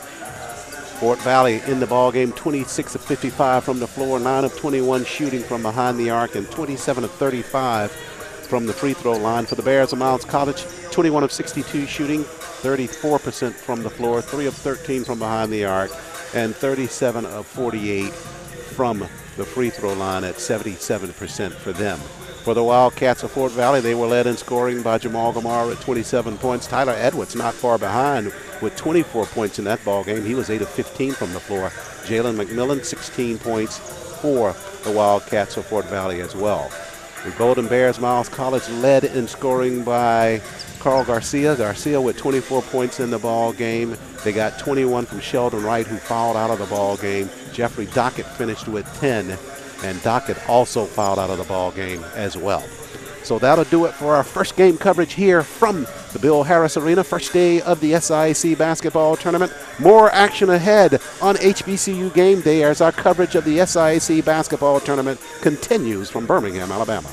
Fort Valley in the ball game, 26 of 55 from the floor, 9 of 21 shooting from behind the arc, and 27 of 35 from the free throw line. For the Bears of Miles College, 21 of 62 shooting, 34% from the floor, 3 of 13 from behind the arc, and 37 of 48 from the free throw line at 77% for them. For the Wildcats of Fort Valley, they were led in scoring by Jamal Garrar at 27 points. Tyler Edwards not far behind with 24 points in that ball game. He was 8 of 15 from the floor. Jalen McMillan, 16 points for the Wildcats of Fort Valley as well. The Golden Bears Miles College led in scoring by Carl Garcia. Garcia with 24 points in the ball game. They got 21 from Sheldon Wright, who fouled out of the ball game. Jeffrey Dockett finished with 10. And Dockett also fouled out of the ball game as well. So that'll do it for our first game coverage here from the Bill Harris Arena, first day of the SIAC Basketball Tournament. More action ahead on HBCU Game Day as our coverage of the SIAC Basketball Tournament continues from Birmingham, Alabama.